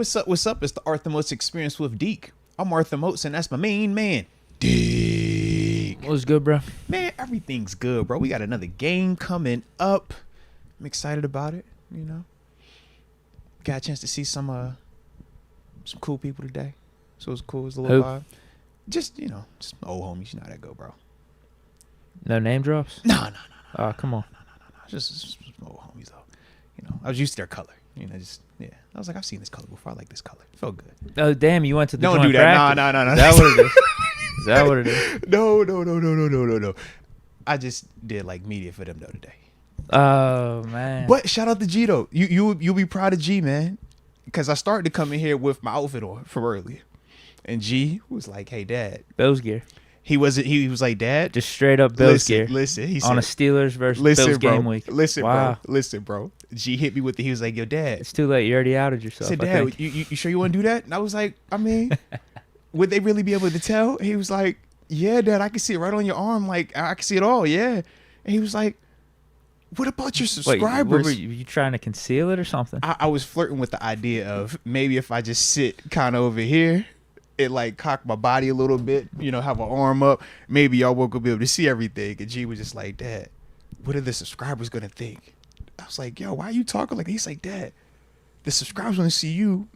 What's up? What's up? It's the Arthur Moats Experience with Deke. I'm Arthur Moats, and that's my main man, Deke. What's good, bro? Man, everything's good, bro. We got another game coming up. I'm excited about it. You know, got a chance to see some cool people today, so it's cool. It's a little vibe. Just just old homies. You know how that go, bro. No name drops? No. Oh, come on. No. Just old homies though. You know, I was used to their color. I was like, I've seen this color before. I like this color. It felt good. Oh, damn, you went to the Don't joint do that. practice. No. Is that what it is? Is that what it is? No. I just did like media for them though today. Oh, man. But shout out to G though. You'll be proud of G, man. Because I started to come in here with my outfit on from earlier. And G was like, hey, Dad. Bills gear. He was like, Dad. Just straight up Bills gear. Listen. He said, on a Steelers versus Bills game week. Listen, bro. G hit me with he was like, yo, Dad. It's too late. You already outed yourself. I said, Dad, you sure you want to do that? And I was like, I mean, would they really be able to tell? He was like, yeah, Dad, I can see it right on your arm. Like, I can see it all, yeah. And he was like, what about your subscribers? Were you trying to conceal it or something? I was flirting with the idea of maybe if I just sit kind of over here, it like cock my body a little bit, have an arm up, maybe y'all won't be able to see everything. And G was just like, Dad, what are the subscribers going to think? I was like, yo, why are you talking like that? He's like, Dad, the subscribers want to see you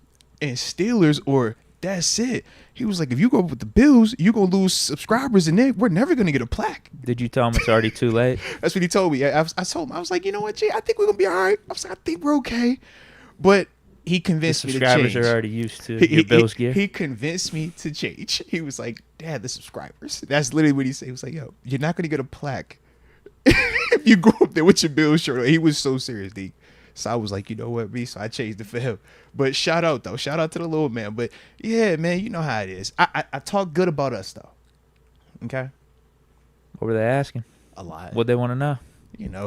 and Steelers or that's it. He was like, if you go with the Bills, you're going to lose subscribers and then we're never going to get a plaque. Did you tell him it's already too late? That's what he told me. I told him, I was like, you know what, G, I think we're going to be all right. I was like, I think we're okay. But he convinced me to change. The subscribers are already used to your Bills gear. He convinced me to change. He was like, Dad, the subscribers. That's literally what he said. He was like, yo, you're not going to get a plaque if you go up there with your Bills shirt on. He was so serious, D. So I was like, you know what, B? So I changed it for him. But shout out, though. Shout out to the little man. But, yeah, man, you know how it is. I talk good about us, though. Okay? What were they asking? A lot. What they want to know?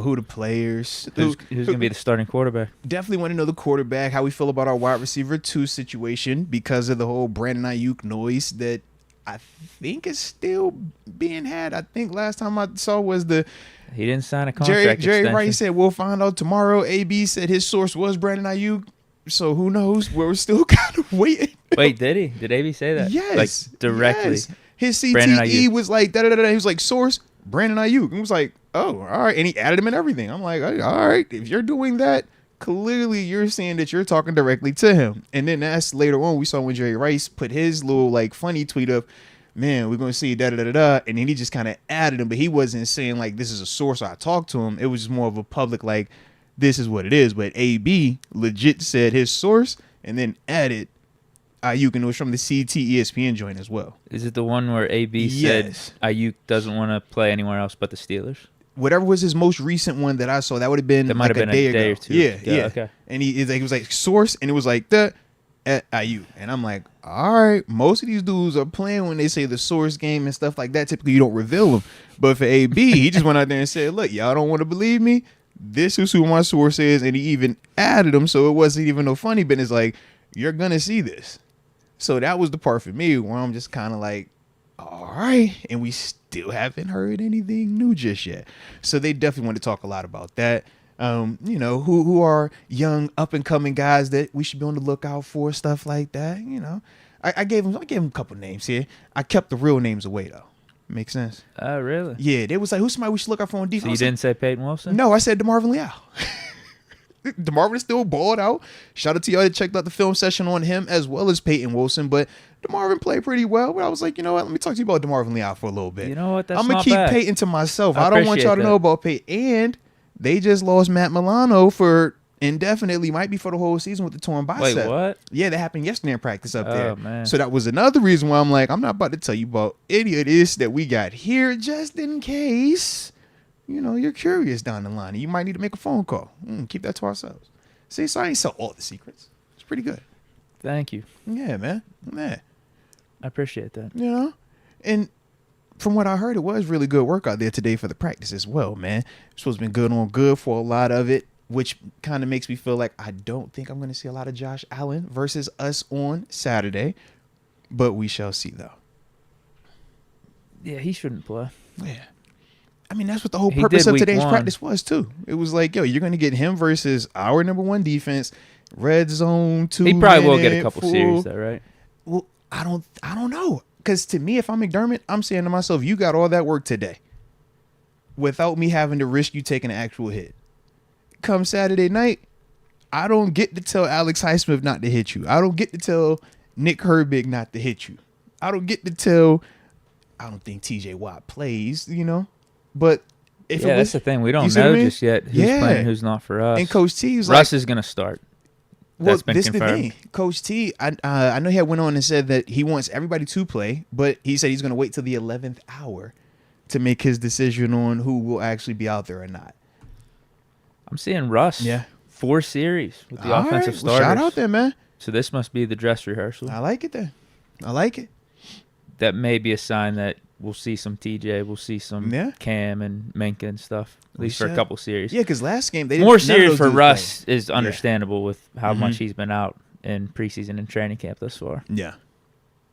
Who the players. Who's going to be the starting quarterback? Definitely want to know the quarterback, how we feel about our wide receiver 2 situation because of the whole Brandon Aiyuk noise that I think is still being had. I think last time I saw was he didn't sign a contract Jerry extension. Rice said, we'll find out tomorrow. AB said his source was Brandon Aiyuk. So who knows? We're still kind of waiting. Wait, did he? Did AB say that? Yes. Like directly? Yes. His CTE was like, da-da-da-da. He was like, source, Brandon Aiyuk. He was like, oh, all right. And he added him and everything. I'm like, all right. If you're doing that, clearly you're saying that you're talking directly to him. And then that's later on we saw when Jerry Rice put his little like funny tweet of, man, we're going to see da-da-da-da-da. And then he just kind of added him. But he wasn't saying like this is a source I talked to him. It was just more of a public like this is what it is. But AB legit said his source and then added Aiyuk, and it was from the CT ESPN joint as well. Is it the one where AB said Aiyuk doesn't want to play anywhere else but the Steelers? Whatever was his most recent one that I saw, that would have been like a day ago. Or two. Yeah. Okay. And he was like source, and it was like the at Aiyuk, and I'm like, all right. Most of these dudes are playing when they say the source game and stuff like that. Typically, you don't reveal them, but for AB, he just went out there and said, look, y'all don't want to believe me. This is who my source is, and he even added them, so it wasn't even no funny. But it's like you're gonna see this. So that was the part for me where I'm just kind of like, all right. And we still haven't heard anything new just yet. So they definitely want to talk a lot about that. Who are young up and coming guys that we should be on the lookout for, stuff like that. I gave him a couple names here. I kept the real names away though. Makes sense. Oh, really? Yeah. They was like, who's somebody we should look out for on defense? So you didn't say Peyton Wilson? No, I said DeMarvin Leal. DeMarvin is still balled out. Shout out to y'all that checked out the film session on him as well as Peyton Wilson. But DeMarvin played pretty well. But I was like, you know what? Let me talk to you about DeMarvin Leal for a little bit. You know what? That's I'm going to keep Peyton to myself. I don't want y'all to know about Peyton. And they just lost Matt Milano for indefinitely, might be for the whole season with the torn bicep. Wait, what? Yeah, that happened yesterday in practice up there. Man. So that was another reason why I'm like, I'm not about to tell you about any of this that we got here just in case, you're curious down the line. You might need to make a phone call. Keep that to ourselves. See, so I ain't sell all the secrets. It's pretty good. Thank you. Yeah, man. I appreciate that. And from what I heard, it was really good work out there today for the practice as well, man. It's supposed to be good on good for a lot of it, which kind of makes me feel like I don't think I'm going to see a lot of Josh Allen versus us on Saturday, but we shall see, though. Yeah, he shouldn't play. Yeah. I mean, that's what the whole purpose of today's practice was, too. It was like, yo, you're going to get him versus our number one defense. red zone, 2 He probably will get a minute, couple full. series though, right? Well, I don't know. Because to me, if I'm McDermott, I'm saying to myself, you got all that work today without me having to risk you taking an actual hit. Come Saturday night, I don't get to tell Alex Highsmith not to hit you. I don't get to tell Nick Herbig not to hit you. I don't get to tell, I don't think TJ Watt plays, But if it was, that's the thing. We don't know know what I mean? just yet who's playing, who's not for us. And Coach T was Russ is going to start. That's been this confirmed. the thing. Coach T, I know he had went on and said that he wants everybody to play, but he said he's going to wait till the 11th hour to make his decision on who will actually be out there or not. I'm seeing Russ. Yeah. 4 series with the All offensive right. Well, starters. shout out there, man. So this must be the dress rehearsal. I like it there. I like it. That may be a sign that we'll see some TJ, we'll see some Cam and Minka and stuff, at least for a couple series. Yeah, because last game they more didn't, series for Russ is understandable with how Mm-hmm. much he's been out in preseason and training camp thus far. Yeah.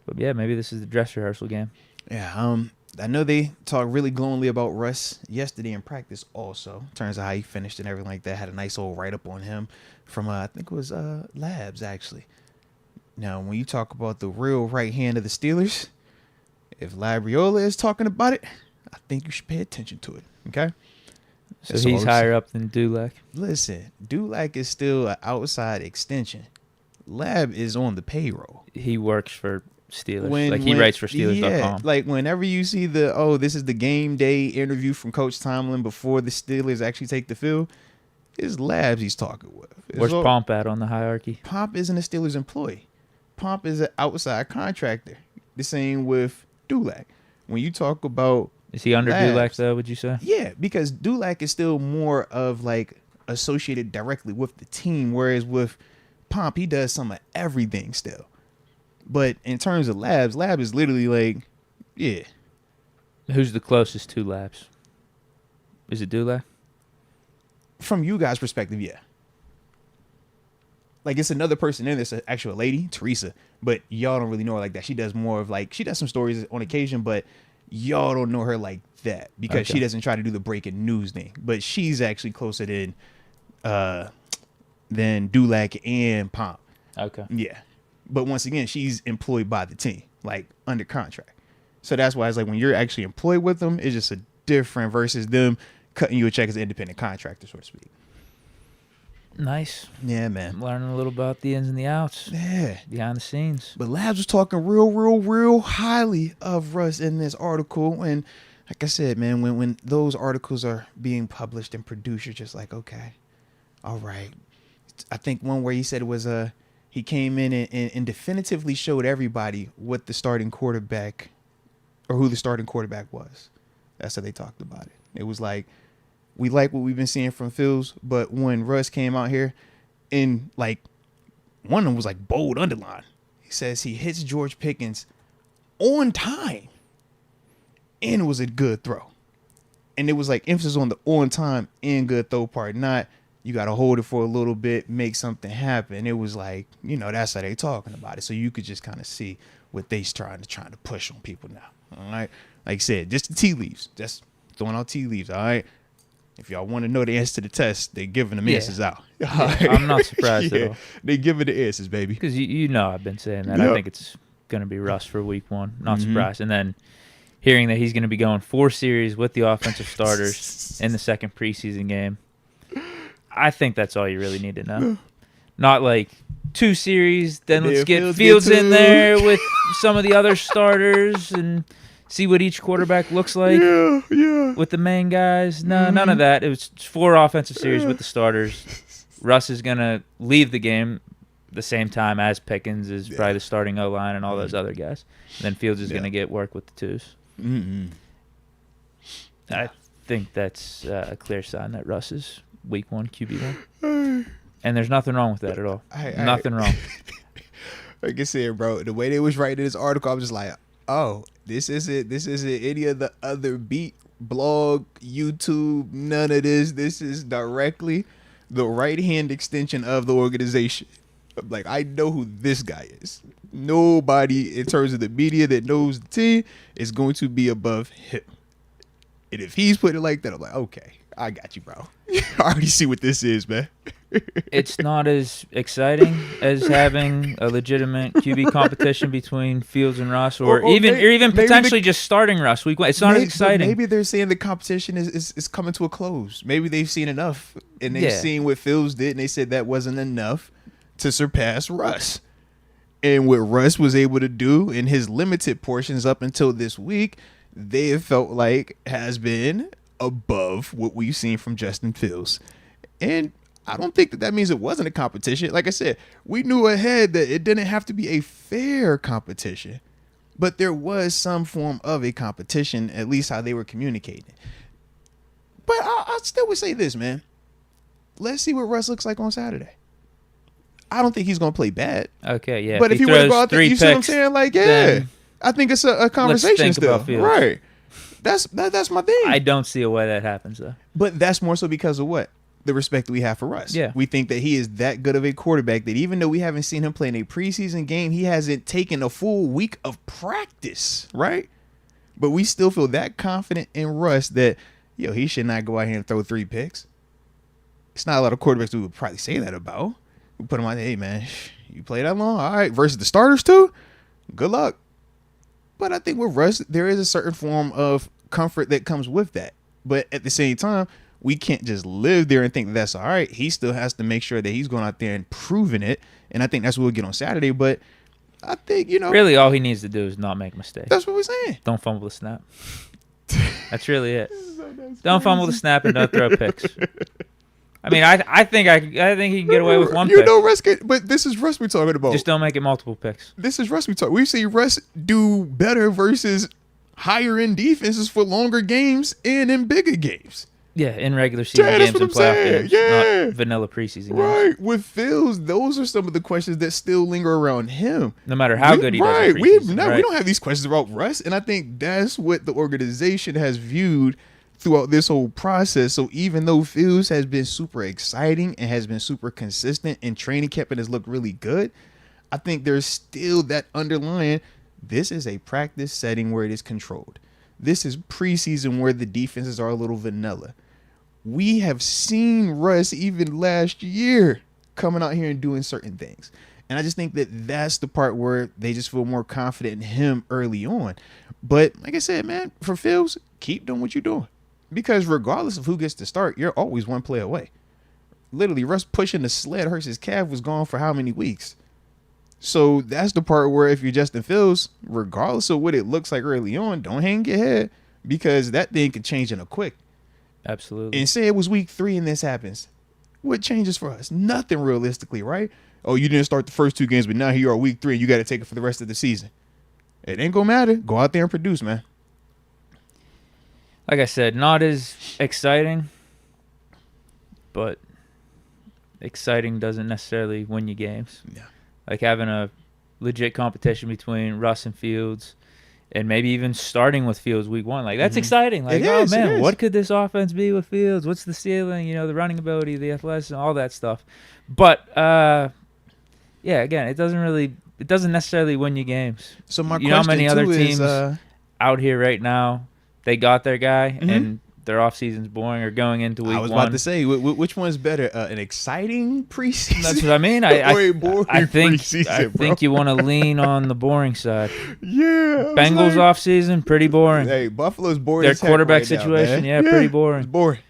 But yeah, maybe this is the dress rehearsal game. Yeah. I know they talked really glowingly about Russ yesterday in practice also. Turns out how he finished and everything like that. Had a nice old write-up on him from, I think it was Labs, actually. Now, when you talk about the real right hand of the Steelers, if Labriola is talking about it, I think you should pay attention to it, okay? So he's higher up than Dulac? Listen, Dulac is still an outside extension. Lab is on the payroll. He works for Steelers. He writes for Steelers.com. Yeah, like whenever you see this is the game day interview from Coach Tomlin before the Steelers actually take the field, it's Labs he's talking with. Where's Pomp at on the hierarchy? Pomp isn't a Steelers employee. Pomp is an outside contractor. The same with Dulac. When you talk about... Is he under Labs, Dulac, though, would you say? Yeah, because Dulac is still more of associated directly with the team, whereas with Pomp, he does some of everything still. But in terms of Labs, Lab is literally Who's the closest to Labs? Is it Dulac? From you guys' perspective, yeah. It's another person in this actual lady, Teresa, but y'all don't really know her like that. She does more of she does some stories on occasion, but y'all don't know her like that because she doesn't try to do the breaking news thing. But she's actually closer than Dulac and Pomp. Okay. Yeah. But once again, she's employed by the team, under contract. So that's why it's when you're actually employed with them, it's just a different versus them cutting you a check as an independent contractor, so to speak. Nice. Yeah, man. Learning a little about the ins and the outs. Yeah. Behind the scenes. But Labs was talking real highly of Russ in this article. And like I said, man, when those articles are being published and produced, you're just okay, all right. I think one where he said it was he came in and definitively showed everybody what the starting quarterback or who the starting quarterback was. That's how they talked about it. It was we like what we've been seeing from Phils, but when Russ came out here and one of them was bold underline. He says he hits George Pickens on time and it was a good throw. And it was emphasis on the on time and good throw part, not you got to hold it for a little bit, make something happen. It was that's how they talking about it. So you could just kind of see what they trying to push on people now. All right. Like I said, just the tea leaves, just throwing out tea leaves. All right. If y'all want to know the answer to the test, they giving them answers out. Yeah, I'm not surprised at all. They giving the answers, baby. Because I've been saying that. Yep. I think it's going to be Russ for week 1. Not surprised. And then hearing that he's going to be going 4 series with the offensive starters in the second preseason game, I think that's all you really need to know. Not 2 series, then let's get Fields in there with some of the other starters and see what each quarterback looks like with the main guys. No, none of that. It was 4 offensive series with the starters. Russ is going to leave the game the same time as Pickens is probably the starting O-line and all those other guys. And then Fields is going to get work with the 2s. Mm-hmm. I think that's a clear sign that Russ is week 1 QB1. And there's nothing wrong with that at all. Nothing wrong. Like I said, bro, the way they was writing this article, I was just oh, this isn't any of the other beat blog, YouTube, none of this. This is directly the right-hand extension of the organization. I know who this guy is. Nobody in terms of the media that knows the team is going to be above him. And if he's putting it like that, I'm okay, I got you, bro. I already see what this is, man. it's not as exciting as having a legitimate QB competition between Fields and Russ, or even potentially just starting Russ week one. It's not as exciting. Maybe they're saying the competition is coming to a close. Maybe they've seen enough, and they've seen what Fields did, and they said that wasn't enough to surpass Russ. And what Russ was able to do in his limited portions up until this week, they have felt like has been above what we've seen from Justin Fields. And I don't think that means it wasn't a competition. Like I said, we knew ahead that it didn't have to be a fair competition, but there was some form of a competition, at least how they were communicating. But I still would say this, man. Let's see what Russ looks like on Saturday. I don't think he's going to play bad. Okay, yeah. But if he were to go out there, you see what I'm saying? Like, I think it's a conversation still. Right. That's my thing. I don't see a way that happens, though. But that's more so because of what? The respect that we have for Russ. Yeah. We think that he is that good of a quarterback that even though we haven't seen him play in a preseason game, he hasn't taken a full week of practice, right? But we still feel that confident in Russ that, he should not go out here and throw 3 picks. It's not a lot of quarterbacks who would probably say that about. We put him on, hey, man, you play that long? All right. Versus the starters, too? Good luck. But I think with Russ, there is a certain form of comfort that comes with that. But at the same time, we can't just live there and think that's all right. He still has to make sure that he's going out there and proving it. And I think that's what we'll get on Saturday. But I think, really all he needs to do is not make mistakes. That's what we're saying. Don't fumble the snap. That's really it. Don't fumble the snap and don't throw picks. I mean, I think he can get away with 1 pick. Russ but this is Russ we're talking about. Just don't make it multiple picks. This is Russ we talk. We've seen Russ do better versus higher end defenses for longer games and in bigger games. Yeah, in regular season games and playoff games, not vanilla preseason games. Right. With Fields, those are some of the questions that still linger around him. No matter how good he does in preseason. We don't have these questions about Russ, and I think that's what the organization has viewed throughout this whole process. So even though Fields has been super exciting and has been super consistent and training camp and has looked really good, I think there's still that underlying, this is a practice setting where it is controlled. This is preseason where the defenses are a little vanilla. We have seen Russ even last year coming out here and doing certain things. And I just think that that's the part where they just feel more confident in him early on. But like I said, man, for Fields, keep doing what you're doing. Because regardless of who gets to start, you're always one play away. Literally, Russ pushing the sled hurts his calf was gone for how many weeks? So that's the part where if you're Justin Fields, regardless of what it looks like early on, don't hang your head because that thing could change in a quick. Absolutely. And say it was week 3 and this happens. What changes for us? Nothing realistically, right? Oh, you didn't start the first 2 games, but now here you are week 3 and you got to take it for the rest of the season. It ain't going to matter. Go out there and produce, man. Like I said, not as exciting, but exciting doesn't necessarily win you games. Yeah. Like having a legit competition between Russ and Fields, and maybe even starting with Fields week 1. Like, that's exciting. Like, what could this offense be with Fields? What's the ceiling? The running ability, the athleticism, all that stuff. But, again, it doesn't necessarily win you games. So my question, how many other teams is, out here right now, they got their guy, and their offseason's boring or going into week 1. I was about to say, which one's better? An exciting preseason? That's what I mean. I think you want to lean on the boring side. Yeah. Bengals offseason, pretty boring. Hey, Buffalo's boring. Their quarterback situation, pretty boring. It's boring.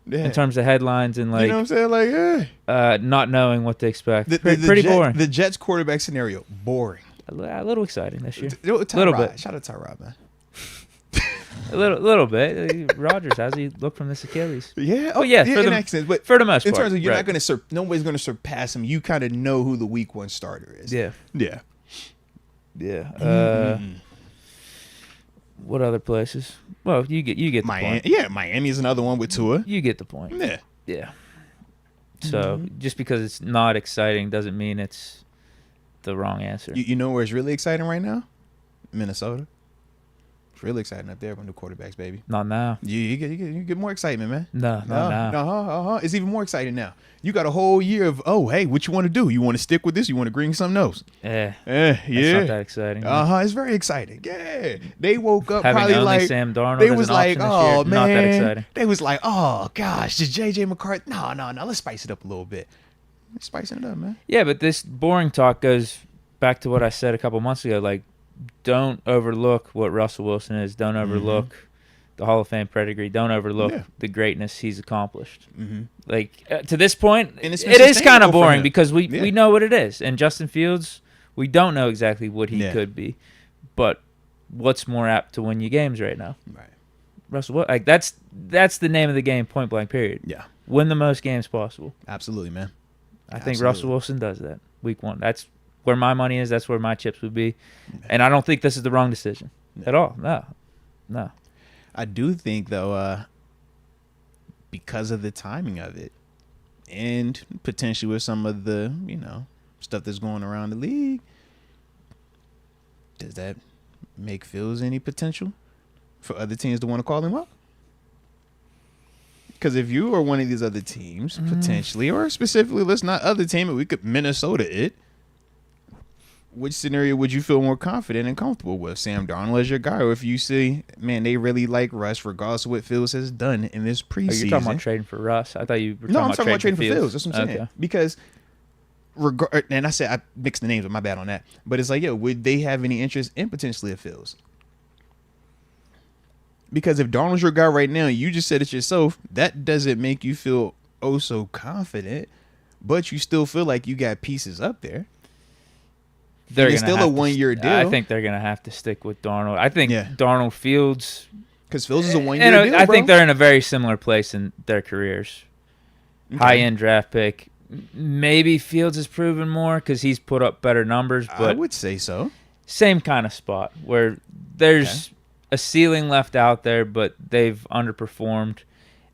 Yeah. In terms of headlines and, like, you know what I'm saying? Like, not knowing what to expect. Pretty boring. The Jets quarterback scenario, boring. A little exciting this year. A little bit. Shout out to Tyrod, man. A little bit. Rodgers, how's he look from this Achilles? Yeah. Oh, yeah. For the most part. In terms of you're not going to nobody's going to surpass him. You kind of know who the week 1 starter is. Yeah. Yeah. Yeah. What other places? Well, you get the point. Yeah, Miami is another one with Tua. You get the point. Yeah. Yeah. So just because it's not exciting doesn't mean it's the wrong answer. You know where it's really exciting right now? Minnesota. It's really exciting up there with the quarterbacks, baby. Not now. You get more excitement, man. No, not now. It's even more exciting now. You got a whole year of, hey, what you want to do? You want to stick with this? You want to bring something else? Yeah. It's not that exciting. It's very exciting. Yeah. They woke up having probably only like Sam Darnold. They was like, oh man, not that exciting. They was like, oh gosh, just JJ McCarthy. No, let's spice it up a little bit. spicing it up, man. Yeah, but this boring talk goes back to what I said a couple months ago. Like, don't overlook what Russell Wilson is. Don't overlook the Hall of Fame pedigree. Don't overlook the greatness he's accomplished. Like, to this point, it is kind of boring because we know what it is. And Justin Fields, we don't know exactly what he could be. But what's more apt to win you games right now? Right. Russell, like that's the name of the game, point blank, period. Yeah. Win the most games possible. Absolutely, man. I think Russell Wilson does that week 1. That's where my money is. That's where my chips would be. And I don't think this is the wrong decision at all. No. I do think, though, because of the timing of it and potentially with some of the, stuff that's going around the league, does that make Fields any potential for other teams to want to call him up? Because if you are one of these other teams, potentially, or specifically, let's not other team it, we could Minnesota it. Which scenario would you feel more confident and comfortable with? Sam Darnold as your guy, or if you see, man, they really like Russ, regardless of what Fields has done in this preseason. Oh, you're talking about trading for Russ? I thought you were I'm talking about trading for Fields. That's what I'm saying. Okay. Because, and I said I mixed the names, but my bad on that. But it's like, would they have any interest in potentially a Fields? Because if Darnold's your guy right now, you just said it yourself, that doesn't make you feel so confident, but you still feel like you got pieces up there. It's still a 1-year deal. I think they're going to have to stick with Darnold. I think Darnold, Fields. Because Fields is a 1-year deal, I think they're in a very similar place in their careers. Okay. High-end draft pick. Maybe Fields has proven more because he's put up better numbers. But I would say so. Same kind of spot where there's a ceiling left out there, but they've underperformed.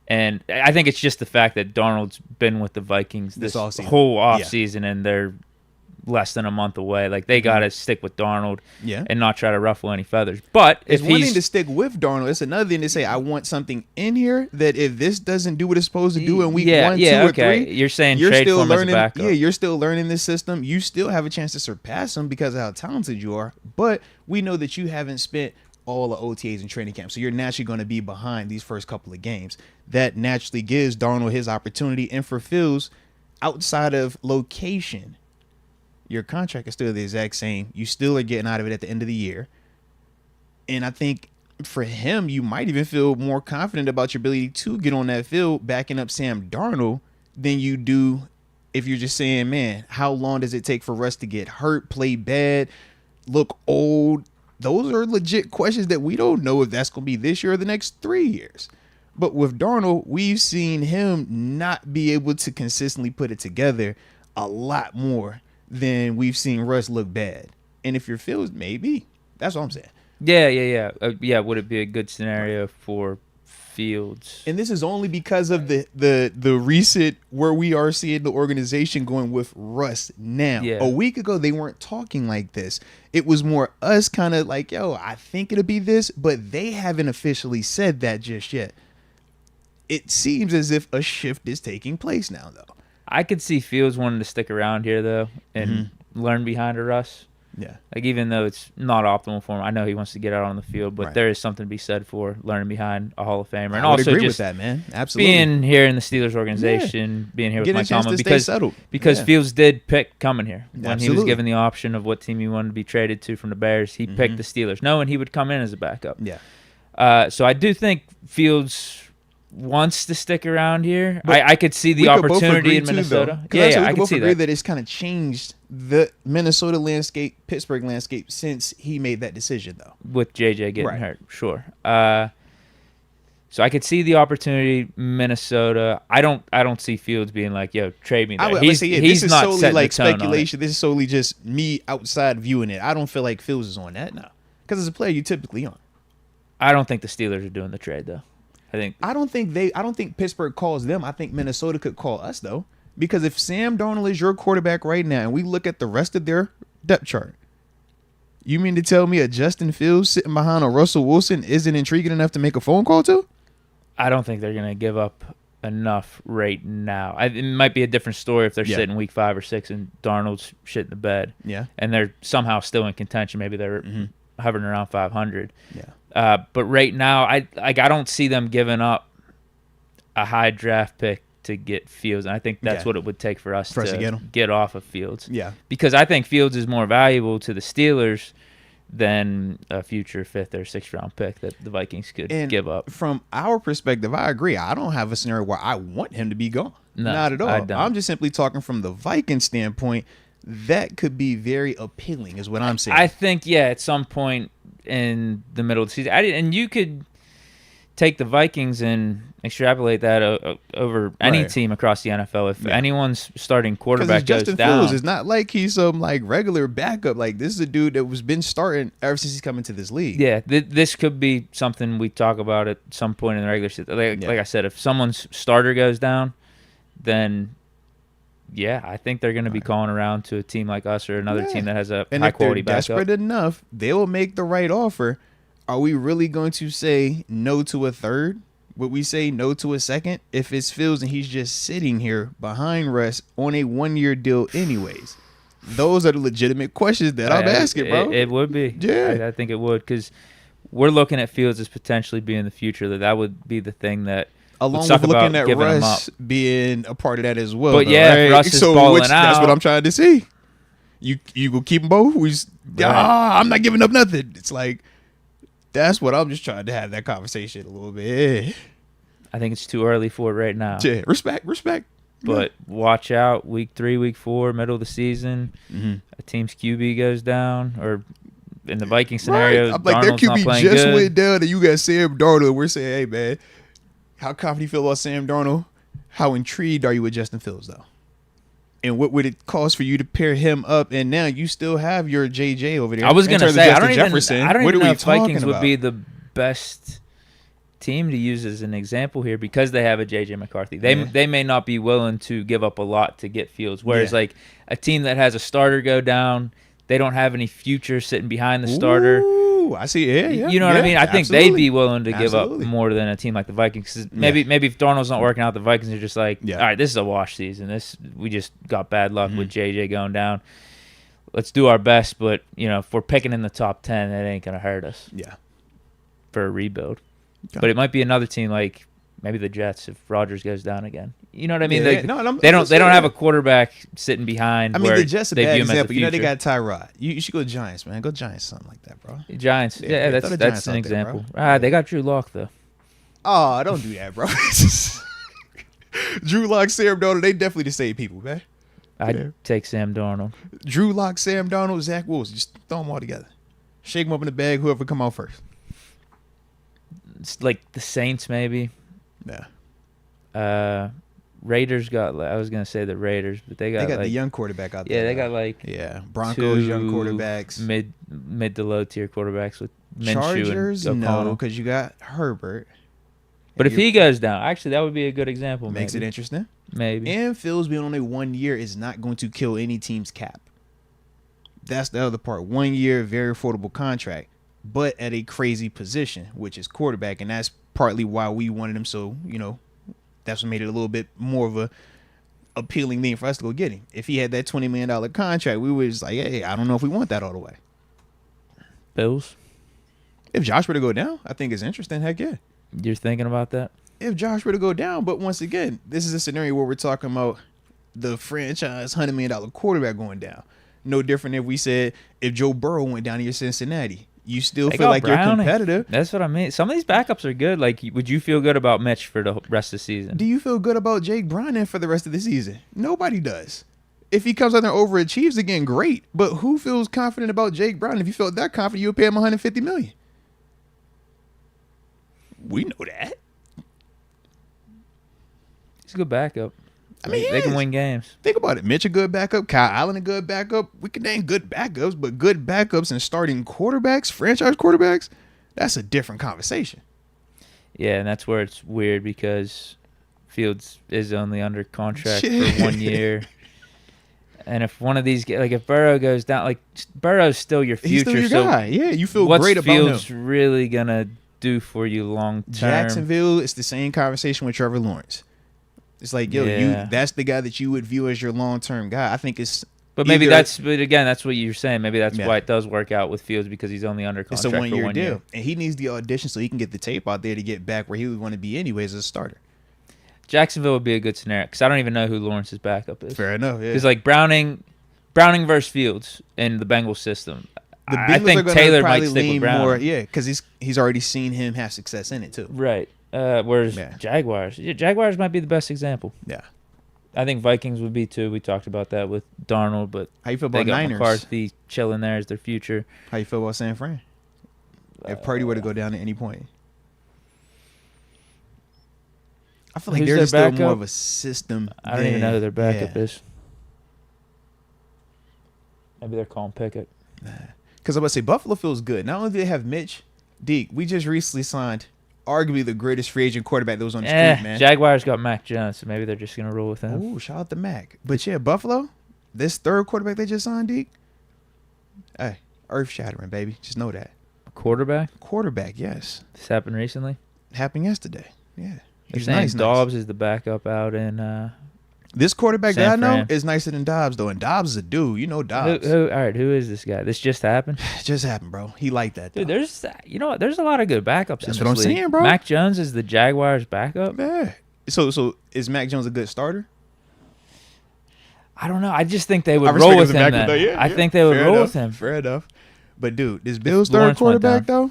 And I think it's just the fact that Darnold's been with the Vikings this whole offseason, and they're less than a month away. Like, they got to stick with Darnold and not try to ruffle any feathers. But it's one thing to stick with Darnold. It's another thing to say, I want something in here that if this doesn't do what it's supposed to do in week 1, 2, or 3, you're saying trade for him as a backup. Yeah, you're still learning this system. You still have a chance to surpass him because of how talented you are. But we know that you haven't spent all the OTAs and training camp, so you're naturally going to be behind these first couple of games. That naturally gives Darnold his opportunity. And for Fields, outside of location, your contract is still the exact same. You still are getting out of it at the end of the year. And I think for him, you might even feel more confident about your ability to get on that field backing up Sam Darnold than you do if you're just saying, man, how long does it take for Russ to get hurt, play bad, look old? Those are legit questions that we don't know if that's going to be this year or the next 3 years. But with Darnold, we've seen him not be able to consistently put it together a lot more than we've seen Russ look bad. And if you're Fields, maybe. That's what I'm saying. Yeah. Would it be a good scenario for Fields? And this is only because of the recent where we are seeing the organization going with Russ now. Yeah. A week ago, they weren't talking like this. It was more us kind of like, I think it'll be this, but they haven't officially said that just yet. It seems as if a shift is taking place now, though. I could see Fields wanting to stick around here, though, and learn behind a Russ. Yeah. Like, even though it's not optimal for him, I know he wants to get out on the field, but there is something to be said for learning behind a Hall of Famer. And I would also agree just with that, man. Absolutely. being here in the Steelers organization, being here with Mike Tomlin, because Fields did pick coming here. When he was given the option of what team he wanted to be traded to from the Bears, he picked the Steelers, knowing he would come in as a backup. Yeah. So I do think Fields wants to stick around here. I could see the opportunity in Minnesota. I could see that it's kind of changed the Minnesota landscape, Pittsburgh landscape since he made that decision, though. With JJ getting hurt, sure. So I could see the opportunity, Minnesota. I don't see Fields being like, trade me there. This is not solely like speculation. This is solely just me outside viewing it. I don't feel like Fields is on that now. Because as a player, you typically aren't. I don't think the Steelers are doing the trade, though. I don't think Pittsburgh calls them. I think Minnesota could call us, though. Because if Sam Darnold is your quarterback right now and we look at the rest of their depth chart, you mean to tell me a Justin Fields sitting behind a Russell Wilson isn't intriguing enough to make a phone call to? I don't think they're going to give up enough right now. It might be a different story if they're sitting week 5 or 6 and Darnold's shit in the bed. Yeah. And they're somehow still in contention. Maybe they're hovering around 500. Yeah. But right now, I don't see them giving up a high draft pick to get Fields, and I think that's what it would take for us to get off of Fields. Yeah, because I think Fields is more valuable to the Steelers than a future 5th or 6th round pick that the Vikings could give up. From our perspective, I agree. I don't have a scenario where I want him to be gone. No, not at all. I'm just simply talking from the Vikings standpoint. That could be very appealing, is what I'm saying. I think, at some point in the middle of the season, and you could take the Vikings and extrapolate that over any team across the NFL. If anyone's starting quarterback goes Justin down, Fields, it's not like he's some regular backup. Like, this is a dude that was been starting ever since he's come into this league. Yeah, this could be something we talk about at some point in the regular season. Like I said, if someone's starter goes down, then I think they're going to be calling around to a team like us or another team that has a high quality backup. Desperate enough, they will make the right offer. Are we really going to say no to a third? Would we say no to a second if it's Fields and he's just sitting here behind Russ on a 1-year deal anyways? Those are the legitimate questions that I'm asking, bro. It would be. Yeah. I think it would, because we're looking at Fields as potentially being the future. That would be the thing that, along with looking at Russ being a part of that as well. But Russ is balling out. That's what I'm trying to see. You will keep them both? I'm not giving up nothing. It's like, that's what I'm just trying to have that conversation a little bit. I think it's too early for it right now. Yeah, respect. But watch out, week 3, week 4, middle of the season, a team's QB goes down, or in the Viking scenario, I'm like, their QB just went down, and you got Sam Darnold, and we're saying, hey, man, how confident you feel about Sam Darnold? How intrigued are you with Justin Fields, though? And what would it cost for you to pair him up? And now you still have your JJ over there. I was going to say, I don't even know if Vikings would be the best team to use as an example here, because they have a JJ McCarthy. They may not be willing to give up a lot to get Fields. Whereas like a team that has a starter go down, they don't have any future sitting behind the starter. Ooh, I see. Yeah. You know what I mean? I think they'd be willing to give up more than a team like the Vikings. 'Cause maybe if Darnold's not working out, the Vikings are just like, all right, this is a wash season. We just got bad luck with JJ going down. Let's do our best, but if we're picking in the top 10, that ain't gonna hurt us. Yeah. For a rebuild. Okay. But it might be another team like maybe the Jets if Rodgers goes down again. You know what I mean? They don't have a quarterback sitting behind. I mean, the Jets are a bad example. They got Tyrod. You should go Giants, man. Go Giants, something like that, bro. Giants. Yeah, that's an example. They got Drew Lock though. Oh, don't do that, bro. Drew Lock, Sam Darnold, they definitely the same people, man. I'd take Sam Darnold. Drew Lock, Sam Darnold, Zach Wilson. Just throw them all together. Shake them up in the bag, whoever come out first. It's like the Saints, maybe. Yeah. Raiders got. I was gonna say the Raiders, but they got the young quarterback out there. Yeah, they got Broncos young quarterbacks, mid to low tier quarterbacks with Minshew. Chargers, no, because you got Herbert. But if he goes down, actually, that would be a good example. Makes it interesting. Maybe. And Fields being on a 1 year is not going to kill any team's cap. That's the other part. 1 year, very affordable contract, but at a crazy position, which is quarterback, and that's partly why we wanted him. So that's what made it a little bit more of a appealing thing for us to go get him. If he had that $20 million contract, we were just like, hey, I don't know if we want that all the way. Bills? If Josh were to go down, I think it's interesting. Heck yeah. You're thinking about that? If Josh were to go down, but once again, this is a scenario where we're talking about the franchise $100 million quarterback going down. No different if we said if Joe Burrow went down to your Cincinnati. You still feel like you're competitive. That's what I mean. Some of these backups are good. Like, would you feel good about Mitch for the rest of the season? Do you feel good about Jake Browning for the rest of the season? Nobody does. If he comes out there and overachieves again, great. But who feels confident about Jake Browning? If you felt that confident, you would pay him $150 million. We know that. He's a good backup. I mean, they can win games. Think about it. Mitch a good backup. Kyle Allen a good backup. We can name good backups, but good backups and starting quarterbacks, franchise quarterbacks, that's a different conversation. Yeah, and that's where it's weird because Fields is only under contract for 1 year. And if one of these, like if Burrow goes down, like Burrow's still your future. He's still your guy. Yeah, you feel great about him. What's Fields really going to do for you long term? Jacksonville, it's the same conversation with Trevor Lawrence. It's like, that's the guy that you would view as your long-term guy. I think it's... But maybe that's what you're saying. Maybe that's why it does work out with Fields because he's only under contract for 1 year. It's a 1 year deal. And he needs the audition so he can get the tape out there to get back where he would want to be anyways as a starter. Jacksonville would be a good scenario because I don't even know who Lawrence's backup is. Fair enough. Yeah. Because like Browning versus Fields in the Bengals system. The Bengals I think are gonna Taylor might probably stick lean with Browning. more, because he's already seen him have success in it too. Right. Whereas Jaguars might be the best example. Yeah. I think Vikings would be too. We talked about that with Darnold, but How you feel they about got Niners? McCarthy chilling there as their future. How you feel about San Fran? If Purdy were to go down at any point, I feel like Who's they're their still backup? more of a system. I don't even know who their backup Yeah. is. Maybe they're calling Pickett. Because I'm about to say Buffalo feels good. Not only do they have Mitch, Deke, we just recently signed arguably the greatest free agent quarterback that was on the street, man. Jaguars got Mac Jones, so maybe they're just gonna roll with him. Ooh, shout out to Mac. But yeah, Buffalo, this third quarterback they just signed, Deke. Hey, earth shattering, baby. Just know that. Quarterback? Quarterback, yes. This happened recently. It happened yesterday. Yeah. They're He's saying nice. Dobbs is the backup out in This quarterback San that I know Fran. is nicer than Dobbs, though. And Dobbs is a dude. You know Dobbs. All right, who is this guy? This just happened? It just happened, bro. He liked that, though. Dude, there's a lot of good backups. That's in what this I'm league. saying, bro. Mac Jones is the Jaguars' backup. Yeah. So is Mac Jones a good starter? I don't know. I just think they would I roll respect with his him. backup, Then. though. Yeah, I think they would Fair roll enough. with him. Fair enough. But dude, this Bills Lawrence third went quarterback down.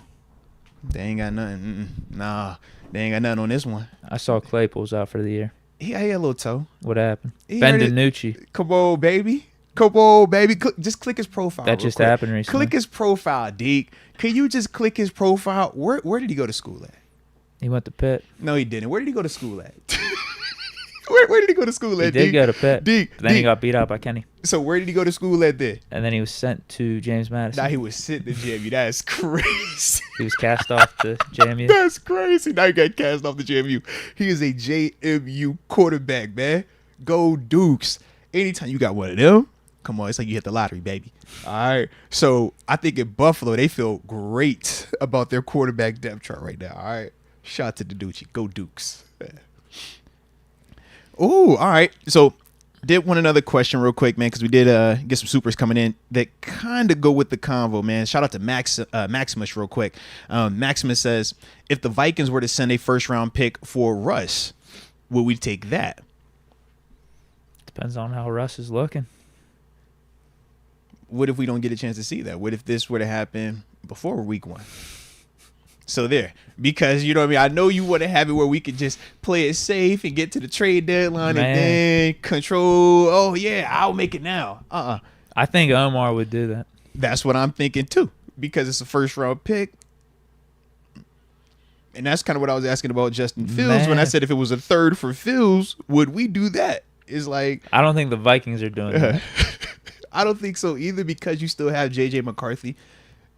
though, they ain't got nothing. Nah, they ain't got nothing on this one. I saw Claypool's out for the year. He had a little toe. What happened? He Ben had it. DiNucci. Come on, baby. Come on, baby. Just click his profile. That real just quick. happened recently. Click his profile, Deke. Can you just click his profile? Where did he go to school at? He went to Pitt. No, he didn't. Where did he go to school at? where did he go to school He at? did Deke? go to Pitt. Deke, But then he Deke. got beat out by Kenny. So where did he go to school at then? And then he was sent to James Madison. Now he was sitting in JMU. That's crazy. He was cast off to JMU. That's crazy. Now he got cast off the JMU. He is a JMU quarterback, man. Go Dukes. Anytime you got one of them, come on, it's like you hit the lottery, baby. All right. So I think in Buffalo, they feel great about their quarterback depth chart right now. All right. Shout out to DiNucci. Go Dukes. Oh, all right. So did want another question real quick, man, because we did get some supers coming in that kind of go with the convo, man. Shout out to Maximus real quick. Maximus says, if the Vikings were to send a first-round pick for Russ, would we take that? Depends on how Russ is looking. What if we don't get a chance to see that? What if this were to happen before week 1? So there, because you know what I mean. I know you want to have it where we could just play it safe and get to the trade deadline and then control. Oh yeah, I'll make it now. I think Omar would do that. That's what I'm thinking too, because it's a first round pick, and that's kind of what I was asking about Justin Fields when I said if it was a third for Fields, would we do that? It's like I don't think the Vikings are doing that. I don't think so either, because you still have JJ McCarthy.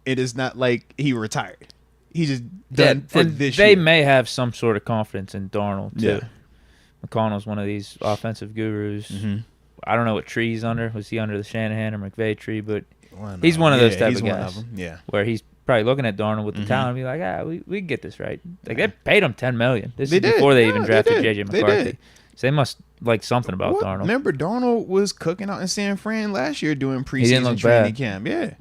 It is not like he retired. He's just done for and this they year. may have some sort of confidence in Darnold too. Yeah. McConnell's one of these offensive gurus. Mhm. I don't know what tree he's under. Was he under the Shanahan or McVay tree? But Well, no. he's one of those type he's of one guys. them. Yeah. Where he's probably looking at Darnold with the talent and be like, we can get this right. Like they paid him $10 million. This They is did. before they Yeah, even they drafted did. JJ They McCarthy. did. So they must like something about What? Darnold. Remember, Darnold was cooking out in San Fran last year doing didn't preseason look training bad. camp. Yeah.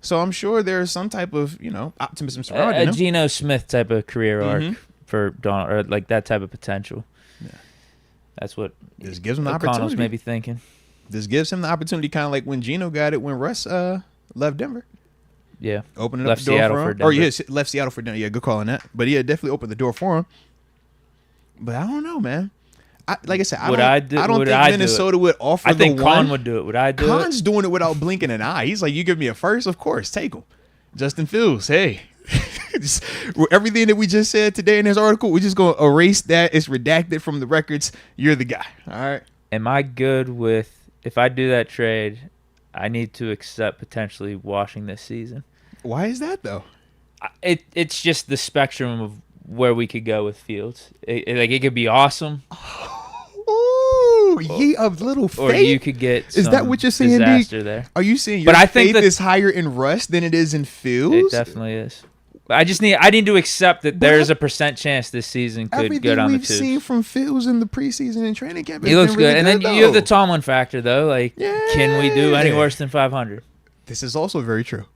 So I'm sure there's some type of, optimism surrounding A him. Geno Smith type of career arc Mhm. for Darnold, or like that type of potential. Yeah. That's what This gives him the McConnell's opportunity. maybe thinking. This gives him the opportunity, kind of like when Geno got it when Russ left Denver. Yeah. Opening Left up the door Seattle for for him. Denver. Yes, left Seattle for Denver. Yeah, good call on that. But yeah, definitely opened the door for him. But I don't know, man. Like I said, I don't think Minnesota would offer I think the Con one. would do it. Would I do Khan's it? doing it without blinking an eye. He's like, you give me a first? Of course, take him. Justin Fields, hey. Just, everything that we just said today in this article, we're just going to erase that. It's redacted from the records. You're the guy. All right. Am I good with, if I do that trade, I need to accept potentially washing this season? Why is that, though? It's just the spectrum of where we could go with Fields. It could be awesome, Ooh, ye of little faith. or you could get Is that some what you're saying, Deke? disaster there. Are you saying your But I think faith that- is higher in Russ than it is in Fields? It definitely is. But I need to accept that there is a % chance this season could Everything go down the we've tubes. seen from Fields in the preseason and training camp, He looks good. And then you have the though. Tomlin factor, though. Like, can we do any Yeah. worse than 500? This is also very true.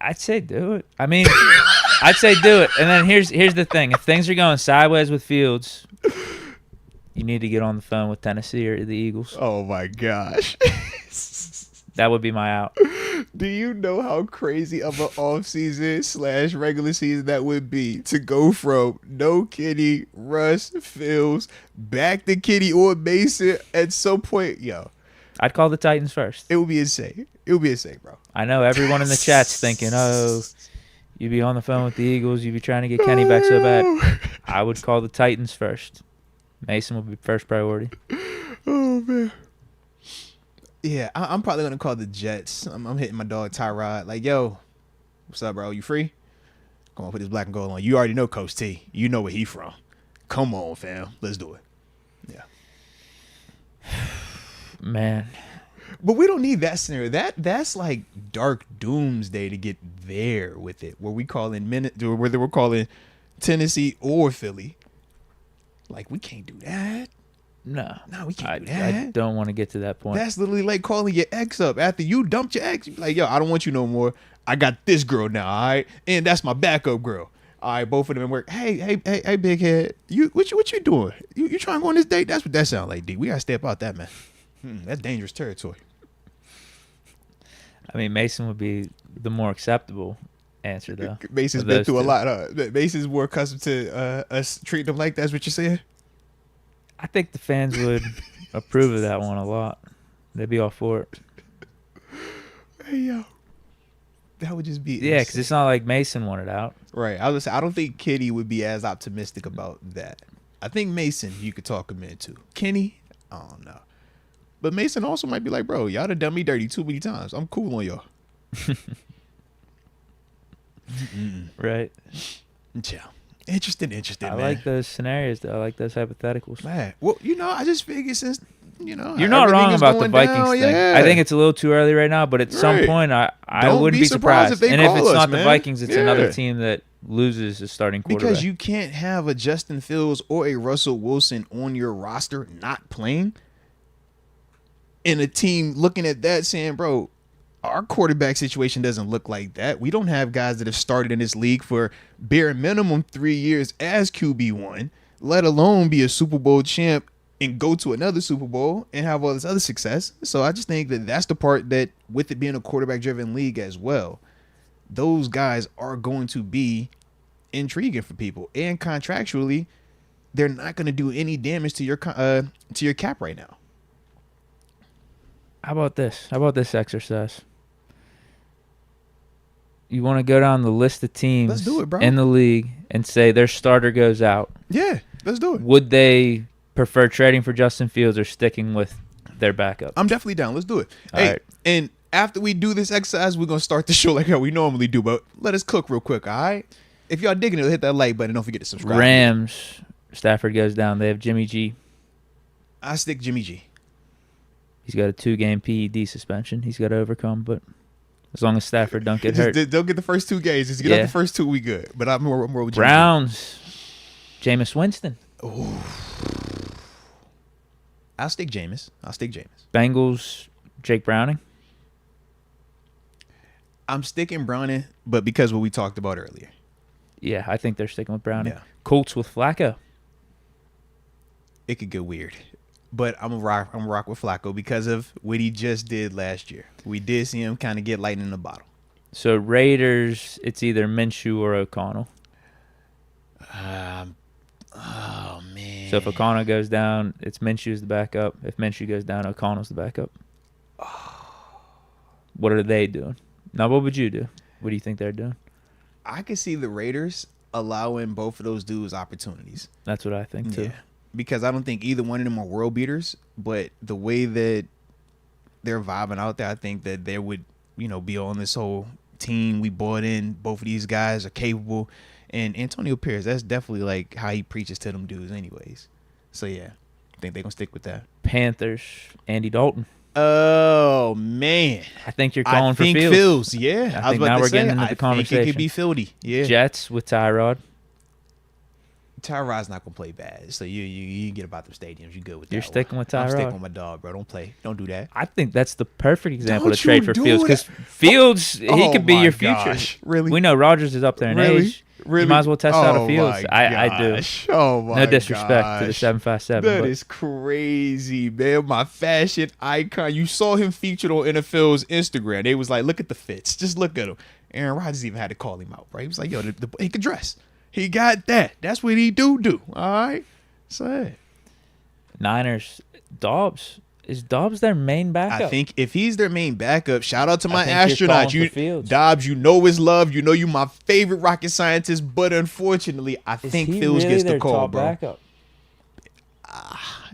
I'd say do it. I mean, I'd say do it. And then here's the thing: if things are going sideways with Fields, you need to get on the phone with Tennessee or the Eagles. Oh my gosh. That would be my out. Do you know how crazy of an offseason / regular season that would be to go from no Kenny, Russ, Fields, back to Kenny or Mason at some point? Yo, I'd call the Titans first. it would be insane. It would be insane, bro. I know everyone in the chat's thinking, oh, you'd be on the phone with the Eagles. You'd be trying to get Kenny back so bad. I would call the Titans first. Mason would be first priority. Oh, man. Yeah, I'm probably going to call the Jets. I'm hitting my dog Tyrod. Like, yo, what's up, bro? You free? Come on, put this black and gold on. You already know Coach T. You know where he from. Come on, fam. Let's do it. Yeah. Man. But we don't need that scenario. That's like dark doomsday to get there with it, where we call in whether we're calling Tennessee or Philly. Like, we can't do that. No, we can't do that. I don't want to get to that point. That's literally like calling your ex up after you dumped your ex. You be like, yo, I don't want you no more. I got this girl now, all right? And that's my backup girl. All right, both of them work. Hey, big head. What you doing? You trying to go on this date? That's what that sounds like, D. We got to step out that, man. That's dangerous territory. I mean, Mason would be the more acceptable answer, though. Mason's been through a lot. Mason's more accustomed to us treating him like that's what you're saying? I think the fans would approve of that one a lot. They'd be all for it. Hey, yo. That would just be yeah, because it's not like Mason wanted out. Right. I don't think Kenny would be as optimistic about that. I think Mason, you could talk him into. Kenny, I don't know. But Mason also might be like, bro, y'all done done me dirty too many times. I'm cool on y'all. Right. Yeah. Interesting, I man. like those scenarios, though. I like those hypotheticals. Man, well, I just figured since, you're not wrong about the Vikings thing. Yeah. I think it's a little too early right now, but at some point, I wouldn't be surprised. If they and if call it's us, not man. the Vikings, it's another team that loses a starting quarterback. Because you can't have a Justin Fields or a Russell Wilson on your roster not playing, and a team looking at that saying, bro, our quarterback situation doesn't look like that. We don't have guys that have started in this league for bare minimum 3 years as QB1, let alone be a Super Bowl champ and go to another Super Bowl and have all this other success. So I just think that that's the part that, with it being a quarterback-driven league as well, those guys are going to be intriguing for people. And contractually, they're not going to do any damage to your cap right now. How about this? How about this exercise? You want to go down the list of teams Let's do it, bro. in the league and say their starter goes out. Yeah, let's do it. Would they prefer trading for Justin Fields or sticking with their backup? I'm definitely down. Let's do it. All right. And after we do this exercise, we're going to start the show like how we normally do, but let us cook real quick, all right? If y'all digging it, hit that like button. Don't forget to subscribe. Rams, Stafford goes down. They have Jimmy G. I stick Jimmy G. He's got a 2-game PED suspension he's got to overcome, but as long as Stafford don't get hurt. Don't get the first 2 games. Just get out the first 2, we good. But I'm more with Jimmy Browns, Jameis Winston. Ooh. I'll stick Jameis. Bengals, Jake Browning. I'm sticking Browning, but because of what we talked about earlier. Yeah, I think they're sticking with Browning. Yeah. Colts with Flacco. It could get weird. But I'm gonna rock with Flacco because of what he just did last year. We did see him kind of get lightning in the bottle. So Raiders, it's either Minshew or O'Connell. Oh man. So if O'Connell goes down, it's Minshew's the backup. If Minshew goes down, O'Connell's the backup. What are they doing? Now, what would you do? What do you think they're doing? I could see the Raiders allowing both of those dudes opportunities. That's what I think too. Yeah. Because I don't think either one of them are world beaters, but the way that they're vibing out there, I think that they would, be on this whole team. We bought in. Both of these guys are capable. And Antonio Pierce, that's definitely like how he preaches to them dudes anyways. So, yeah, I think they're going to stick with that. Panthers, Andy Dalton. Oh, man. I think you're calling for Fields. Fields, yeah. I think now we're getting into the conversation. I think it could be Fieldy, yeah. Jets with Tyrod. Tyrod's not gonna play bad, so you get about the stadiums. You good with that? You're sticking with Tyrod. I'm sticking with my dog, bro. Don't do that. I think that's the perfect example to trade for Fields because Fields he could be your future. Really? We know Rodgers is up there in age. Really? You might as well test out a Oh Fields. my I do. gosh. Oh my No disrespect to the gosh. 757. That but is crazy, man. My fashion icon. You saw him featured on NFL's Instagram. They was like, look at the fits. Just look at him. Aaron Rodgers even had to call him out, right? He was like, yo, he could dress. He got that. That's what he do. All right? So, Niners, Dobbs. Is Dobbs their main backup? I think if he's their main backup, shout out to my think you're astronaut. calling for Fields. Dobbs, you know his love. You know you my favorite rocket scientist. But unfortunately, I think he Fields really gets the their call, top bro. Backup?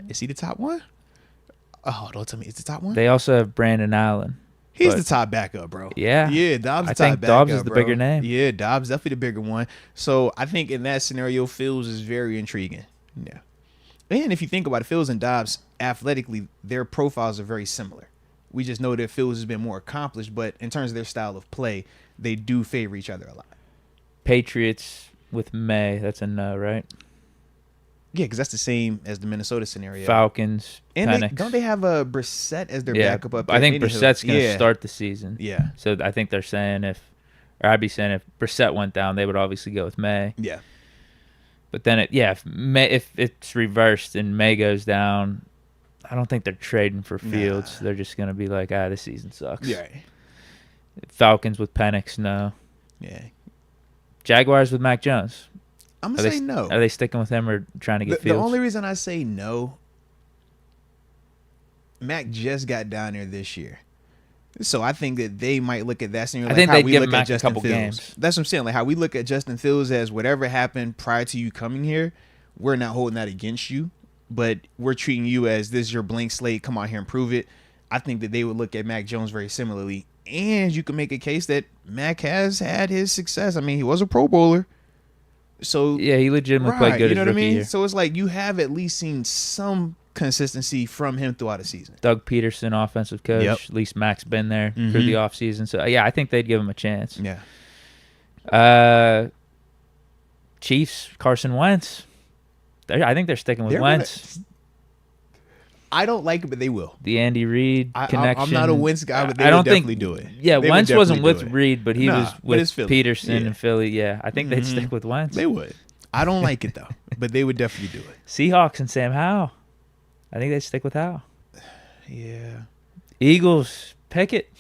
Is he the top one? Oh, don't tell me it's the top one. They also have Brandon Allen. He's but- the top backup, bro. Yeah. Yeah, Dobbs I the top think backup, Dobbs is the bro. bigger name. Yeah, Dobbs definitely the bigger one. So I think in that scenario, Fields is very intriguing. Yeah. And if you think about it, Fields and Dobbs, athletically, their profiles are very similar. We just know that Fields has been more accomplished, but in terms of their style of play, they do favor each other a lot. Patriots with May. That's a no, right? Yeah, because that's the same as the Minnesota scenario. Falcons, And Penix. don't they have a Brissett as their backup up there? I think anyhow? Brissett's going to Yeah. start the season. Yeah. So I think they're saying I'd be saying if Brissett went down, they would obviously go with May. Yeah. But then, if it's reversed and May goes down, I don't think they're trading for Fields. Nah. They're just going to be like, this season sucks. Yeah. Falcons with Penix, no. Yeah. Jaguars with Mac Jones. I'm going to say no. Are they sticking with him or trying to get The Fields? only reason I say no, Mac just got down there this year. So I think that they might look at that scenario I like think how they'd we give look Mac at a Justin couple Fields. games. That's what I'm saying. Like how we look at Justin Fields as whatever happened prior to you coming here, we're not holding that against you, but we're treating you as this is your blank slate. Come out here and prove it. I think that they would look at Mac Jones very similarly. And you can make a case that Mac has had his success. I mean, he was a Pro Bowler. So Yeah, he legitimately played good you know as what I rookie mean? year. So it's like you have at least seen some consistency from him throughout the season. Doug Peterson, offensive coach. Yep. At least Mac's been there through Mhm. the offseason. So, yeah, I think they'd give him a chance. Yeah. Chiefs, Carson Wentz. I think they're sticking with They're Wentz. I don't like it, but they will. The Andy Reid connection. I'm not a Wentz guy, but they I would don't definitely think, do it. Yeah, They would Wentz wasn't definitely with do it. Reid, but he Nah, was but it's with Philly. Peterson Yeah. and Philly. Yeah, I think they'd Mhm. stick with Wentz. They would. I don't like it though, but they would definitely do it. Seahawks and Sam Howell. I think they'd stick with Howell. Yeah. Eagles, Pickett.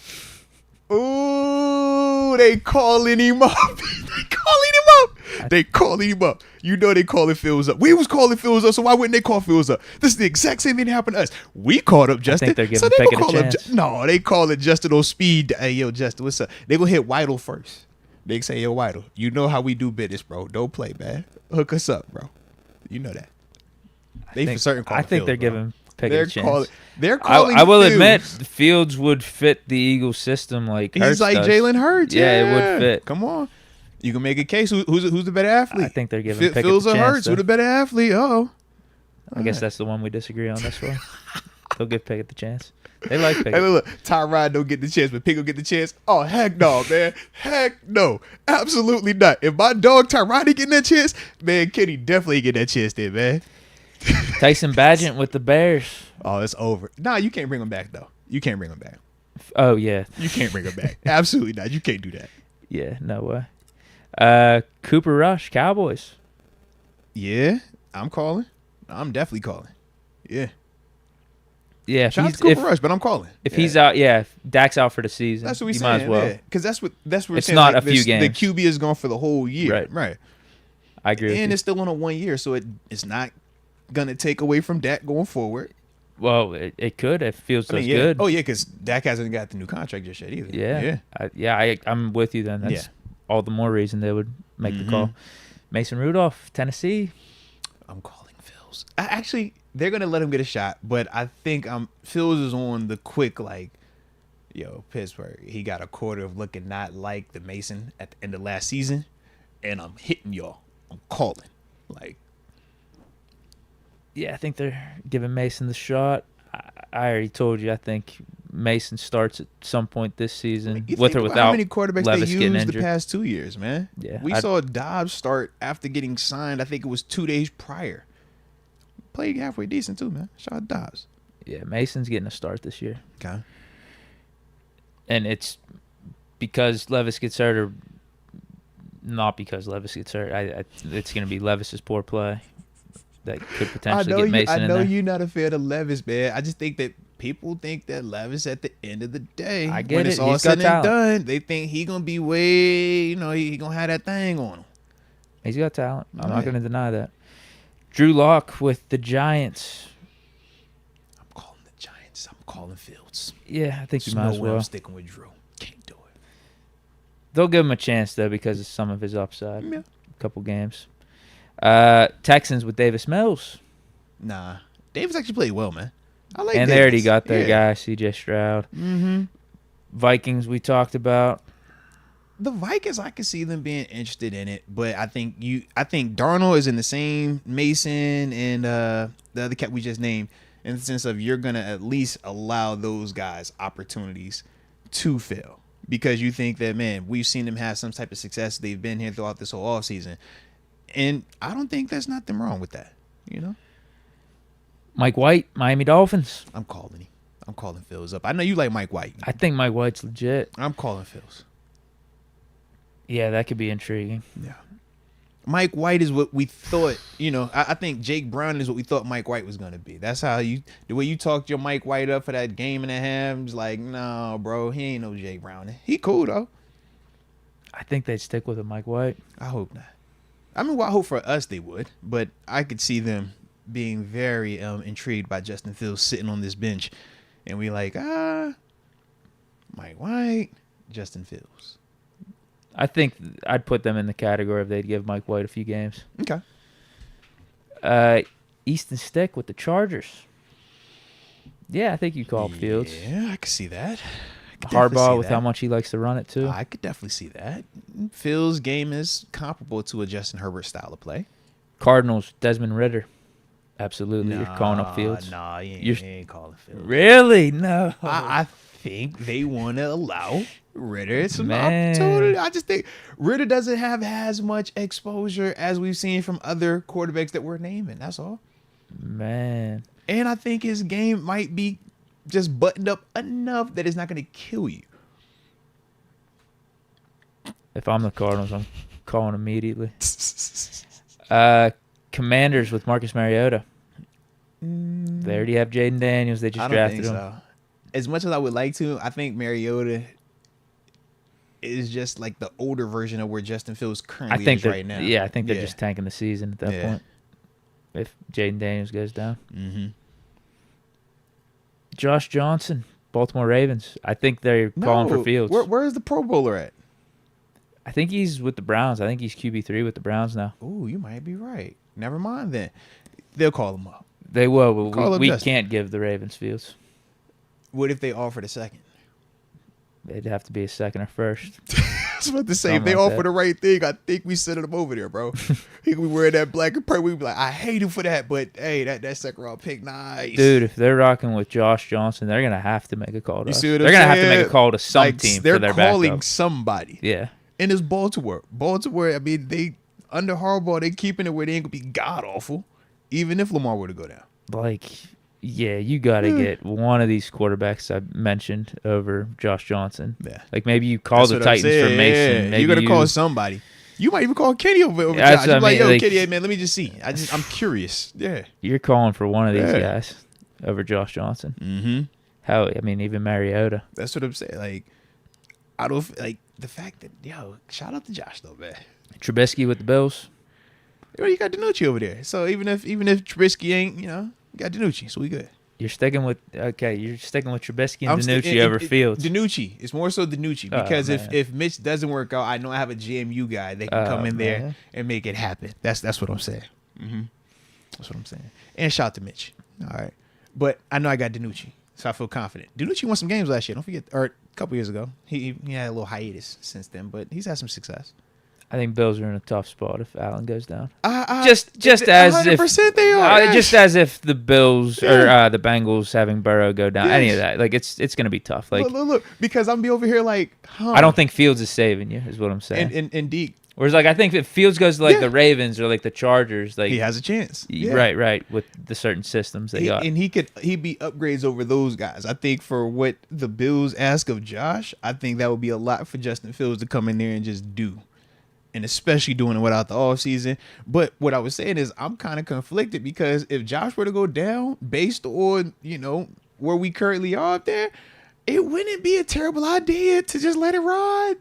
Ooh, they calling him up. They calling him up. You know they calling Fields up. We was calling Fields up, so why wouldn't they call Fields up? This is the exact same thing that happened to us. We called up Justin. they're giving so they Pickett gonna a call up chance. No, they call it Justin on speed. Hey, yo, Justin, what's up? They gonna hit Weidl first. They say, yo, Weidl, you know how we do business, bro. Don't play, man. Hook us up, bro. You know that. They for certain call I think Fields, they're bro. giving Pickett a chance. They're calling I will Fields. admit, Fields would fit the Eagles system like Hurts He's like does. Jalen Hurts. Yeah, it would fit. Come on. You can make a case. Who's the better athlete? I think they're giving Pickett Fields the or chance. Hurts. Who the better athlete? Oh. I guess that's the one we disagree on. That's why they'll give Pickett the chance. They like Pickett. Hey, look, Tyrod don't get the chance, but Pickett get the chance. Oh, heck no, man. Heck no. Absolutely not. If my dog Tyrod ain't getting that chance, man, Kenny definitely get that chance there, man. Tyson Badgett with the Bears. Oh, it's over. Nah, you can't bring him back, though. You can't bring him back. Oh, yeah. You can't bring him back. Absolutely not. You can't do that. Yeah, no way. Cooper Rush, Cowboys. Yeah, I'm calling. I'm definitely calling. Yeah. Yeah, Shout out to Cooper Rush, but I'm calling. If Yeah. he's out, if Dak's out for the season, That's what we you saying. might as well. Because that's what we're It's saying. not like, a few games. The QB is gone for the whole year. Right. I agree with And you. it's still on a 1 year, so it's not gonna take away from Dak going forward. Well, it could if Fields does yeah. good. Oh yeah, because Dak hasn't got the new contract just yet either. Yeah. I'm with you then. That's all the more reason they would make the call. Mason Rudolph, Tennessee. I'm calling Phils. Actually, they're gonna let him get a shot, but I think Phils is on the quick like, yo, Pittsburgh. He got a quarter of looking not like the Mason at the end of last season, and I'm hitting y'all. I'm calling like. Yeah, I think they're giving Mason the shot. I already told you. I think Mason starts at some point this season, You with think or about without how many quarterbacks Levis they getting used the injured. past 2 years, man. Yeah, We saw Dobbs start after getting signed. I think it was 2 days prior. Played halfway decent too, man. Shout out Dobbs. Yeah, Mason's getting a start this year. Okay. And it's because Levis gets hurt or Not because Levis gets hurt. It's going to be Levis's poor play that could potentially get Mason in there. I know you're not a fan of Levis, man. I just think that people think that Levis at the end of the day, I get when it. it's all He's said got and talent. done, they think he going to be way, he going to have that thing on him. He's got talent. I'm not Right. going to deny that. Drew Lock with the Giants. I'm calling the Giants. I'm calling Fields. Yeah, I think There's you might no as way I'm well. sticking with Drew. Can't do it. They'll give him a chance, though, because of some of his upside. Yeah. A couple games. Texans with Davis Mills. Nah. Davis actually played well, man. I like And Davis. they already got their Yeah. guy, C.J. Stroud. Mm-hmm. Vikings we talked about. The Vikings, I can see them being interested in it, but I think Darnold is in the same Mason and the other cat we just named, in the sense of you're gonna at least allow those guys opportunities to fail because you think that, man, we've seen them have some type of success. They've been here throughout this whole offseason, and I don't think there's nothing wrong with that. Mike White, Miami Dolphins. I'm calling him. I'm calling Phils up. I know you like Mike White. I think Mike White's legit. I'm calling Phils. Yeah, that could be intriguing. Yeah. Mike White is what we thought, I think Jake Brown is what we thought Mike White was going to be. That's how the way you talked your Mike White up for that game and a half, was like, no, bro, he ain't no Jake Brown. He cool, though. I think they'd stick with a Mike White. I hope not. I mean, well, I hope for us they would, but I could see them being very intrigued by Justin Fields sitting on this bench. And we like, Mike White, Justin Fields. I think I'd put them in the category if they'd give Mike White a few games. Okay. Easton Stick with the Chargers. Yeah, I think you call Fields. Yeah, I could see that. Definitely Harbaugh see with that. how much he likes to run it too. I could definitely see that. Phil's game is comparable to a Justin Herbert style of play. Cardinals, Desmond Ritter. Absolutely, you're calling up Fields. Nah, you ain't calling Fields. Really? No. I think they want to allow Ritter some Man. opportunity. I just think Ritter doesn't have as much exposure as we've seen from other quarterbacks that we're naming. That's all. Man. And I think his game might be just buttoned up enough that it's not going to kill you. If I'm the Cardinals, I'm calling immediately. Commanders with Marcus Mariota. They already have Jaden Daniels. They just I don't drafted think him. so. As much as I would like to, I think Mariota is just like the older version of where Justin Fields currently is right now. Yeah, I think they're just tanking the season at that Yeah. point. If Jaden Daniels goes down. Mm-hmm. Josh Johnson, Baltimore Ravens. I think they're calling for Fields. Where's the Pro Bowler at? I think he's with the Browns. I think he's QB3 with the Browns now. Ooh, you might be right. Never mind then. They'll call him up. They will, Call but up we Justin. can't give the Ravens Fields. What if they offer the second? It'd have to be a second or first. I was about to say, if Something they like offer that. the right thing, I think we send him over there, bro. He could be wearing that black and purple. We'd be like, I hate him for that, but hey, that second round pick, nice. Dude, if they're rocking with Josh Johnson, they're going to have to make a call to You us. see what They're I'm going to have to saying? make a call to some Like, team they're for their calling backup. somebody. Yeah. And it's Baltimore. Baltimore, I mean, they under Harbaugh, they keeping it where they ain't going to be god-awful, even if Lamar were to go down. Like, yeah, you got to get one of these quarterbacks I mentioned over Josh Johnson. Yeah. Like, maybe you call That's the what I'm Titans for saying. Mason. Yeah. Maybe You got to call somebody. You might even call Kenny over Yeah, Josh. that's You're what like, I mean, yo, like- Kenny, hey, man, let me just see. I'm curious. Yeah. You're calling for one of these Yeah. guys over Josh Johnson. Mm-hmm. Hell, I mean, even Mariota. That's what I'm saying. Like, I don't like the fact that, shout out to Josh though, man. Trubisky with the Bills. You got Danucci over there. So even if Trubisky ain't, you got Danucci, so we good. You're sticking with Trubisky and I'm Danucci over Fields. Danucci. It's more so Danucci Oh, because man. if Mitch doesn't work out, I know I have a JMU guy that can come in there man. and make it happen. That's what I'm saying. Mm-hmm. That's what I'm saying. And shout out to Mitch. All right, but I know I got Danucci, so I feel confident. Danucci won some games last year. Don't forget, or a couple years ago. He had a little hiatus since then, but he's had some success. I think Bills are in a tough spot if Allen goes down. Just as if 100% they are. just as if the Bills Yeah. or the Bengals having Burrow go down, any of that. Like it's going to be tough. Like look, because I'm be over here like, I don't think Fields is saving you, is what I'm saying. And Deke, Whereas like I think if Fields goes to like Yeah. the Ravens or like the Chargers, like he has a chance. Yeah. right, with the certain systems they got. And he'd be upgrades over those guys. I think for what the Bills ask of Josh, I think that would be a lot for Justin Fields to come in there and just do. and especially doing it without the offseason. But what I was saying is I'm kind of conflicted because if Josh were to go down based on, where we currently are up there, it wouldn't be a terrible idea to just let it ride.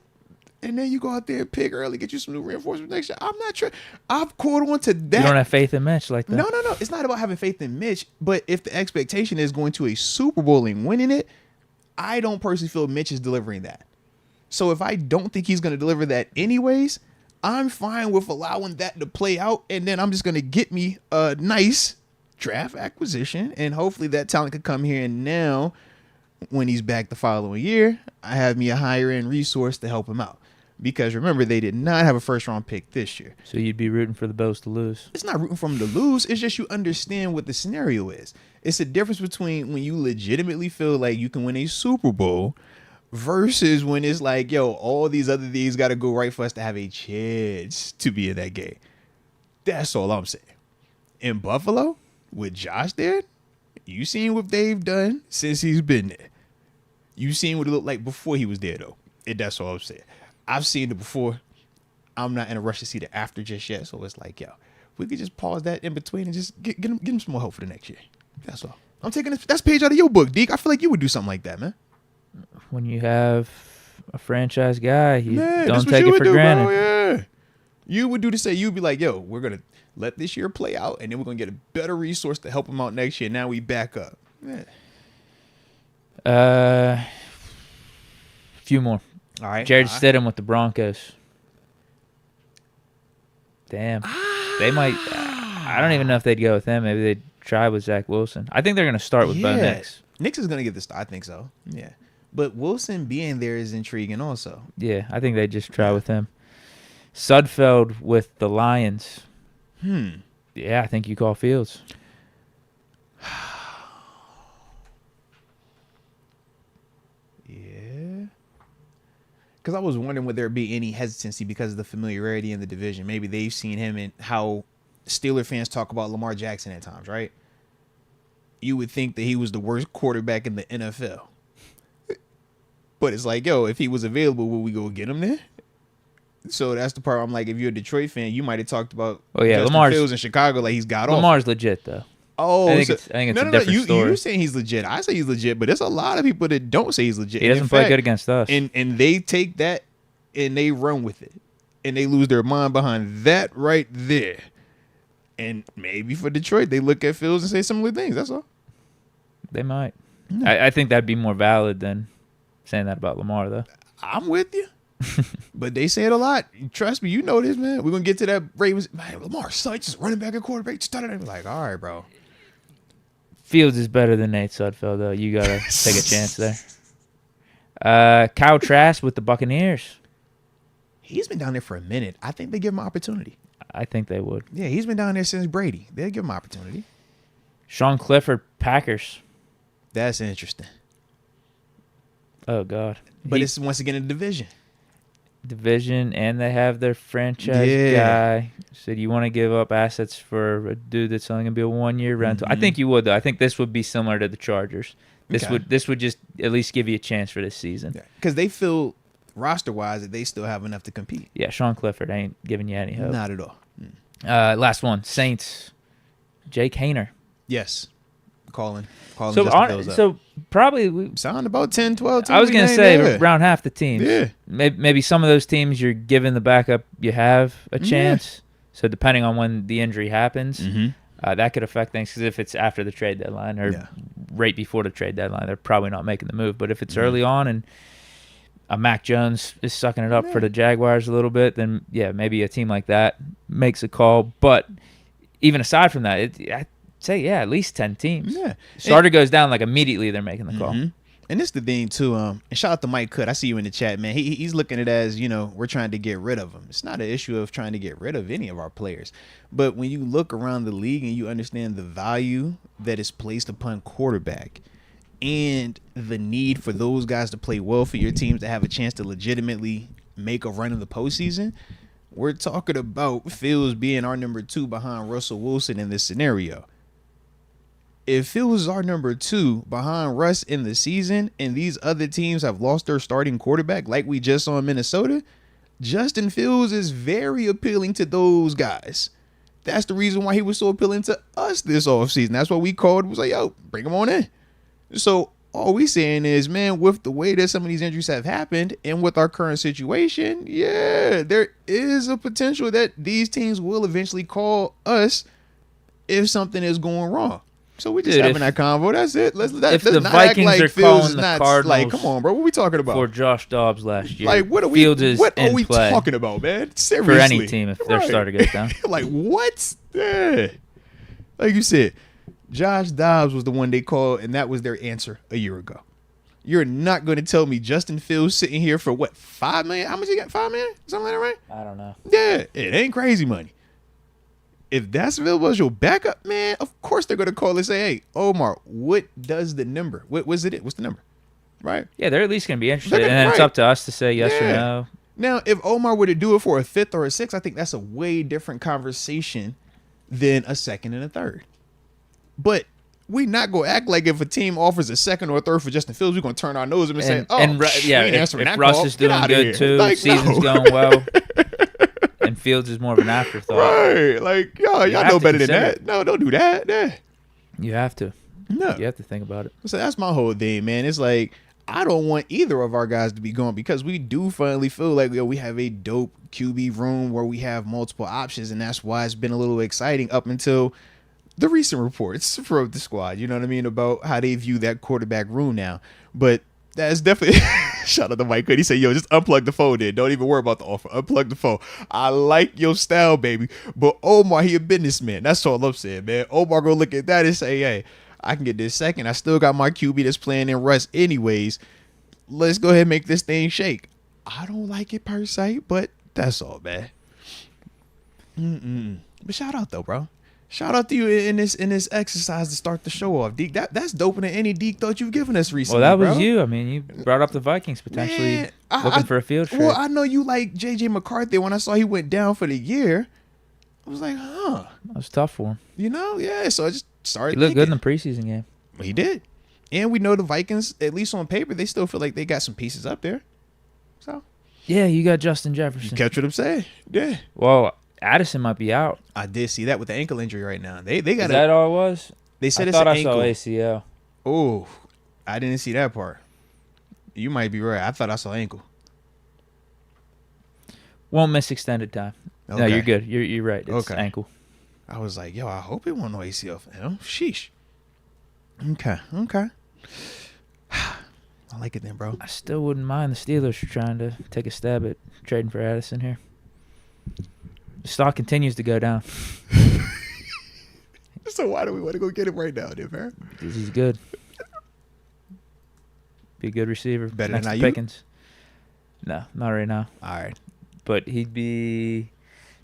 And then you go out there and pick early, get you some new reinforcements next year. I'm not sure. I've caught on to that. You don't have faith in Mitch like that. No. It's not about having faith in Mitch. But if the expectation is going to a Super Bowl and winning it, I don't personally feel Mitch is delivering that. So if I don't think he's going to deliver that anyways, I'm fine with allowing that to play out. And then I'm just going to get me a nice draft acquisition. And hopefully that talent could come here and now when he's back the following year, I have me a higher end resource to help him out. Because remember, they did not have a first round pick this year. So you'd be rooting for the Bills to lose. It's not rooting for them to lose. It's just you understand what the scenario is. It's a difference between when you legitimately feel like you can win a Super Bowl versus when it's like, yo, all these other things got to go right for us to have a chance to be in that game. That's all I'm saying. In Buffalo, with Josh there, you seen what they've done since he's been there. You seen what it looked like before he was there, though. That's all I'm saying. I've seen it before. I'm not in a rush to see the after just yet. So it's like, yo, we could just pause that in between and just get him some more hope for the next year. That's all. I'm taking that's page out of your book, Deke. I feel like you would do something like that, man. When you have a franchise guy, you man, don't take it for granted. Bro, yeah. You would do the same. You'd be like, yo, we're going to let this year play out, and then we're going to get a better resource to help him out next year. Now we back up. Yeah. Few more. All right. Jared Stidham with the Broncos. Damn. They might. I don't even know if they'd go with him. Maybe they'd try with Zach Wilson. I think they're going to start with Bo Nix. Nix is going to get the start. I think so. Yeah. But Wilson being there is intriguing also. Yeah, I think they'd just try with him. Sudfeld with the Lions. Yeah, I think you call Fields. Because I was wondering would there be any hesitancy because of the familiarity in the division. Maybe they've seen him and how Steeler fans talk about Lamar Jackson at times, right? You would think that he was the worst quarterback in the NFL. But it's like, yo, if he was available, would we go get him there? So that's the part I'm like, if you're a Detroit fan, you might have talked about Justin Fields in Chicago like he's got off. Lamar's legit, though. Oh, I think it's a different story. You're saying he's legit. I say he's legit, but there's a lot of people that don't say he's legit. He doesn't play good against us. And they take that and they run with it. And they lose their mind behind that right there. And maybe for Detroit, they look at Fields and say similar things. That's all. They might. I think that'd be more valid than saying that about Lamar, though. I'm with you. But they say it a lot. Trust me, you know this, man. We're going to get to that Ravens. Man, Lamar sucks. Just running back and quarterback. Started like, all right, bro. Fields is better than Nate Sudfeld, though. You got to take a chance there. Kyle Trask with the Buccaneers. He's been down there for a minute. I think they give him an opportunity. I think they would. Yeah, he's been down there since Brady. They'll give him an opportunity. Sean Clifford, Packers. That's interesting. Oh, God. But it's once again a division. And they have their franchise guy. So do you want to give up assets for a dude that's only going to be a one-year rental? I think you would, though. I think this would be similar to the Chargers. This would just at least give you a chance for this season. Because they feel, roster-wise, that they still have enough to compete. Yeah, Sean Clifford ain't giving you any hope. Not at all. Last one, Saints. Jake Haener. Yes. Calling so probably sound about 10, 12 teams. I was going to say around half the teams. Yeah. Maybe some of those teams you're giving the backup you have a chance. So depending on when the injury happens, that could affect things. Because if it's after the trade deadline or right before the trade deadline, they're probably not making the move. But if it's early on and Mac Jones is sucking it up for the Jaguars a little bit, then maybe a team like that makes a call. But even aside from that, I'd say at least 10 teams. Yeah, starter goes down like immediately. They're making the call. And this is the thing too. And shout out to Mike Cook. I see you in the chat, man. He's looking at it as we're trying to get rid of him. It's not an issue of trying to get rid of any of our players, but when you look around the league and you understand the value that is placed upon quarterback and the need for those guys to play well for your teams to have a chance to legitimately make a run in the postseason, we're talking about Fields being our number 2 behind Russell Wilson in this scenario. If Fields is our number 2 behind Russ in the season and these other teams have lost their starting quarterback like we just saw in Minnesota, Justin Fields is very appealing to those guys. That's the reason why he was so appealing to us this offseason. That's what we called. Was like, yo, bring him on in. So all we saying is, man, with the way that some of these injuries have happened and with our current situation, yeah, there is a potential that these teams will eventually call us if something is going wrong. So we just having that convo. That's it. Let's the not Vikings act like are Fields calling the not Cardinals, like, come on, bro, what are we talking about? For Josh Dobbs last year, like, what are we talking about, man? Seriously, for any team if their starter goes down. Like, what? Yeah. Like you said, Josh Dobbs was the one they called, and that was their answer a year ago. You're not going to tell me Justin Fields sitting here for what, $5 million? How much you got? $5 million? Something like that, right? I don't know. Yeah, it ain't crazy money. If that's available as your backup, man, of course they're going to call and say, hey, Omar, what does the number? What's the number? Right? Yeah, they're at least going to be interested. And then it's up to us to say yes or no. Now, if Omar were to do it for a fifth or a sixth, I think that's a way different conversation than a second and a third. But we're not going to act like if a team offers a second or a third for Justin Fields, we're going to turn our nose at him and say, oh, if Russ is doing good too, like, season's going well. And Fields is more of an afterthought. Right. Like, y'all know better than that. No, don't do that. Yeah. You have to. No. You have to think about it. So that's my whole thing, man. It's like, I don't want either of our guys to be gone because we do finally feel like we have a dope QB room where we have multiple options, and that's why it's been a little exciting up until the recent reports from the squad, you know what I mean, about how they view that quarterback room now. But that's definitely shout out to Mike Hood. He said, yo, just unplug the phone then. Don't even worry about the offer. Unplug the phone. I like your style, baby. But Omar, he a businessman. That's all I'm saying, man. Omar gonna look at that and say, hey, I can get this second. I still got my QB that's playing in rest anyways. Let's go ahead and make this thing shake. I don't like it per se, but that's all, man. But shout out though, bro. Shout out to you in this exercise to start the show off, Deke. That's doper than any Deke thought you've given us recently. Well, that was bro. you. I mean, you brought up the Vikings potentially looking for a field trip. Well, I know you like J.J. McCarthy. When I saw he went down for the year, I was like, huh. That was tough for him. You know, yeah. So I just started. He looked good in the preseason game. He did, and we know the Vikings, at least on paper, they still feel like they got some pieces up there. So yeah, you got Justin Jefferson. You catch what I'm saying? Yeah. Well, Addison might be out. I did see that with the ankle injury right now. They got. Is that all it was? They said I it's thought an I ankle. saw ACL. Oh, I didn't see that part. You might be right. I thought I saw ankle. Won't miss extended time. Okay. No, you're good. You're right. It's ankle. I was like, yo, I hope it won't no ACL for him. Sheesh. Okay. I like it then, bro. I still wouldn't mind the Steelers trying to take a stab at trading for Addison here. The stock continues to go down. So why do we want to go get him right now, then, man? Because he's good. Be a good receiver. Better than Aiyuk? Pickens. No, not right now. All right. But he'd be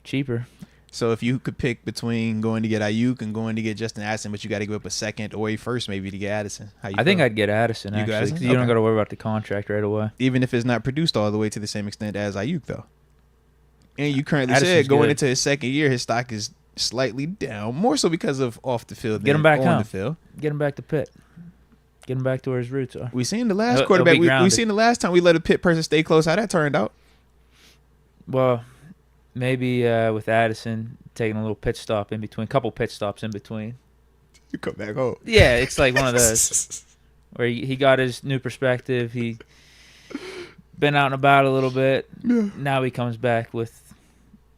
cheaper. So if you could pick between going to get Aiyuk and going to get Justin Addison, but you got to give up a second or a first maybe to get Addison. I think I'd get Addison, actually, because you don't got to worry about the contract right away. Even if it's not produced all the way to the same extent as Aiyuk, though. And you currently Addison's said going good. into his second year, his stock is slightly down, more so because of off the field Get than him back on home. the field. Get him back to Pitt. Get him back to where his roots are. We seen the last quarterback. We seen the last time we let a Pitt person stay close. How that turned out? Well, maybe with Addison taking a little pit stop in between, couple pit stops in between. You come back home. Yeah, it's like one of those where he got his new perspective. He been out and about a little bit. Yeah. Now he comes back with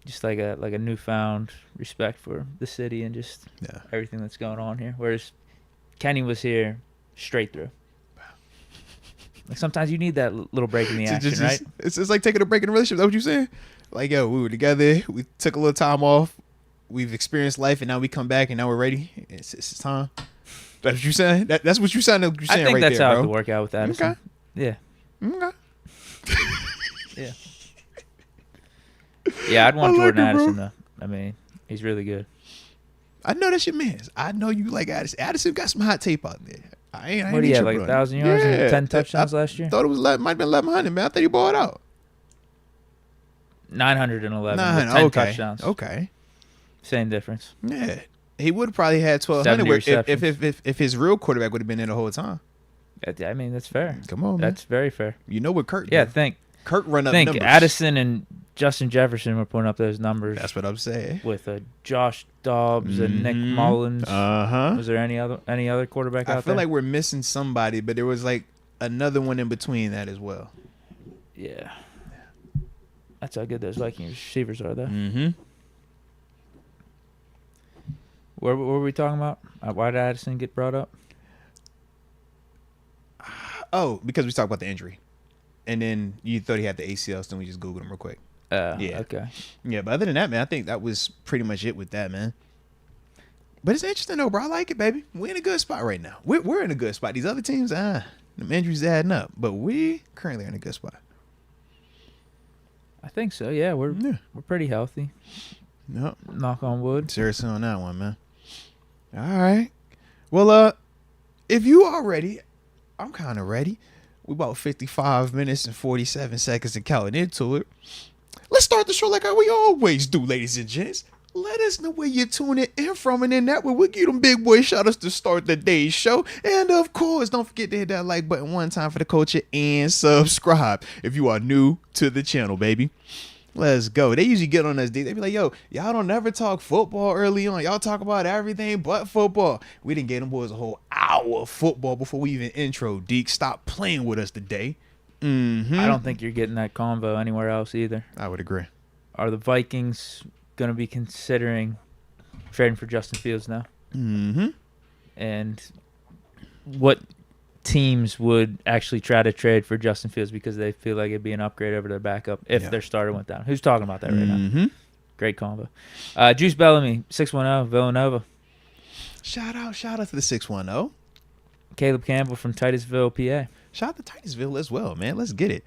just like a newfound respect for the city and just everything that's going on here. Whereas Kenny was here straight through. Like sometimes you need that little break in the action, right? It's like taking a break in a relationship. Is that what you're saying? Like, yo, we were together. We took a little time off. We've experienced life, and now we come back, and now we're ready. It's time. That's what you're saying? That's what you're saying right there, bro. I think that's how it would work out with Addison. Okay. Yeah. Okay. Yeah. Yeah, I'd want Jordan it, Addison, though. I mean, he's really good. I know that's your man. I know you like Addison. Addison got some hot tape out there. I ain't What do you have, like 1,000 yards and 10 touchdowns last year? I thought it might have been 1,100, man. I thought he balled out. 911 with 10 touchdowns. Okay. Same difference. Yeah. He would have probably had 1,200 if his real quarterback would have been there the whole time. I mean, that's fair. Come on, man. That's very fair. You know what Kurt Yeah, did. think. Kirk run up think numbers. Addison and Justin Jefferson were putting up those numbers. That's what I'm saying. With Josh Dobbs and Nick Mullins. Was there any other quarterback out there? I feel like we're missing somebody, but there was like another one in between that as well. Yeah. That's how good those Vikings receivers are, though. Mm-hmm. What were we talking about? Why did Addison get brought up? Oh, because we talked about the injury. And then you thought he had the ACL, so we just Googled him real quick. Yeah. Okay. Yeah, but other than that, man, I think that was pretty much it with that, man. But it's interesting, though, bro. I like it, baby. We're in a good spot right now. We're in a good spot. These other teams, the injuries adding up. But we currently are in a good spot. I think so, yeah. We're pretty healthy. Yep. Knock on wood. Seriously on that one, man. All right. Well, if you are ready, I'm kind of ready. We're about 55 minutes and 47 seconds and counting into it. Let's start the show like we always do, ladies and gents. Let us know where you're tuning in from, and then that way we'll give them big boy shout-outs to start the day's show. And, of course, don't forget to hit that like button one time for the culture and subscribe if you are new to the channel, baby. Let's go. They usually get on us, They be like, yo, y'all don't never talk football early on. Y'all talk about everything but football. We didn't get them boys a whole hour of football before we even intro, Deke. Stop playing with us today. Mm-hmm. I don't think you're getting that convo anywhere else either. I would agree. Are the Vikings going to be considering trading for Justin Fields now? Mm-hmm. And what teams would actually try to trade for Justin Fields because they feel like it'd be an upgrade over their backup if their starter went down? Who's talking about that right now? Great combo. Juice Bellamy, 610, Villanova. Shout out to the 610. Caleb Campbell from Titusville, PA. Shout out to Titusville as well, man. Let's get it.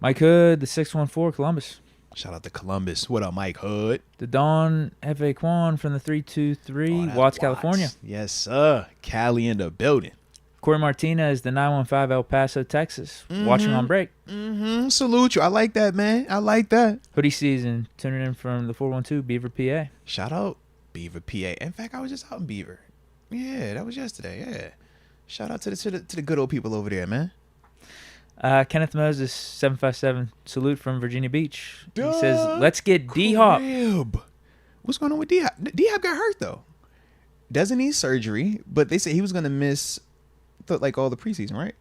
Mike Hood, the 614, Columbus. Shout out to Columbus. What up, Mike Hood? The Don F.A. Quan from the 323, Watts, California. Yes, sir. Cali in the building. Corey Martinez, the 915, El Paso, Texas. Watching on break. Salute you. I like that, man. I like that. Hoodie season, tuning in from the 412, Beaver, PA. Shout out Beaver, PA. In fact, I was just out in Beaver. Yeah, that was yesterday. Yeah. Shout out to the good old people over there, man. Kenneth Moses, 757, salute from Virginia Beach. He says, let's get D-Hop. What's going on with D-Hop? D-Hop got hurt, though. Doesn't need surgery, but they say he was going to miss all the preseason, right?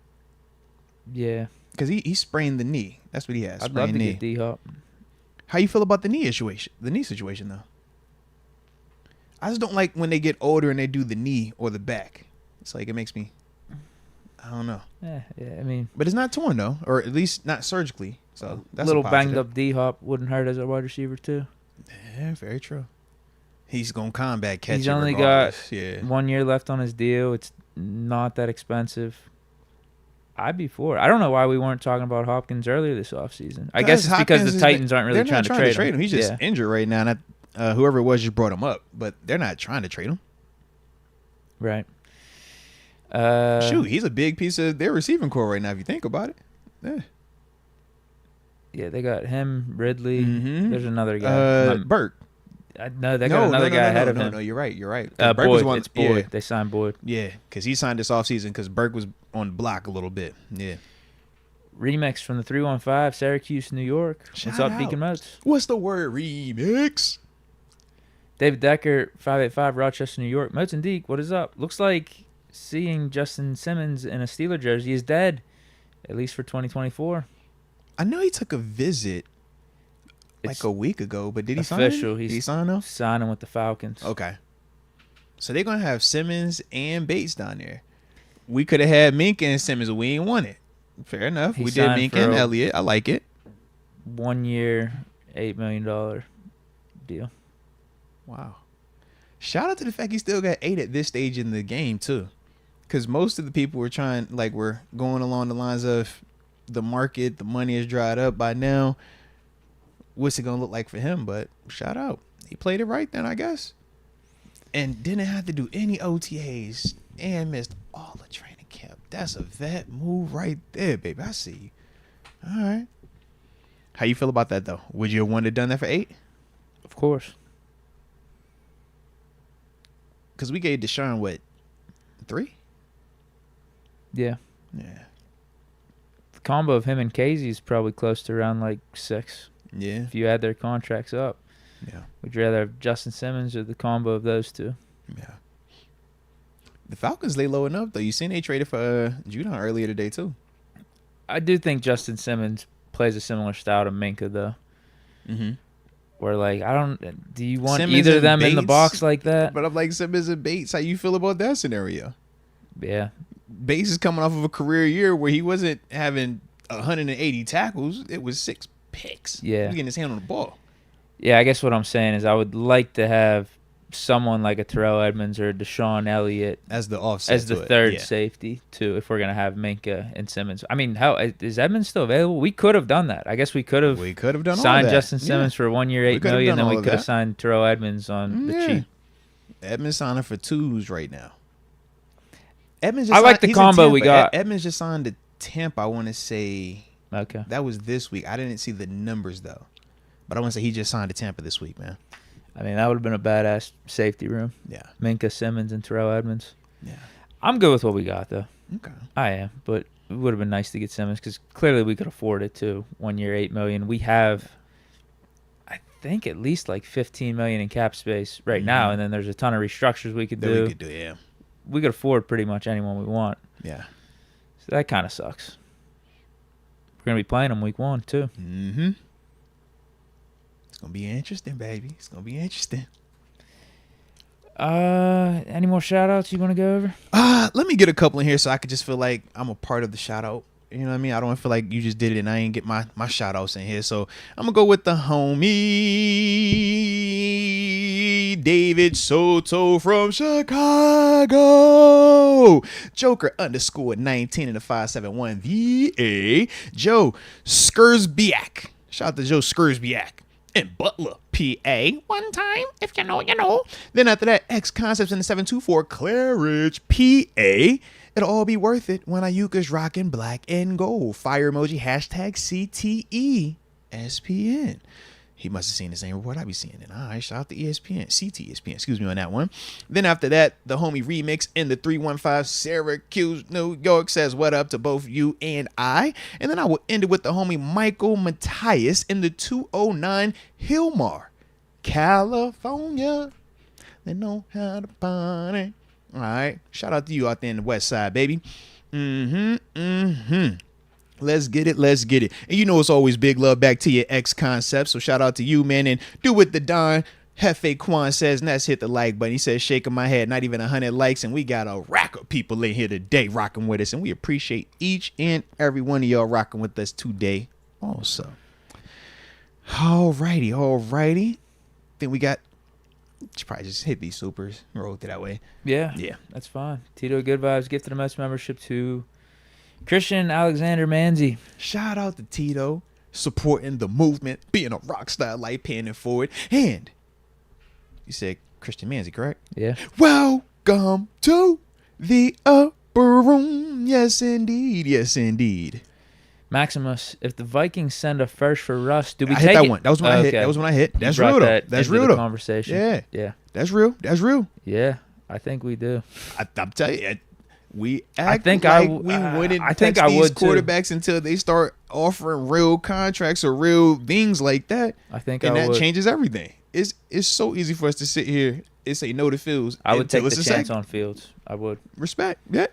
Yeah. Because he sprained the knee. That's what he has. I'd love to get D-Hop. How you feel about the knee situation, though? I just don't like when they get older and they do the knee or the back. It's like it makes me, I don't know. Yeah, I mean. But it's not torn, though, or at least not surgically. So that's a little banged up D-Hop wouldn't hurt as a wide receiver, too. Yeah, very true. He's going to combat catching. He's only got 1 year left on his deal. It's not that expensive. I'd be for it. I don't know why we weren't talking about Hopkins earlier this offseason. I guess it's because the Titans aren't really trying to trade him. He's just injured right now. And whoever it was just brought him up, but they're not trying to trade him. Right. Shoot, he's a big piece of their receiving core right now, if you think about it. Yeah, they got him, Ridley. There's another guy. Burke. No, they got another guy ahead of him. No, you're right. Boyd. Was one, it's Boyd. Yeah. They signed Boyd. Yeah, because he signed this offseason because Burke was on the block a little bit. Yeah. Remix from the 315, Syracuse, New York. What's up, Deacon Moats? What's the word, remix? David Decker, 585, Rochester, New York. Moats and Deke, what is up? Looks like seeing Justin Simmons in a Steeler jersey is dead, at least for 2024. I know he took a visit like a week ago, but did he sign? Official. Did he sign though? Signing with the Falcons. Okay. So they're gonna have Simmons and Bates down there. We could have had Minka and Simmons, but we ain't want it. Fair enough. We did Minka and Elliott. I like it. 1 year, $8 million deal. Wow. Shout out to the fact he still got 8 at this stage in the game too, because most of the people were going along the lines of the market, the money is dried up by now. What's it gonna look like for him? But shout out, he played it right then, I guess, and didn't have to do any OTAs and missed all the training camp. That's a vet move right there, baby. I see you. All right. How you feel about that though? Would you have wanted done that for 8? Of course. Because we gave Deshaun what, 3? Yeah. Yeah. combo of him and Casey is probably close to around like 6. Yeah. If you add their contracts up. Yeah. Would you rather have Justin Simmons or the combo of those two? Yeah. The Falcons lay low enough, though. You seen they traded for Judon earlier today, too. I do think Justin Simmons plays a similar style to Minka, though. Mm-hmm. Where, like, do you want Simmons either of and them in the Bates? box like that? But I'm like, Simmons and Bates, how you feel about that scenario? Yeah. Bates is coming off of a career year where he wasn't having 180 tackles. It was 6 picks. Yeah. He was getting his hand on the ball. Yeah, I guess what I'm saying is I would like to have someone like a Terrell Edmonds or a Deshaun Elliott As the offset. as the to it. third Yeah. safety, too, if we're going to have Minka and Simmons. I mean, how is Edmonds still available? We could have done that. I guess we could have done all signed that. Justin Simmons for 1 year, $8 could have million, done then all we of could have that. signed Terrell Edmonds on the cheap. Edmonds signing for 2s right now. Edmonds I like the he's in combo we Tampa. got. Edmonds just signed to Tampa, I want to say. Okay. That was this week. I didn't see the numbers, though. But I want to say he just signed to Tampa this week, man. I mean, that would have been a badass safety room. Yeah. Minka, Simmons, and Terrell Edmonds. Yeah. I'm good with what we got, though. Okay. I am, but it would have been nice to get Simmons because clearly we could afford it, too. 1 year, $8 million. We have, I think, at least like $15 million in cap space right now, and then there's a ton of restructures we could do. Yeah. We could afford pretty much anyone we want. Yeah. So that kind of sucks. We're going to be playing them week 1, too. Mm-hmm. It's going to be interesting, baby. It's going to be interesting. Any more shout-outs you want to go over? Let me get a couple in here so I could just feel like I'm a part of the shout-out. You know what I mean? I don't feel like you just did it and I ain't get my shout-outs in here. So I'm going to go with the homie David Soto from Chicago. Joker _19 in the 571 VA. Joe Skursbiak. Shout out to Joe Skursbiak. In Butler, PA. One time, if you know, you know. Then after that, X Concepts in the 724, Claridge, PA. It'll all be worth it when Aiyuk is rocking black and gold. Fire emoji, hashtag CTE SPN. He must have seen the same report I be seeing. And all right, shout out to ESPN, CTESPN, excuse me on that one. Then after that, the homie Remix in the 315, Syracuse, New York says what up to both you and I. And then I will end it with the homie Michael Matthias in the 209, Hillmar, California. They know how to party. All right, shout out to you out there in the West Side, baby. Let's get it. Let's get it. And you know it's always big love back to your X Concepts. So shout out to you, man. And do what the Don Hefe Quan says. And that's hit the like button. He says, shaking my head, not even 100 likes. And we got a rack of people in here today rocking with us. And we appreciate each and every one of y'all rocking with us today also. Alrighty. Then we got, should probably just hit these supers and roll it that way. Yeah, that's fine. Tito Good Vibes gifted a Moats membership to Christian Alexander Manzi. Shout out to Tito, supporting the movement, being a rock star, life paying it forward. And you said Christian Manzi, correct? Yeah. Welcome to the upper room. Yes, indeed. Yes, indeed. Maximus, if the Vikings send a first for Russ, do we I take hit that it? one. That was when I hit. That was when I hit. That's You brought real though. that That's into real the though. Conversation. Yeah. Yeah. That's real. That's real. Yeah. I think we do. I'm telling you, we act I think like I we wouldn't I think touch I these would too. quarterbacks until they start offering real contracts or real things like that. I think and I that would. changes everything. It's so easy for us to sit here and say no to Fields. I would take until the it's a chance second. on Fields. I would. Respect. Yeah.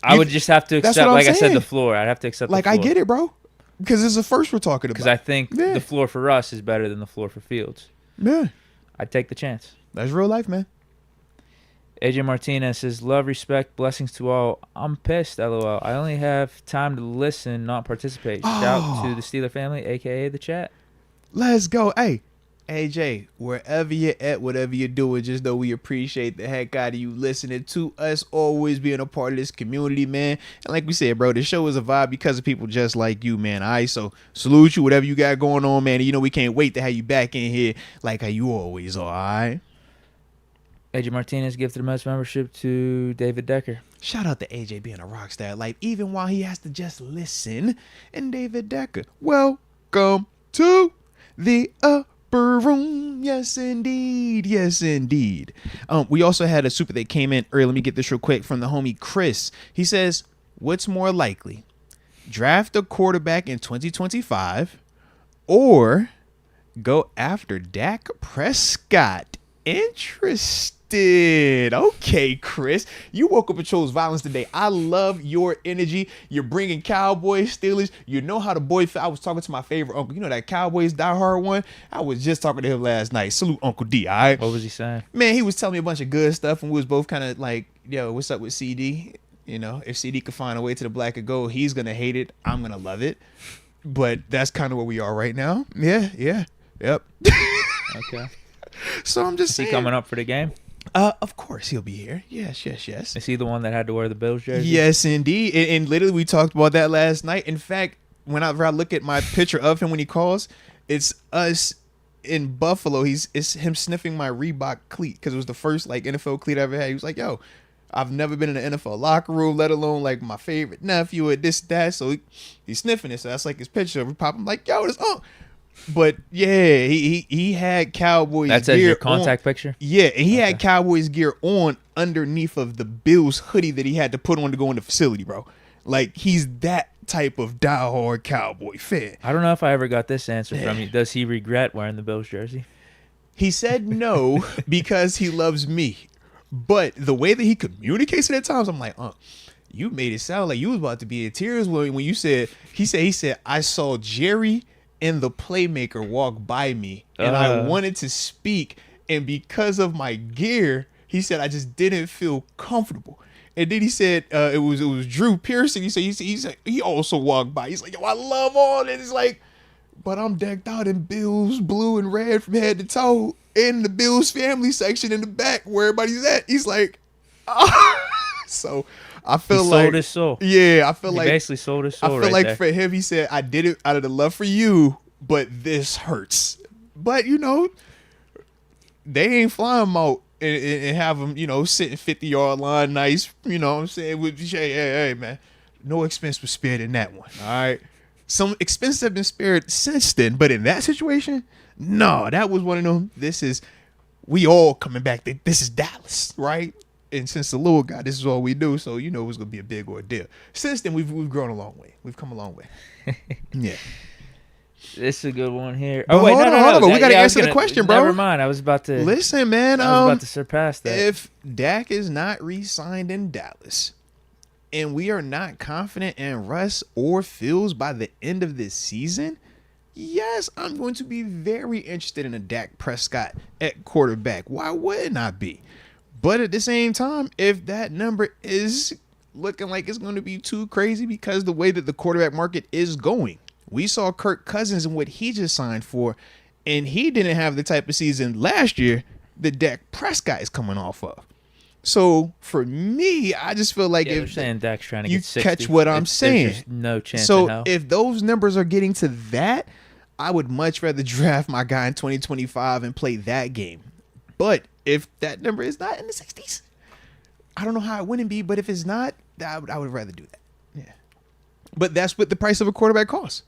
I would just have to that's accept, what I'm like I said, saying. the floor. I'd have to accept Like the floor. I get it, bro. Because it's the first we're talking about. Because I think Yeah. the floor for Russ is better than the floor for Fields. Yeah. I'd take the chance. That's real life, man. AJ Martinez says, love, respect, blessings to all. I'm pissed, LOL. I only have time to listen, not participate. Shout to the Steeler family, a.k.a. the chat. Let's go. Hey, AJ, wherever you're at, whatever you're doing, just know we appreciate the heck out of you listening to us, always being a part of this community, man. And like we said, bro, this show is a vibe because of people just like you, man. All right, so salute you, whatever you got going on, man. And you know we can't wait to have you back in here like how you always are, all right? AJ Martinez gifted a Moats membership to David Decker. Shout out to AJ being a rock star at life, even while he has to just listen. And David Decker, welcome to the upper room. Yes, indeed. Yes, indeed. We also had a super that came in early. Let me get this real quick from the homie Chris. He says, what's more likely, draft a quarterback in 2025 or go after Dak Prescott? Interesting. Okay, Chris. You woke up and chose violence today. I love your energy. You're bringing Cowboys, Steelers. You know how the boy felt. I was talking to my favorite uncle. You know that Cowboys diehard one? I was just talking to him last night. Salute Uncle D, all right? What was he saying? Man, he was telling me a bunch of good stuff, and we was both kind of like, yo, what's up with CD? You know, if CD could find a way to the black and gold, he's going to hate it. I'm going to love it. But that's kind of where we are right now. Yeah. Yep. Okay. So I'm just Is saying. he coming up for the game? Of course he'll be here. Yes. Is he the one that had to wear the Bills jersey? Yes, indeed. And literally we talked about that last night. In fact, whenever I look at my picture of him when he calls, it's us in Buffalo. It's him sniffing my Reebok cleat because it was the first like NFL cleat I ever had. He was like, yo, I've never been in an NFL locker room, let alone like my favorite nephew or this, that. So he's sniffing it. So that's like his picture. We pop him like, yo, this But yeah, he had Cowboys That's gear as your contact on. picture? Yeah, and he had Cowboys gear on underneath of the Bills hoodie that he had to put on to go in the facility, bro. Like, he's that type of diehard Cowboy fan. I don't know if I ever got this answer from you. Does he regret wearing the Bills jersey? He said no because he loves me. But the way that he communicates it at times, I'm like, you made it sound like you was about to be in tears when you said, he said, I saw Jerry and the playmaker walk by me and I wanted to speak, and because of my gear, he said I just didn't feel comfortable. And then he said it was Drew Pearson. He said he also walked by. He's like, yo, I love all this. He's like, but I'm decked out in Bills blue and red from head to toe in the Bills family section in the back where everybody's at. He's like, so I feel he like sold his soul. Yeah, I feel he like basically sold his soul. I feel right like there. for him, he said, I did it out of the love for you, but this hurts. But you know, they ain't flying him out and have him, you know, sitting 50-yard line, nice. You know what I'm saying? With hey, man, no expense was spared in that one. All right, some expenses have been spared since then, but in that situation, no, that was one of them. We all coming back. This is Dallas, right? And since the little guy, this is all we do, so you know it was gonna be a big ordeal. Since then, we've grown a long way. We've come a long way. Yeah. This is a good one here. But wait, hold on. But we gotta answer the question, bro. Never mind. I was about to. Listen, man. I was about to surpass that. If Dak is not re-signed in Dallas, and we are not confident in Russ or Fields by the end of this season, yes, I'm going to be very interested in a Dak Prescott at quarterback. Why wouldn't I be? But at the same time, if that number is looking like it's going to be too crazy because the way that the quarterback market is going, we saw Kirk Cousins and what he just signed for, and he didn't have the type of season last year that Dak Prescott is coming off of. So for me, I just feel like if saying Dak's trying to you get 60, catch what I'm saying, just no chance. So in hell. if those numbers are getting to that, I would much rather draft my guy in 2025 and play that game. But if that number is not in the 60s, I don't know how it wouldn't be. But if it's not, I would rather do that. Yeah. But that's what the price of a quarterback costs.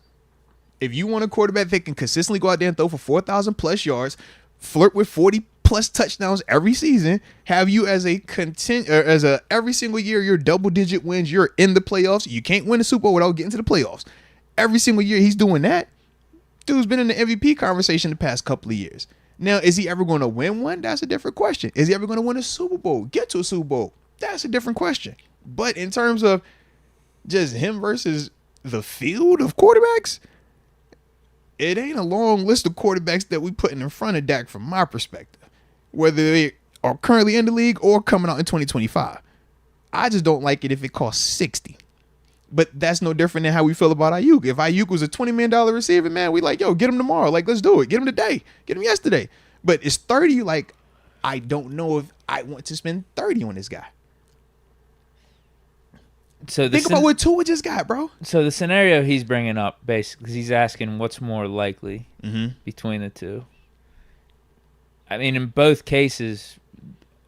If you want a quarterback that can consistently go out there and throw for 4,000 plus yards, flirt with 40 plus touchdowns every season, have you as a every single year you're double digit wins, you're in the playoffs. You can't win the Super Bowl without getting to the playoffs. Every single year he's doing that. Dude's been in the MVP conversation the past couple of years. Now, is he ever going to win one? That's a different question. Is he ever going to win a Super Bowl? Get to a Super Bowl? That's a different question. But in terms of just him versus the field of quarterbacks, it ain't a long list of quarterbacks that we putting in front of Dak from my perspective, whether they are currently in the league or coming out in 2025. I just don't like it if it costs 60. But that's no different than how we feel about Aiyuk. If Aiyuk was a $20 million receiver, man, we like, yo, get him tomorrow. Like, let's do it. Get him today. Get him yesterday. But it's 30. Like, I don't know if I want to spend 30 on this guy. So think about what Tua just got, bro. So the scenario he's bringing up, basically, he's asking what's more likely between the two. I mean, in both cases,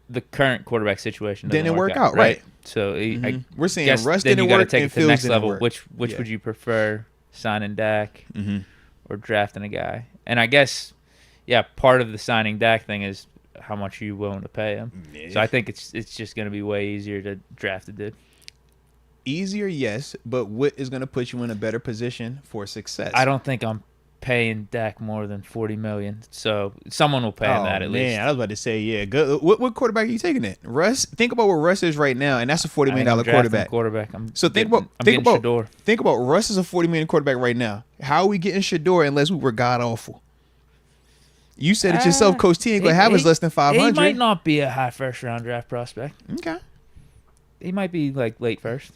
the current quarterback situation didn't work out, right? So we're saying Russ didn't work, take it to the next level. Work. Which would you prefer, signing Dak or drafting a guy? And I guess, part of the signing Dak thing is how much are you willing to pay him. Yeah. So I think it's just going to be way easier to draft a dude. Easier, yes, but what is going to put you in a better position for success? I don't think I'm paying Dak more than $40 million, so someone will pay him that at least. I was about to say, yeah. Good. What quarterback are you taking it? Russ. Think about what Russ is right now, and that's a $40 million quarterback. Think about Russ is a $40 million quarterback right now. How are we getting Shador unless we were god awful? You said it yourself, Coach T ain't gonna have us less than 500. He might not be a high first round draft prospect. Okay. He might be like late first.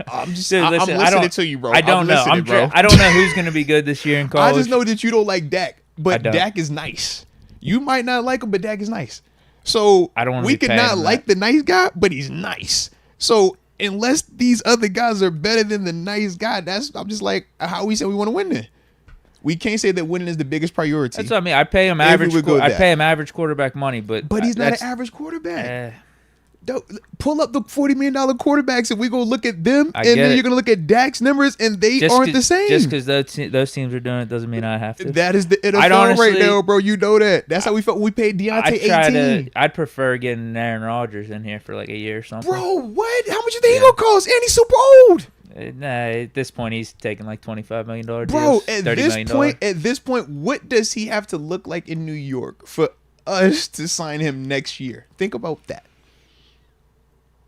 I'm listening to you, bro. I don't know. I don't know who's going to be good this year in college. I just know that you don't like Dak, but Dak is nice. You might not like him, but Dak is nice. So we could not like the nice guy, but he's nice. So unless these other guys are better than the nice guy, I'm just like, how we say we want to win then? We can't say that winning is the biggest priority. That's what I mean. I pay him average. I pay him average quarterback money, but he's not an average quarterback. Pull up the $40 million quarterbacks and we go look at them, and then you're gonna look at Dak's numbers, and they aren't the same. Just because those teams are doing it doesn't mean I have to. That is the NFL right now, bro. You know that. That's how we felt when we paid Deontay 18. I'd prefer getting Aaron Rodgers in here for like a year or something. Bro, what? How much you think he gonna cost? And he's super old. Nah, at this point he's taking like $25 million deals. Bro, at this point, what does he have to look like in New York for us to sign him next year? Think about that.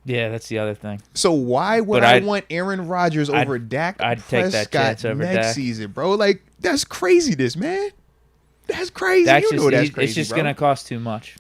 Yeah, that's the other thing. So why would I want Aaron Rodgers over Dak Prescott take that chance over next season, bro? Like, that's craziness, man. That's crazy. That's crazy, it's just going to cost too much.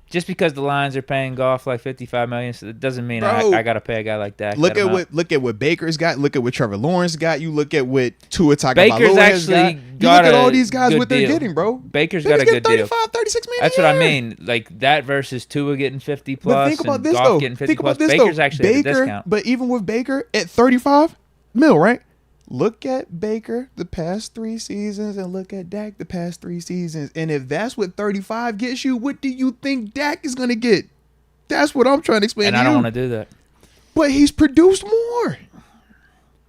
Just because the Lions are paying Goff like $55 million, so it doesn't mean I got to pay a guy like Dak. Look at what Baker's got. Look at what Trevor Lawrence got. You look at what Tua Tagovailoa has got. You look at all these guys, what they're getting, bro. Baker's got a good deal. 35, 36 million. That's what I mean. Like that versus Tua getting 50 plus. But think about this, Goff though. Getting 50 plus. Baker's actually at a discount. But even with Baker at 35 mil, right? Look at Baker the past 3 seasons and look at Dak the past 3 seasons. And if that's what 35 gets you, what do you think Dak is going to get? That's what I'm trying to explain to you. And I don't want to do that. But he's produced more.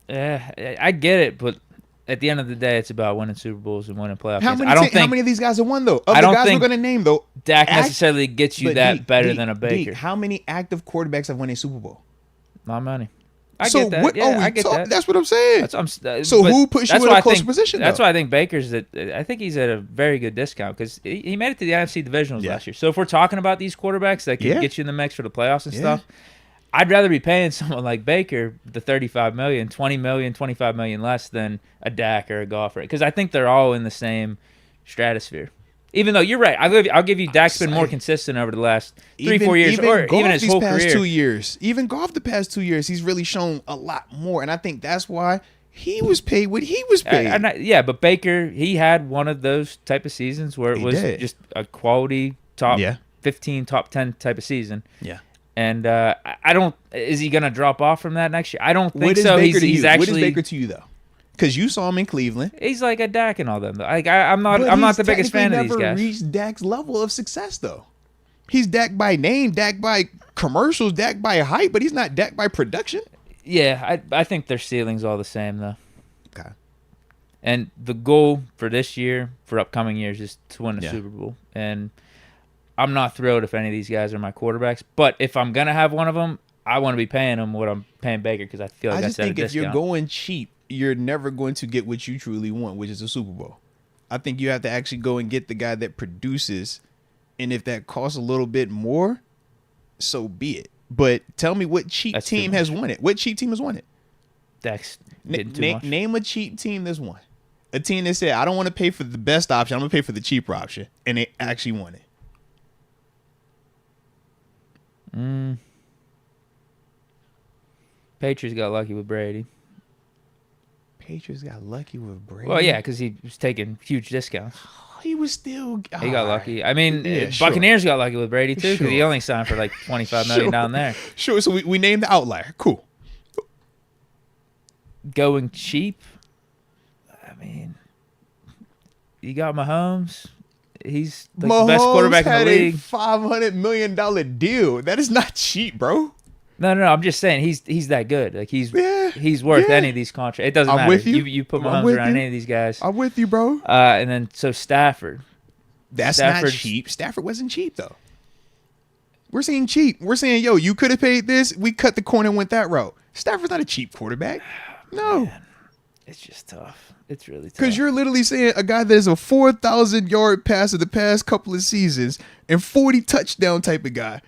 Yeah, I get it, but at the end of the day, it's about winning Super Bowls and winning playoff games. How many of these guys have won, though? Of the guys we're going to name, though. Dak necessarily gets you that better than a Baker. How many active quarterbacks have won a Super Bowl? Not many. I get that. I get that. That's what I'm saying. So who puts you in a close position? That's why I think Baker's I think he's at a very good discount because he made it to the NFC divisionals last year. So if we're talking about these quarterbacks that can get you in the mix for the playoffs and stuff, I'd rather be paying someone like Baker the $35 million, $20 million, $25 million less than a Dak or a Goff, because I think they're all in the same stratosphere. Even though you're right, I'll give you Dak's been more consistent over the last 3-4 years, or even his whole career. 2 years. Even Goff the past 2 years, he's really shown a lot more, and I think that's why he was paid what he was paid. But Baker, he had one of those type of seasons where it was just a quality top 15, top 10 type of season. Yeah. And I don't. Is he going to drop off from that next year? I don't think so. He's actually. What is Baker to you though? Because you saw him in Cleveland. He's like a Dak and all them. Like I'm not the biggest fan of these guys. He's never reached Dak's level of success though. He's Dak by name, Dak by commercials, Dak by hype, but he's not Dak by production. Yeah, I think their ceiling's all the same though. Okay. And the goal for this year, for upcoming years, is to win the Super Bowl. And I'm not thrilled if any of these guys are my quarterbacks. But if I'm gonna have one of them, I want to be paying them what I'm paying Baker because I feel like that's at a discount. I just think if you're going cheap, you're never going to get what you truly want, which is a Super Bowl. I think you have to actually go and get the guy that produces, and if that costs a little bit more, so be it. But tell me what cheap team has won it. What cheap team has won it? Dak's getting too much. Name a cheap team that's won. A team that said, I don't want to pay for the best option, I'm going to pay for the cheaper option, and they actually won it. Patriots got lucky with Brady. Patriots got lucky with Brady. Well, yeah, because he was taking huge discounts. He was still. He got lucky. I mean, Buccaneers got lucky with Brady too because he only signed for like $25 million down there. Sure. So we named the outlier. Cool. Going cheap. I mean, you got Mahomes. He's like the best quarterback in the league. $500 million deal. That is not cheap, bro. No. I'm just saying he's that good. Like he's worth any of these contracts. It doesn't matter. With you. You put Mahomes around any of these guys. I'm with you, bro. And then so Stafford. That's not cheap. Stafford wasn't cheap though. We're saying cheap. We're saying, yo, you could have paid this. We cut the corner and went that route. Stafford's not a cheap quarterback. No. Man, it's just tough. It's really tough. Because you're literally saying a guy that is a 4,000-yard passer the past couple of seasons and 40 touchdown type of guy.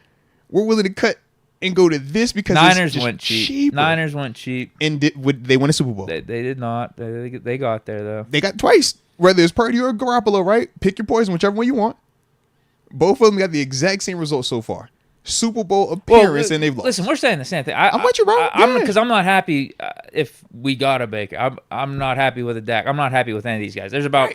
We're willing to cut and go to this because Niners it's went cheap. cheaper. Niners went cheap. And they won a Super Bowl. They did not. They got there, though. They got twice. Whether it's Purdy or Garoppolo, right? Pick your poison, whichever one you want. Both of them got the exact same results so far. Super Bowl appearance, and they've lost. Listen, we're saying the same thing. I'm with you, bro. Because I'm not happy if we got a Baker. I'm not happy with a Dak. I'm not happy with any of these guys. There's about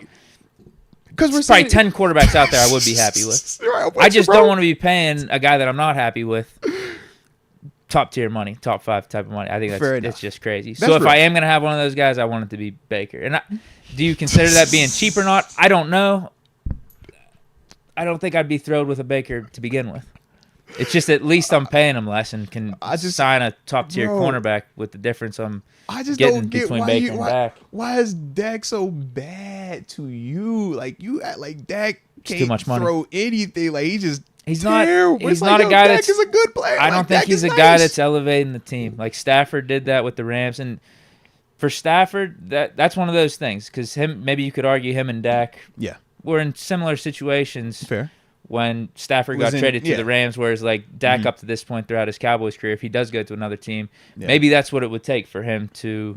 because we're probably 10 quarterbacks out there I would be happy with. Right, I just don't want to be paying a guy that I'm not happy with top tier money, top 5 type of money. I think that's just crazy. That's so if real. I am going to have one of those guys, I want it to be Baker. And do you consider that being cheap or not? I don't know. I don't think I'd be thrilled with a Baker to begin with. It's just at least I'm paying him less and can sign a top tier cornerback with the difference I'm getting between Baker and Dak. Why is Dak so bad to you? Like you act like Dak can't too much money. Throw anything. Like he's terrible. He's not a guy Dak is a good player. I don't think he's a guy that's elevating the team. Like Stafford did that with the Rams, and for Stafford, that's one of those things because maybe you could argue him and Dak. Yeah. We're in similar situations. Fair. When Stafford got traded to the Rams, whereas like Dak up to this point throughout his Cowboys career, if he does go to another team, maybe that's what it would take for him to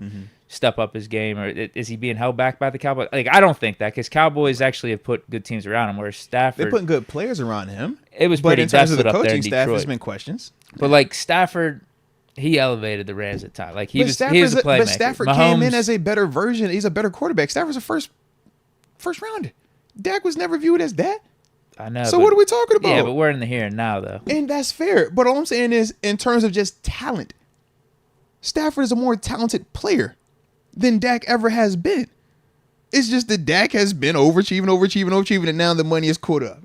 step up his game. Or is he being held back by the Cowboys? Like I don't think that because Cowboys actually have put good teams around him, whereas Stafford they're putting good players around him. It was but pretty in terms of the desolate up there coaching in staff, Detroit. there's been questions. But like Stafford, he elevated the Rams at times. Like he was a playmaker. But Stafford came in as a better version. He's a better quarterback. Stafford's a first rounder. Dak was never viewed as that. I know. So what are we talking about? Yeah, but we're in the here and now, though. And that's fair. But all I'm saying is, in terms of just talent, Stafford is a more talented player than Dak ever has been. It's just that Dak has been overachieving, and now the money is caught up.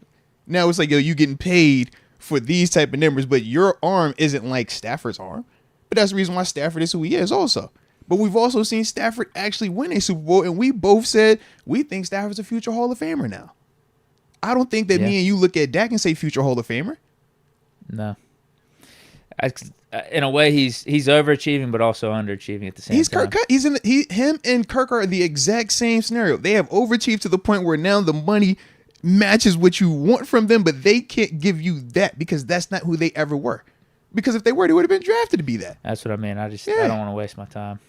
Now it's like, yo, you getting paid for these type of numbers, but your arm isn't like Stafford's arm. But that's the reason why Stafford is who he is also. But we've also seen Stafford actually win a Super Bowl, and we both said we think Stafford's a future Hall of Famer now. I don't think that me and you look at Dak and say future Hall of Famer. No. In a way, he's overachieving, but also underachieving at the same time. Him and Kirk are the exact same scenario. They have overachieved to the point where now the money matches what you want from them, but they can't give you that because that's not who they ever were. Because if they were, they would have been drafted to be that. That's what I mean. I don't want to waste my time.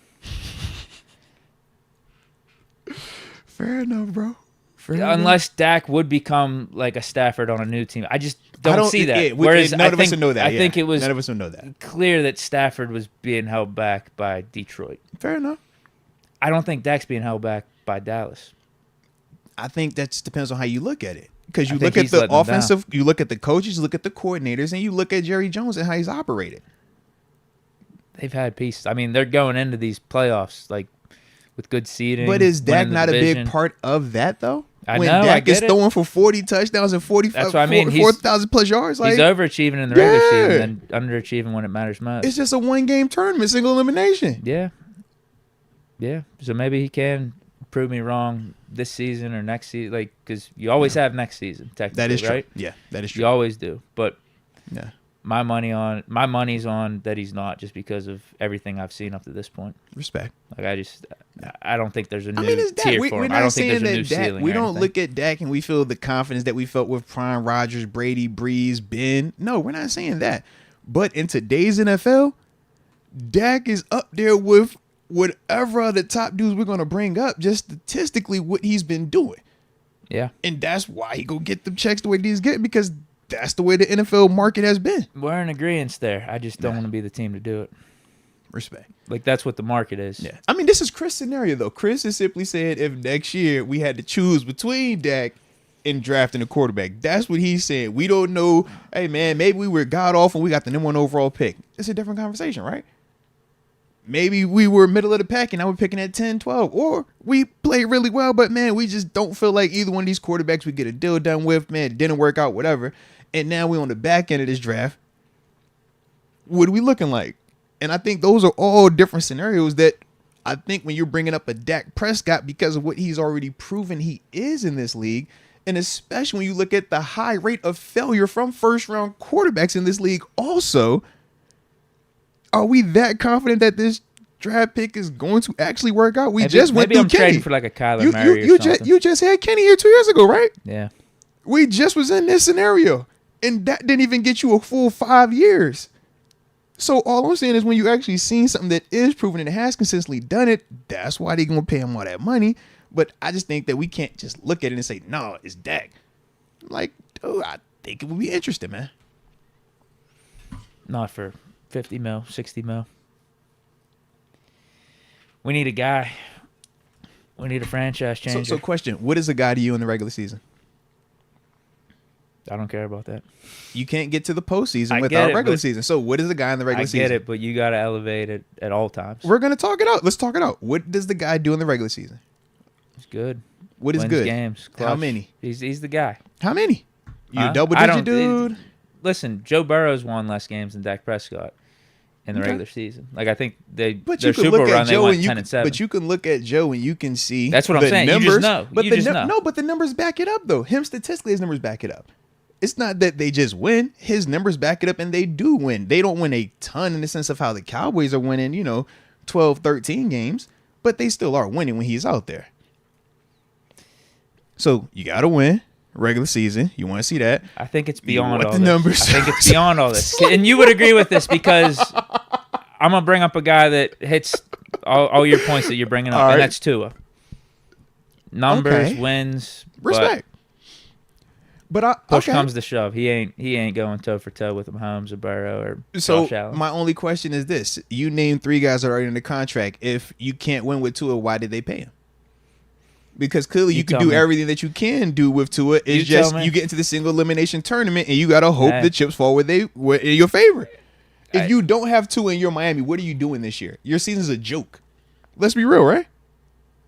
Fair enough, bro. Unless Dak would become like a Stafford on a new team. I just don't see that. Whereas none of us would know that. I think it was none of us would know that. Clear that Stafford was being held back by Detroit. Fair enough. I don't think Dak's being held back by Dallas. I think that just depends on how you look at it. Because you look at the offensive, you look at the coaches, you look at the coordinators, and you look at Jerry Jones and how he's operated. They've had pieces. I mean, they're going into these playoffs like with good seeding. But is Dak not a big part of that, though? I when know, Dak is throwing for 40 touchdowns and 4,000 plus yards. He's overachieving in the regular season and underachieving when it matters most. It's just a one-game tournament, single elimination. Yeah. Yeah. So maybe he can prove me wrong this season or next season. Like, because you always have next season, technically, that is true. right? Yeah, that is true. You always do. But yeah. My money's on that he's not just because of everything I've seen up to this point. Respect. Like I don't think there's a new tier for him. I don't think there's a new ceiling. We don't look at Dak and we feel the confidence that we felt with Prime, Rodgers, Brady, Breeze, Ben. No, we're not saying that. But in today's NFL, Dak is up there with whatever other top dudes we're gonna bring up. Just statistically, what he's been doing. Yeah, and that's why he go get them checks the way he's getting because. That's the way the NFL market has been. We're in agreement there. I just don't want to be the team to do it. Respect. Like, that's what the market is. Yeah. I mean, this is Chris' scenario, though. Chris is simply saying if next year we had to choose between Dak and drafting a quarterback. That's what he's saying. We don't know. Hey, man, maybe we were god-awful and we got the number 1 overall pick. It's a different conversation, right? Maybe we were middle of the pack and now we're picking at 10, 12. Or we played really well, but, man, we just don't feel like either one of these quarterbacks we get a deal done with. Man, it didn't work out, whatever. And now we're on the back end of this draft. What are we looking like? And I think those are all different scenarios that I think when you're bringing up a Dak Prescott because of what he's already proven he is in this league, And especially when you look at the high rate of failure from first-round quarterbacks in this league also, are we that confident that this draft pick is going to actually work out? Maybe went through I'm Kenny. trading for like a Kyler Murray or something. You just had Kenny here 2 years ago, right? Yeah. We just was in this scenario, and that didn't even get you a full 5 years. So all I'm saying is when you actually seen something that is proven and has consistently done it, that's why they're going to pay him all that money. But I just think that we can't just look at it and say, no, it's Dak. Like, dude, I think it would be interesting, man. Not for 50 mil, 60 mil. We need a guy. We need a franchise changer. So question, what is a guy to you in the regular season? I don't care about that. You can't get to the postseason without regular season. So what is the guy in the regular season? I get it, but you got to elevate it at all times. We're going to talk it out. Let's talk it out. What does the guy do in the regular season? He's good. What is Wins good? Games. Clutch. How many? He's the guy. How many? You double-digit dude? Listen, Joe Burrow's won less games than Dak Prescott in the regular season. Like, I think their Super Bowl run, they went 10-7. But you can look at Joe and you can see that's what I'm saying. Numbers, you just know. But know. But the numbers back it up, though. Him statistically, his numbers back it up. It's not that they just win. His numbers back it up, and they do win. They don't win a ton in the sense of how the Cowboys are winning, 12, 13 games, but they still are winning when he's out there. So you got to win regular season. You want to see that. I think it's beyond all the this. Numbers. I think it's beyond all this. And you would agree with this because I'm going to bring up a guy that hits all your points that you're bringing up, and that's Tua. Numbers, wins. Respect. But push comes to shove. He ain't going toe for toe with Mahomes or Burrow or Josh Allen. My only question is this. You name 3 guys that are already in the contract. If you can't win with Tua, why did they pay him? Because clearly you can do everything that you can do with Tua. It's just you get into the single elimination tournament and you got to hope the chips fall where in your favor. If you don't have Tua and you're Miami, what are you doing this year? Your season's a joke. Let's be real, right?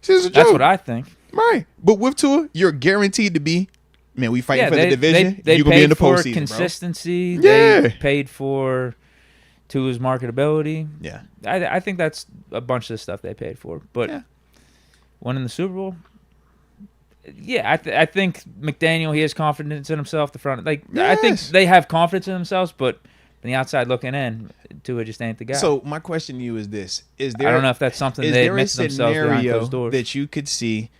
Season's a joke. That's what I think. Right. But with Tua, you're guaranteed to be, man, we fighting for the division. They you're going to be in the postseason, for consistency. Bro. They paid for Tua's marketability. Yeah. I think that's a bunch of the stuff they paid for. But winning the Super Bowl, I think McDaniel, he has confidence in himself. I think they have confidence in themselves, but from the outside looking in, Tua just ain't the guy. So my question to you is this: I don't know if that's something they admit to themselves behind closed doors. That you could see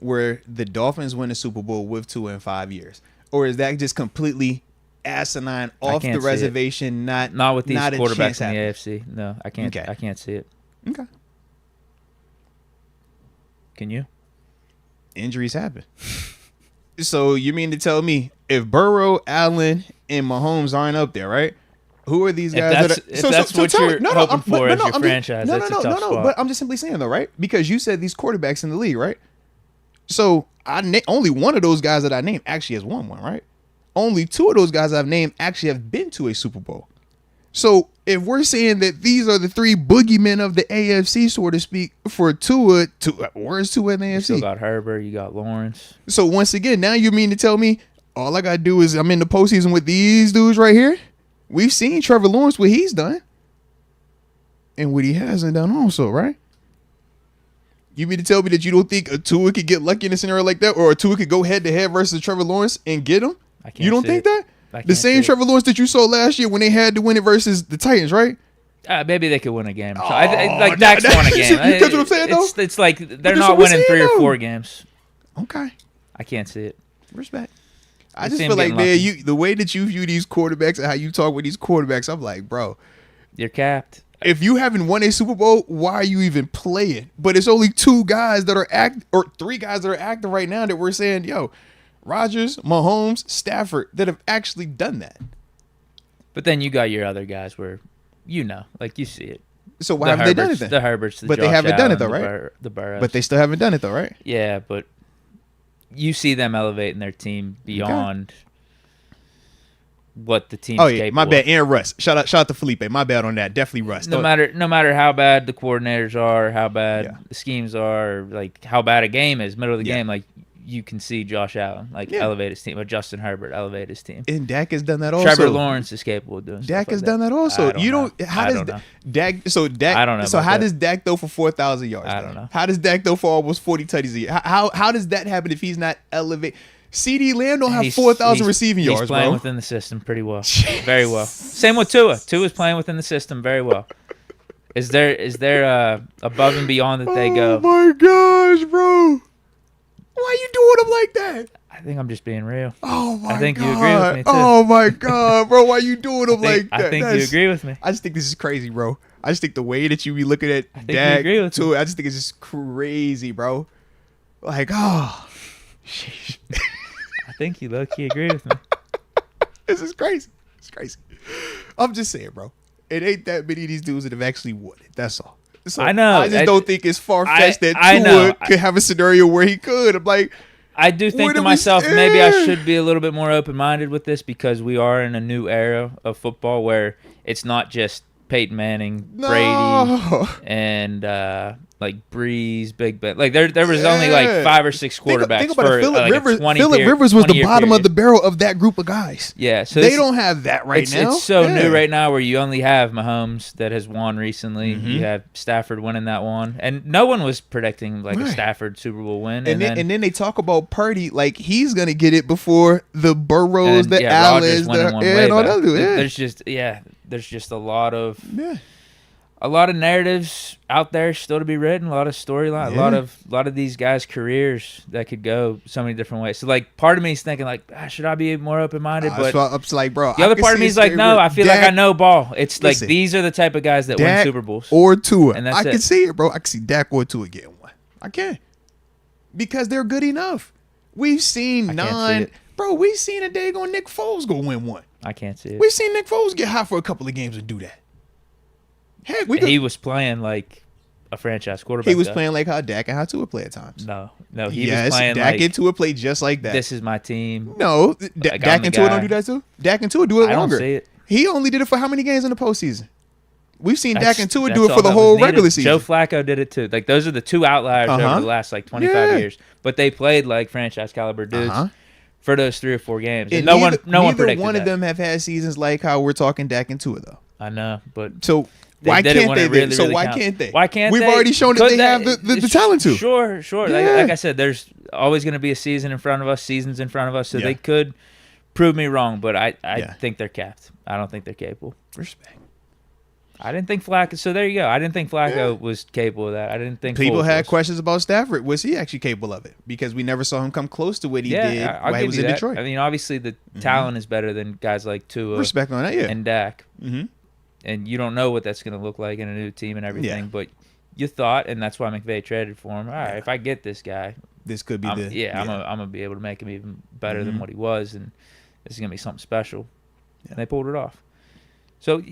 where the Dolphins win a Super Bowl with Tua in 5 years, or is that just completely asinine off the reservation? Not with these quarterbacks in the happening. AFC. No, I can't. Okay. I can't see it. Okay. Can you? Injuries happen. So you mean to tell me if Burrow, Allen, and Mahomes aren't up there, right? Who are these guys? If that's what you're hoping for as your franchise, that's a tough spot. But I'm just simply saying though, right? Because you said these quarterbacks in the league, right? So only one of those guys that I named actually has won one, right? Only 2 of those guys I've named actually have been to a Super Bowl. So if we're saying that these are the 3 boogeymen of the AFC, so to speak, for Tua, where's Tua in the AFC? You still got Herbert, you got Lawrence. So once again, now you mean to tell me all I got to do is I'm in the postseason with these dudes right here? We've seen Trevor Lawrence, what he's done. And what he hasn't done also, right? You mean to tell me that you don't think a Tua could get lucky in a scenario like that? Or a Tua could go head-to-head versus Trevor Lawrence and get him? You don't think that? The same Trevor Lawrence that you saw last year when they had to win it versus the Titans, right? Maybe they could win a game. So Dak's won a game. You catch what I'm saying, though? It's like they're not winning 3 or 4 games. Okay. I can't see it. Respect. I just feel like, man, the way that you view these quarterbacks and how you talk with these quarterbacks, I'm like, bro. You're capped. If you haven't won a Super Bowl, why are you even playing? But it's only 2 guys that are 3 guys that are active right now that we're saying, yo, Rodgers, Mahomes, Stafford, that have actually done that. But then you got your other guys where, you see it. So why haven't they done it then? The Herberts, but they haven't done it though, right? The Burrows. But they still haven't done it though, right? Yeah, but you see them elevating their team beyond what the team's capable. My bad. And Russ. Shout out to Felipe. My bad on that. Definitely Russ. No matter how bad the coordinators are, how bad the schemes are, like how bad a game is, middle of the game, like you can see Josh Allen elevate his team, or Justin Herbert elevate his team. And Dak has done that also. Trevor Lawrence is capable of doing Dak has like done that also. I don't know. Dak? So Dak. I don't know. So how does Dak throw for 4,000 yards? I don't know. How does Dak throw for almost 40 tutties a year? How does that happen if he's not elevate? CD Lamb don't have 4,000 receiving yards, bro. He's playing within the system pretty well. Very well. Same with Tua. Tua's playing within the system very well. Is there above and beyond that they go? Oh, my gosh, bro. Why you doing them like that? I think I'm just being real. Oh, my God. I think you agree with me, too. Oh, my God, bro. Why you doing them like that? I think you agree with me. I just think this is crazy, bro. I just think the way that you be looking at Dak, too, I just think it's just crazy, bro. Like, oh, sheesh. I think you low-key agree with me. This is crazy. It's crazy. I'm just saying, bro. It ain't that many of these dudes that have actually won it. That's all. So I know. I just don't think it's far-fetched that Tua could have a scenario where he could. I'm like, I do think to myself, maybe I should be a little bit more open-minded with this because we are in a new era of football where it's not just Peyton Manning, Brady, and like Breeze, Big Ben. Like there was only like 5 or 6 quarterbacks. Think about for it. Phillip Rivers Rivers was the bottom of the barrel of that group of guys. Yeah, so they don't have that now. It's so new right now where you only have Mahomes that has won recently. Mm-hmm. You have Stafford winning that one, and no one was predicting like a Stafford Super Bowl win. And then they talk about Purdy like he's gonna get it before the Burrows, the Allens, and all that. There's just a lot of narratives out there still to be written, a lot of storyline, a lot of these guys' careers that could go so many different ways. So like, part of me is thinking like, should I be more open-minded? But I'm like, bro, the other part of me is like, no, I feel like I know ball. It's like these are the type of guys that win Super Bowls or Tua. And that's I can see it, bro. I can see Dak or Tua getting one. I can because they're good enough. We've seen bro. We've seen a daggone Nick Foles go win one. I can't see it. We've seen Nick Foles get hot for a couple of games and do that. Heck, he was playing like a franchise quarterback. He was playing like how Dak and how Tua play at times. No, he was playing Dak like and Tua play just like that. This is my team. No, Dak and Tua don't do that too. Dak and Tua do it longer. I don't see it. He only did it for how many games in the postseason? We've seen Dak and Tua do it for the whole regular season. Joe Flacco did it too. Like those are the 2 outliers over the last like 25 years. But they played like franchise caliber dudes. For those 3 or 4 games, and no one predicted neither one of that. them have had seasons like how we're talking Dak and Tua though. I know, but so why can't they? Why can't they? Why can't We've already shown that they have the talent to. Sure. Yeah. Like I said, there's always going to be seasons in front of us, so they could prove me wrong, but I think they're capped. I don't think they're capable. Respect. I didn't think Flacco. So there you go. I didn't think Flacco was capable of that. I didn't think people had questions about Stafford. Was he actually capable of it? Because we never saw him come close to what he did while he was in Detroit. I mean, obviously the talent is better than guys like Tua. Respect on that, and Dak. Mm-hmm. And you don't know what that's going to look like in a new team and everything. But you thought, and that's why McVay traded for him. All right, if I get this guy, this could be I'm going to be able to make him even better than what he was, and this is going to be something special. Yeah. And they pulled it off. So.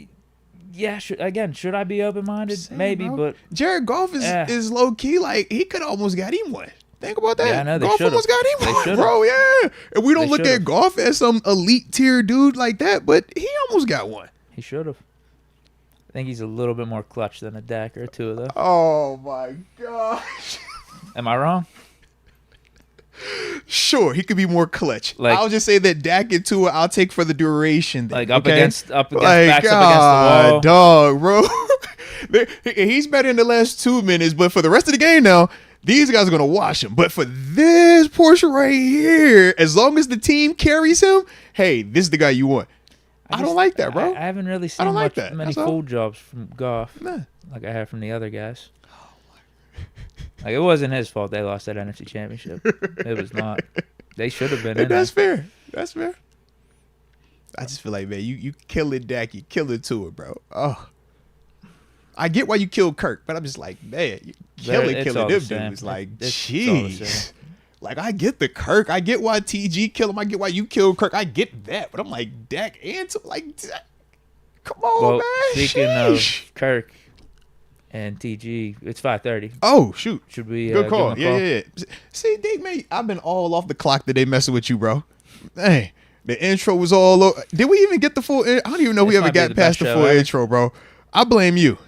Yeah, should I be open-minded? Maybe, bro. But Jared Goff is low-key. Like, he could almost got him one. Think about that. Yeah, I know. Goff almost got him one, bro. Yeah. And we don't look at Goff as some elite-tier dude like that, but he almost got one. He should have. I think he's a little bit more clutch than a Dak or Tua, though. Oh, my gosh. Am I wrong? Sure, he could be more clutch. Like, I'll just say that Dak and Tua, I'll take for the duration. Then, like up against backs up against the wall. Dog, bro. He's better in the last 2 minutes, but for the rest of the game now, these guys are gonna wash him. But for this portion right here, as long as the team carries him, hey, this is the guy you want. I don't like that, bro. I haven't really seen many full jobs from Goff like I have from the other guys. Like, it wasn't his fault they lost that NFC Championship. It was not. They should have been in That's fair. That's fair. I just feel like, man, you killing Dak, you killing Tua, bro. Oh. I get why you killed Kirk, but I'm just like, man, you killing them dudes. Like, jeez. Like, I get the Kirk. I get why TG killed him. I get why you killed Kirk. I get that. But I'm like, Dak and Tua, like, come on, man. Speaking of Kirk and TG, it's 5:30. Oh, shoot. Should we good call. Give him a call? Yeah. See, Deke, man, I've been all off the clock today messing with you, bro. Hey, the intro was all over. Did we even get the full I don't even know we ever got past the full intro, bro. I blame you.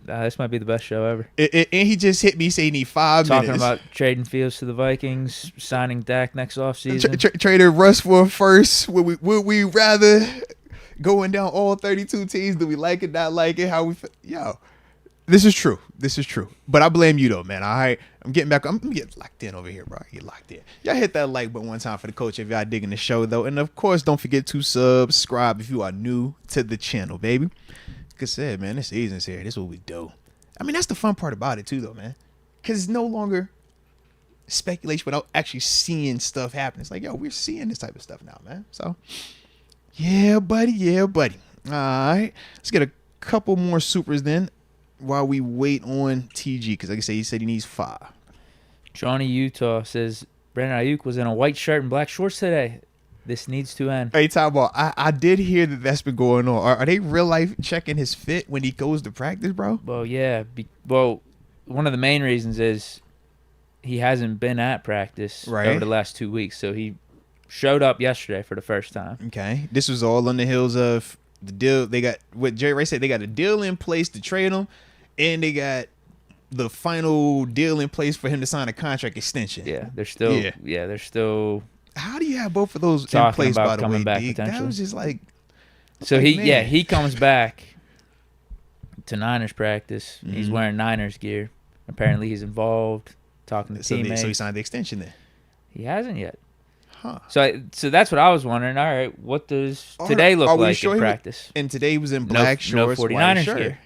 This might be the best show ever. And he just hit me saying he need 5 minutes. Talking about trading Fields to the Vikings, signing Dak next offseason. Traded Russ for a first. Would we rather going down all 32 teams? Do we like it, not like it? How we Yo. This is true. But I blame you though, man. All right. I'm getting back. I'm getting locked in over here, bro. Get locked in. Y'all hit that like button one time for the coach if y'all digging the show, though. And, of course, don't forget to subscribe if you are new to the channel, baby. Like I said, man, this season's here. This is what we do. I mean, that's the fun part about it, too, though, man. Because it's no longer speculation without actually seeing stuff happen. It's like, yo, we're seeing this type of stuff now, man. So, yeah, buddy. Yeah, buddy. All right. Let's get a couple more supers then while we wait on TG. Because, like I said, he said he needs 5. Johnny Utah says, Brandon Aiyuk was in a white shirt and black shorts today. This needs to end. Hey, talk about, I did hear that that's been going on. Are they real life checking his fit when he goes to practice, bro? Well, yeah. Well, one of the main reasons is he hasn't been at practice over the last 2 weeks. So he showed up yesterday for the first time. Okay. This was all on the heels of the deal. They got, what Jerry Rice said, they got a deal in place to trade him, and they got the final deal in place for him to sign a contract extension. Yeah, they're still. How do you have both of those in place, by the way, Deke? That was just like. So he comes back to Niners practice. Mm-hmm. He's wearing Niners gear. Apparently, he's involved, talking to teammates. So he signed the extension then. He hasn't yet. Huh. So that's what I was wondering. All right, what does today look like in practice? And today he was in black shorts, no 49ers white shirt. gear.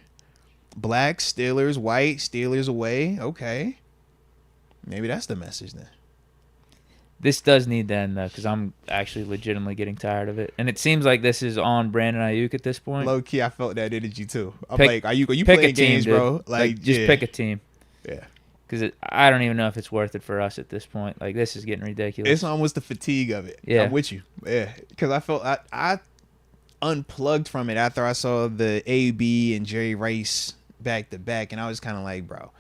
Black, Steelers, white, Steelers away. Okay. Maybe that's the message then. This does need to end, though, because I'm actually legitimately getting tired of it. And it seems like this is on Brandon Aiyuk at this point. Low key, I felt that energy, too. I'm like, are you playing games, dude. bro? Like just pick a team. Yeah. Because I don't even know if it's worth it for us at this point. Like, this is getting ridiculous. It's almost the fatigue of it. Yeah. I'm with you. Yeah. Because I felt I unplugged from it after I saw the AB and Jerry Rice back-to-back, and I was kind of like, bro,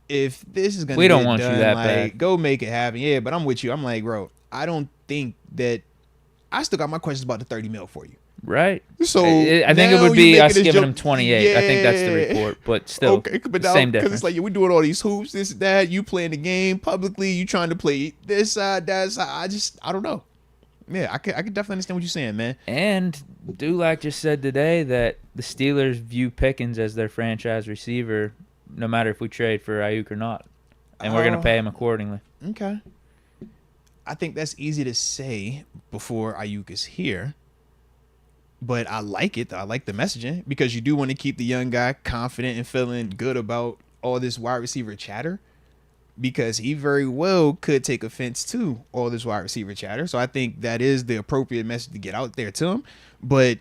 if this is going to we don't get want done, you that like, bad. Go make it happen. Yeah, but I'm with you. I'm like, bro, I don't think that – I still got my questions about the $30 million for you. Right. So I think it would be us giving him 28. Yeah. I think that's the report, but still, okay, but now, same difference. Because it's like, we're doing all these hoops, this, that. You playing the game publicly. You trying to play this side, that side. I don't know. Yeah, I could definitely understand what you're saying, man. And Dulac just said today that the Steelers view Pickens as their franchise receiver, no matter if we trade for Aiyuk or not, and we're going to pay him accordingly. Okay. I think that's easy to say before Aiyuk is here, but I like it. I like the messaging because you do want to keep the young guy confident and feeling good about all this wide receiver chatter, because he very well could take offense to all this wide receiver chatter. So I think that is the appropriate message to get out there to him. But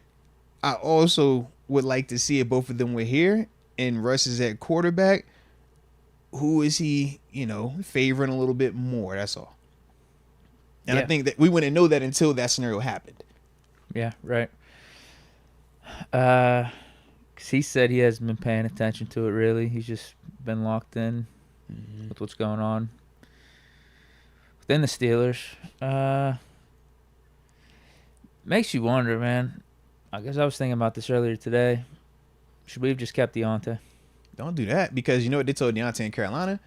I also would like to see if both of them were here and Russ is at quarterback. Who is he, favoring a little bit more? That's all. And I think that we wouldn't know that until that scenario happened. Yeah, right. 'Cause he said he hasn't been paying attention to it, really. He's just been locked in with what's going on within the Steelers. Makes you wonder, man. I guess I was thinking about this earlier today. Should we have just kept Deontay? Don't do that, because you know what they told Deontay in Carolina?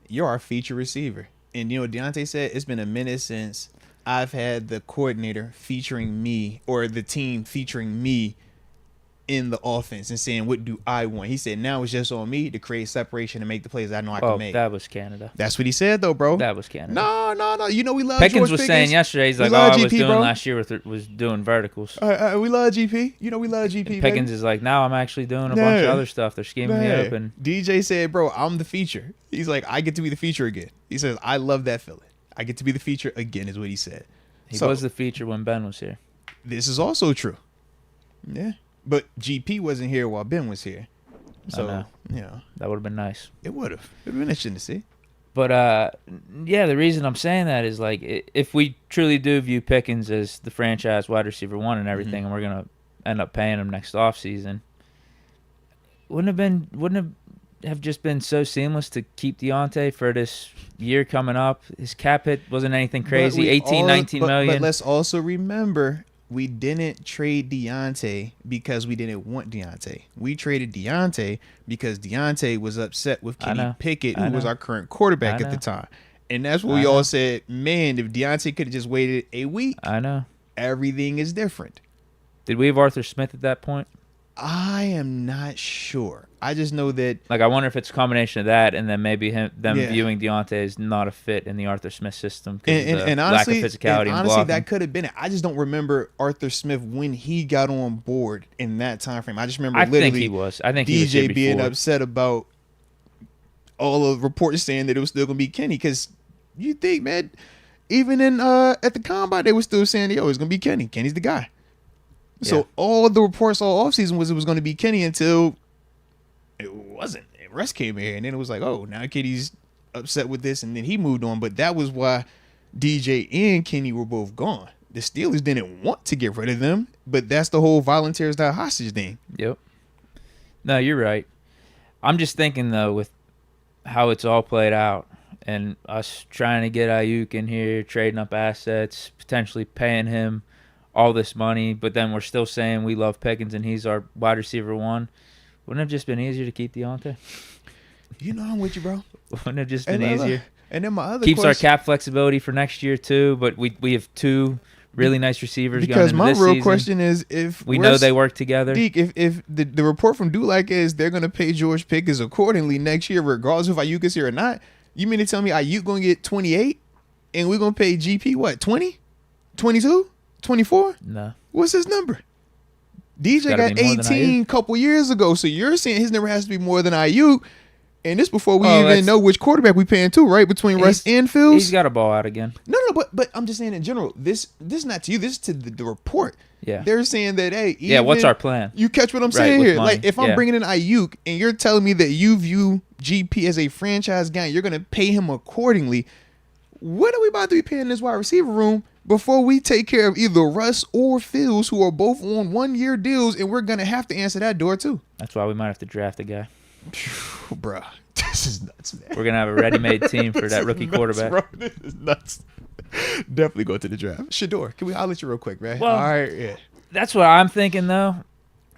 You're our feature receiver. And you know what Deontay said? It's been a minute since I've had the coordinator featuring me or the team featuring me in the offense and saying, what do I want? He said, now it's just on me to create separation and make the plays I know I can make. That was Canada. That's what he said, though, bro. That was Canada. No. You know we love Pickens George was Pickens. saying yesterday, he's like, I was GP, doing bro. last year was doing verticals. We love GP. You know we love GP, and Pickens is like, now I'm actually doing a bunch of other stuff. They're scheming me open. DJ said, bro, I'm the feature. He's like, I get to be the feature again. He says, I love that feeling. I get to be the feature again is what he said. He was the feature when Ben was here. This is also true. Yeah. But GP wasn't here while Ben was here. So, that would have been nice. It would have. It would have been interesting to see. But, the reason I'm saying that is, like, if we truly do view Pickens as the franchise wide receiver one and everything, and we're going to end up paying him next offseason, wouldn't it have just been so seamless to keep Deontay for this year coming up? His cap hit wasn't anything crazy, 19 million. But let's also remember, we didn't trade Deontay because we didn't want Deontay. We traded Deontay because Deontay was upset with Kenny Pickett, who was our current quarterback at the time. And that's what we all said, man, if Deontay could have just waited a week, I know. everything is different. Did we have Arthur Smith at that point? I am not sure. I just know that. Like, I wonder if it's a combination of that and then maybe them Yeah. viewing Deontay as not a fit in the Arthur Smith system because of the And honestly, lack of physicality and honestly, blocking. that could have been it. I just don't remember Arthur Smith when he got on board in that time frame. I just remember literally think he was. I think he was DJ here being before. upset about all of the reports saying that it was still going to be Kenny. Because you think, man, even in at the combine, they were still saying, yo, it's going to be Kenny. Kenny's the guy. Yeah. So all the reports all offseason was it was going to be Kenny until it wasn't. Russ came here, and then it was like, oh, now Kenny's upset with this, and then he moved on. But that was why DJ and Kenny were both gone. The Steelers didn't want to get rid of them, but that's the whole volunteers not hostage thing. Yep. No, you're right. I'm just thinking, though, with how it's all played out and us trying to get Aiyuk in here, trading up assets, potentially paying him all this money, but then we're still saying we love Pickens and he's our wide receiver one. Wouldn't it have just been easier to keep Deontay? You know I'm with you, bro. Wouldn't it have just been easier? And then my other Keeps question, our cap flexibility for next year, too, but we have two really nice receivers because going my into this real season. question is if We know they work together. Deke, if the report from Dulac is they're going to pay George Pickens accordingly next year, regardless if Aiyuk is here or not, you mean to tell me Aiyuk going to get 28 and we're going to pay GP what, 20, 22, 24? No. What's his number? DJ got 18 couple years ago, so you're saying his number has to be more than Aiyuk, and this before we even know which quarterback we paying to, right? Between Russ and Fields. He's got a ball out again. No, but I'm just saying in general. This is not to you. This is to the report. Yeah. They're saying that, hey, what's our plan? You catch what I'm saying with here? money. Like, if I'm bringing in Aiyuk and you're telling me that you view GP as a franchise guy, and you're going to pay him accordingly. What are we about to be paying this wide receiver room before we take care of either Russ or Fields, who are both on 1-year deals, and we're going to have to answer that door too? That's why we might have to draft a guy. Bruh, this is nuts, man. We're going to have a ready-made team for that rookie quarterback. Bro. This is nuts. Definitely go to the draft. Shador, can we holler at you real quick, man? Well, all right, yeah. That's what I'm thinking, though.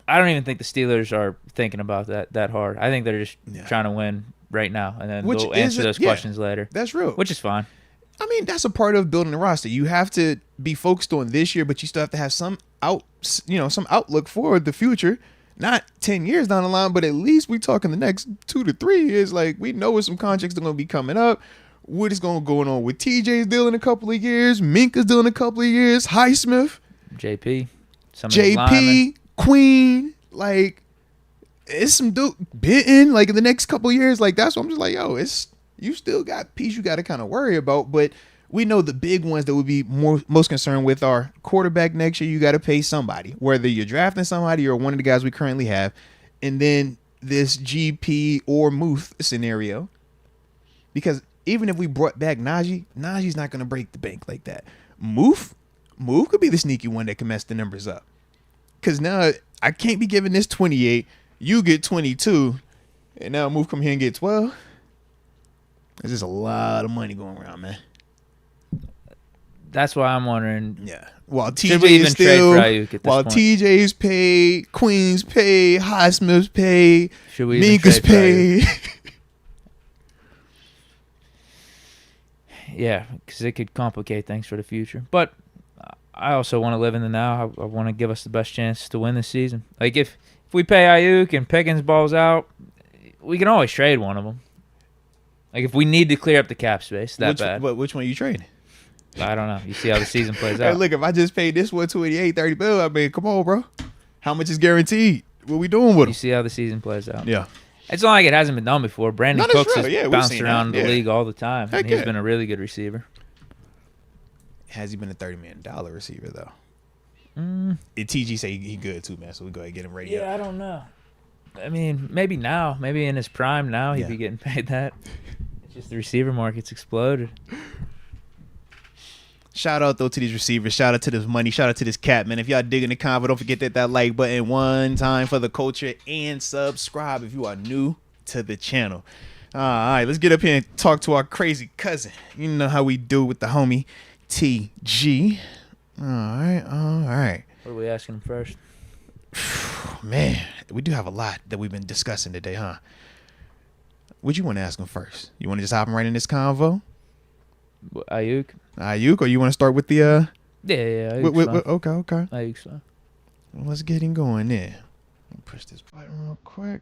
I don't even think the Steelers are thinking about that hard. I think they're just trying to win right now, and then they'll answer those questions later. That's real. Which is fine. I mean, that's a part of building a roster. You have to be focused on this year, but you still have to have some outlook for the future. Not 10 years down the line, but at least we talking the next 2 to 3 years. Like, we know what some contracts are going to be coming up. What is going on with TJ's deal in a couple of years, Minka's deal in a couple of years, Highsmith, JP, some of the JP, linemen. Queen, like, it's some dude bitten like in the next couple of years. Like, that's what I'm just like, yo, you still got piece you got to kind of worry about, but we know the big ones that would be most concerned with are quarterback next year. You got to pay somebody, whether you're drafting somebody or one of the guys we currently have, and then this GP or Muth scenario. Because even if we brought back Najee's not going to break the bank like that. Muth could be the sneaky one that can mess the numbers up. Because now I can't be giving this 28, you get 22, and now Muth come here and get 12. There's just a lot of money going around, man. That's why I'm wondering. Yeah. While should we even trade for Aiyuk at this point? TJ's paid, Queen's paid, Highsmith's paid, Should we Minka's paid. Yeah, because it could complicate things for the future. But I also want to live in the now. I want to give us the best chance to win this season. Like, if we pay Aiyuk and Pickens balls out, we can always trade one of them. Like, if we need to clear up the cap space bad. But which one are you trading? I don't know. You see how the season plays Hey, out. look, if I just paid this one 28, 30 bill, I mean, come on, bro. How much is guaranteed? What we doing with You him? see how the season plays out. Yeah. It's not like it hasn't been done before. Brandon No, that's Cooks real. Yeah, has we've bounced seen around that. the Yeah. league all the time, Heck and he's yeah. been a really good receiver. Has he been a $30 million receiver, though? And TG say he good, too, man, so we go ahead and get him ready up. I don't know. I mean, maybe now. Maybe in his prime now he'd be getting paid that. It's just the receiver market's exploded. Shout out, though, to these receivers. Shout out to this money. Shout out to this cap, man. If y'all digging the convo, don't forget that like button one time for the culture and subscribe if you are new to the channel. All right, let's get up here and talk to our crazy cousin. You know how we do with the homie TG. All right. What are we asking him first? Man, we do have a lot that we've been discussing today, huh? What you want to ask him first? You want to just hop him right in this convo? Aiyuk? Aiyuk, or you want to start with the Yeah. okay. Aiyuk's fine. Well, let's get him going there. push this button real quick.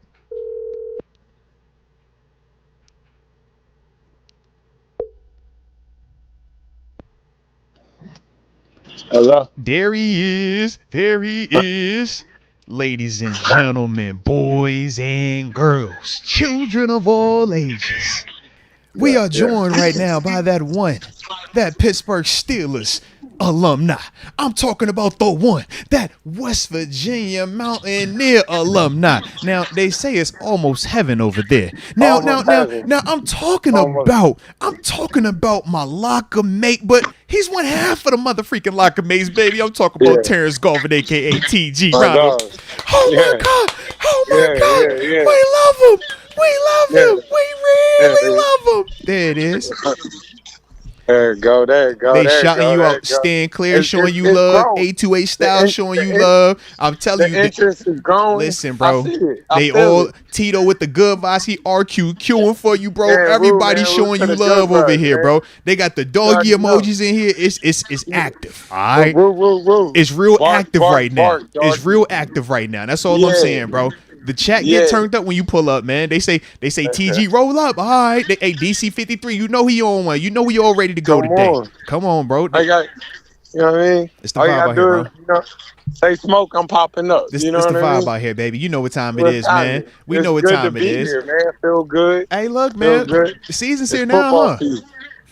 Hello. There he is. There he is. Ladies and gentlemen, boys and girls, children of all ages. We are joined right now by that Pittsburgh Steelers alumni. I'm talking about the one, that West Virginia Mountaineer alumni. Now, they say it's almost heaven over there. Now, I'm talking about my locker mate, but he's one half of the motherfucking locker mates, baby. I'm talking about Terence Garvin, a.k.a. TG Ronald. Oh, my God. Oh, my God. We love him. We love him. We really love him. There it is. There you go. They shouting you out, stand clear, showing you love. A2A style, showing you love. I'm telling you, the interest is growing. Listen, bro. They all Tito with the good vibes. He RQing for you, bro. Everybody showing you love over here, bro. They got the doggy emojis in here. It's active. All right. It's real active right now. It's real active right now. That's all I'm saying, bro. The chat get turned up when you pull up, man. They say TG roll up. All right. Hey, DC 53, you know he on one. You know we all ready to go today. Come on, bro. I got, you know what I mean? It's the vibe out here, bro. You know, say smoke, I'm popping up. This you know the what I vibe mean? out here, baby. You know what time it is, man. We know what time it is. Here, man. Feel good. Hey, look, man. The season's here now, huh? Season.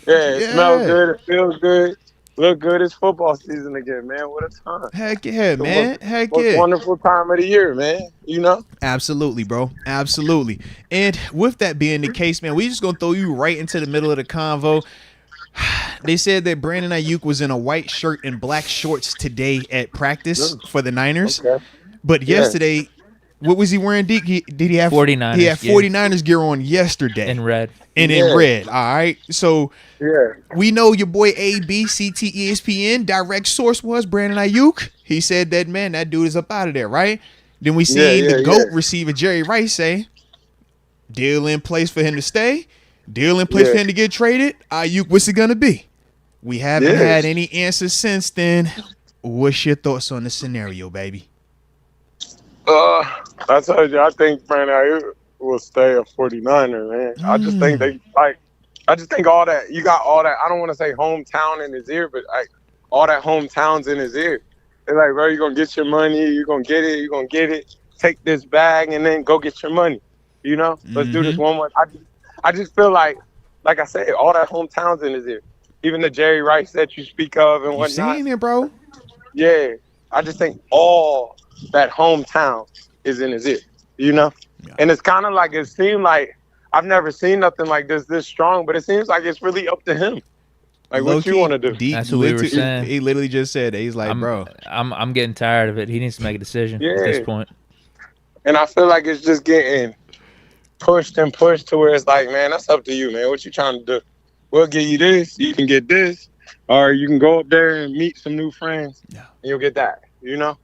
It smells good. It feels good. Look good. It's football season again, man. What a time. Heck yeah, man. Heck yeah. Wonderful time of the year, man. You know? Absolutely, bro. Absolutely. And with that being the case, man, we just going to throw you right into the middle of the convo. They said that Brandon Aiyuk was in a white shirt and black shorts today at practice for the Niners. Okay. But yesterday, what was he wearing, Deke? Did he have 49ers? He had 49ers gear on yesterday. In red. And in red. All right. So we know your boy ABCT ESPN direct source was Brandon Aiyuk. He said that, man, that dude is up out of there, right? Then we seen the GOAT receiver Jerry Rice say, deal in place for him to stay, deal in place for him to get traded. Aiyuk, what's it going to be? We haven't had any answers since then. What's your thoughts on the scenario, baby? I told you, I think Brandon Aiyuk will stay a 49er, man. I just think all that, you got all that, I don't want to say hometown in his ear, but all that hometown's in his ear. They're like, bro, you're going to get your money, you're going to get it, take this bag, and then go get your money. You know? Let's do this one more. I just feel like I said, all that hometown's in his ear. Even the Jerry Rice that you speak of and whatnot. You seen it, bro? Yeah. I just think all that hometown is in his ear, you know? Yeah. And it's kind of like, it seemed like, I've never seen nothing like this strong, but it seems like it's really up to him. Like, what you want to do? That's what we were saying. He literally just said it. He's like, bro. I'm getting tired of it. He needs to make a decision at this point. And I feel like it's just getting pushed and pushed to where it's like, man, that's up to you, man. What you trying to do? We'll give you this. You can get this. Or you can go up there and meet some new friends. Yeah. And you'll get that, you know?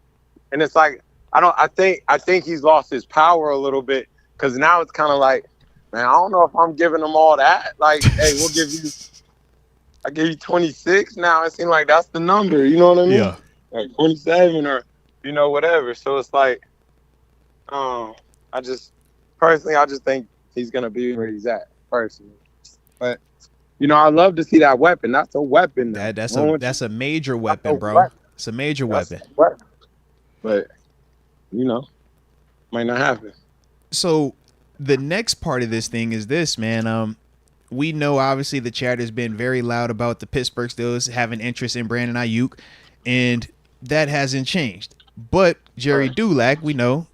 And it's like, I think he's lost his power a little bit, because now it's kind of like, man, I don't know if I'm giving him all that. Like, hey, I give you 26 now. It seems like that's the number, you know what I mean? Yeah. Like 27 or, you know, whatever. So it's like, I just think he's going to be where he's at, personally. But, you know, I love to see that weapon. That's a weapon. That's a major weapon, bro. It's a major weapon. But, you know, might not happen. So the next part of this thing is this, man. We know, obviously, the chat has been very loud about the Pittsburgh Steelers having interest in Brandon Aiyuk, and that hasn't changed. But Jerry Dulac, we know,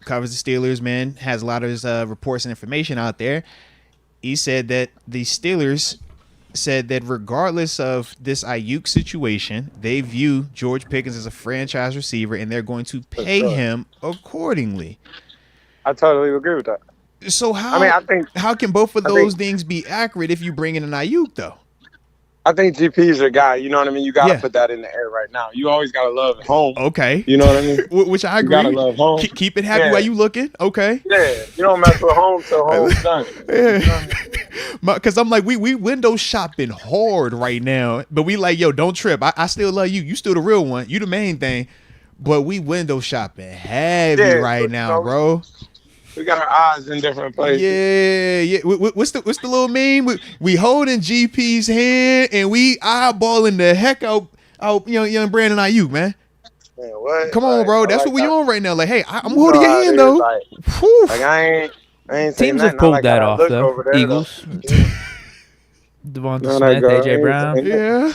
covers the Steelers, man, has a lot of his reports and information out there. He said that the Steelers said that regardless of this Aiyuk situation, they view George Pickens as a franchise receiver, and they're going to pay him accordingly. I totally agree with that. So how can both of those things be accurate if you bring in an Aiyuk, though? I think GP is your guy. You know what I mean? You got to put that in the air right now. You always got to love home. Okay. You know what I mean? Which I agree. You got to love home. Keep it happy while you looking. Okay. Yeah. You don't mess with home till home's done. Because I'm like, we window shopping hard right now. But we like, yo, don't trip. I still love you. You still the real one. You the main thing. but we window shopping heavy right now, bro. We got our eyes in different places. Yeah. What's the little meme? We holding GP's hand and we eyeballing the heck out young Brandon Aiyuk, man. Man, what? Come on, bro. That's like what we that. on right now. Like, hey, I'm holding your hand though. Like I ain't Teams have pulled that off though. Eagles, Devonta Smith, AJ Brown. Yeah.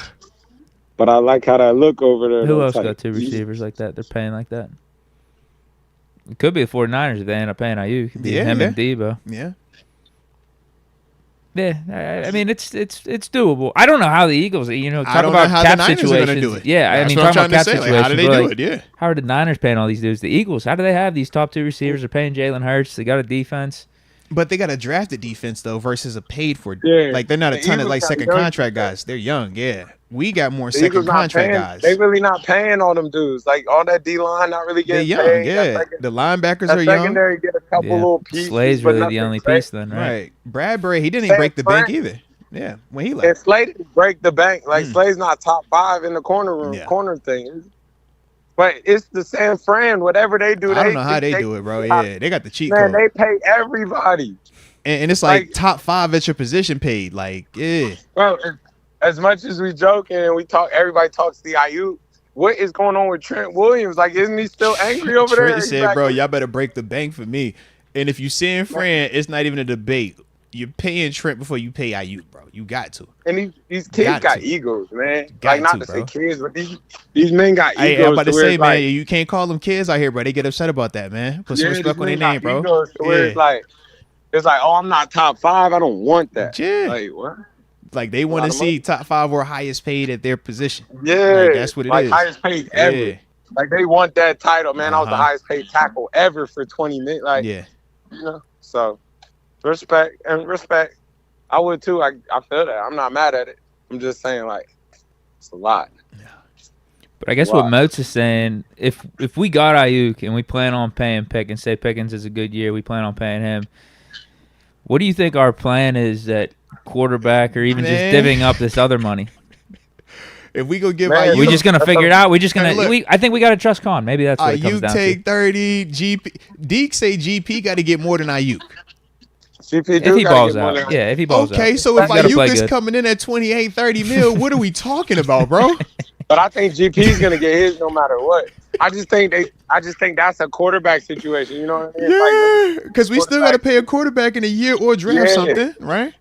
But I like how that look over there. Who else got 2 receivers like that? They're paying like that. It could be the 49ers if they end up paying Aiyuk. It could be him and Debo. Yeah. Yeah, I mean it's doable. I don't know how the Eagles, talk about how cap the Niners situations. are gonna do it. Yeah, That's I mean, what I'm talking about trying cap to say. Like, how do they situations. do it? Yeah. How are the Niners paying all these dudes? The Eagles, how do they have these top 2 receivers? They're paying Jalen Hurts. They got a defense. But they got a drafted defense though versus a paid for. Yeah. Like they're not a The ton of Eagles like got second young contract people. guys. They're young. Yeah. We got more The second Eagles not contract paying, guys. They really not paying all them dudes. Like all that D line not really They're getting young. paid. Yeah. The linebackers That are young. secondary get a couple little pieces. Slade's but really the nothing only crazy. piece then, right? Right. Bradbury, he didn't even break the bank either. Yeah. When he And left. Slade didn't break the bank. Like Slade's not top 5 in the corner thing. But it's the San Fran. Whatever they do, I don't know how they do it, bro. Yeah. They got the cheat Man, code. they pay everybody. And it's like top 5 at your position paid. Like, yeah. Well, as much as we joke and we talk, everybody talks the Aiyuk. What is going on with Trent Williams? Like, isn't he still angry over there? Trent said, bro, y'all better break the bank for me. And if you San Fran, it's not even a debate. You're paying Trent before you pay Aiyuk, bro. You got to. And these kids got egos, man. Got like, not to bro. say kids, but these men got egos. Hey, I'm about to say, man, like, you can't call them kids out here, bro. They get upset about that, man. Put some respect on their name, bro. Egos to where it's like, oh, I'm not top 5. I don't want that. Yeah. Like, what? Like, they want to see top 5 or highest paid at their position. Yeah. Like, that's what it like, is. highest paid ever. Yeah. Like, they want that title, man. I was the highest paid tackle ever for 20 minutes. Like, yeah. So, respect. I would, too. I feel that. I'm not mad at it. I'm just saying, like, it's a lot. But I guess what Moats is saying, if we got Aiyuk and we plan on paying Pickens, say Pickens is a good year, we plan on paying him, what do you think our plan is at quarterback or even just divvying up this other money? If we go give Aiyuk, we just gonna figure it out. We just gonna. I think we gotta trust Con. Maybe that's what it comes down to. Aiyuk take 30. GP. Deke say GP got to get more than Aiyuk. GP if he balls out, yeah. If he balls out. Okay, so if Aiyuk is coming in at 28, 30 mil, what are we talking about, bro? But I think GP's gonna get his no matter what. I just think that's a quarterback situation. You know what I mean? Yeah, because we still got to pay a quarterback in a year or draft something, right?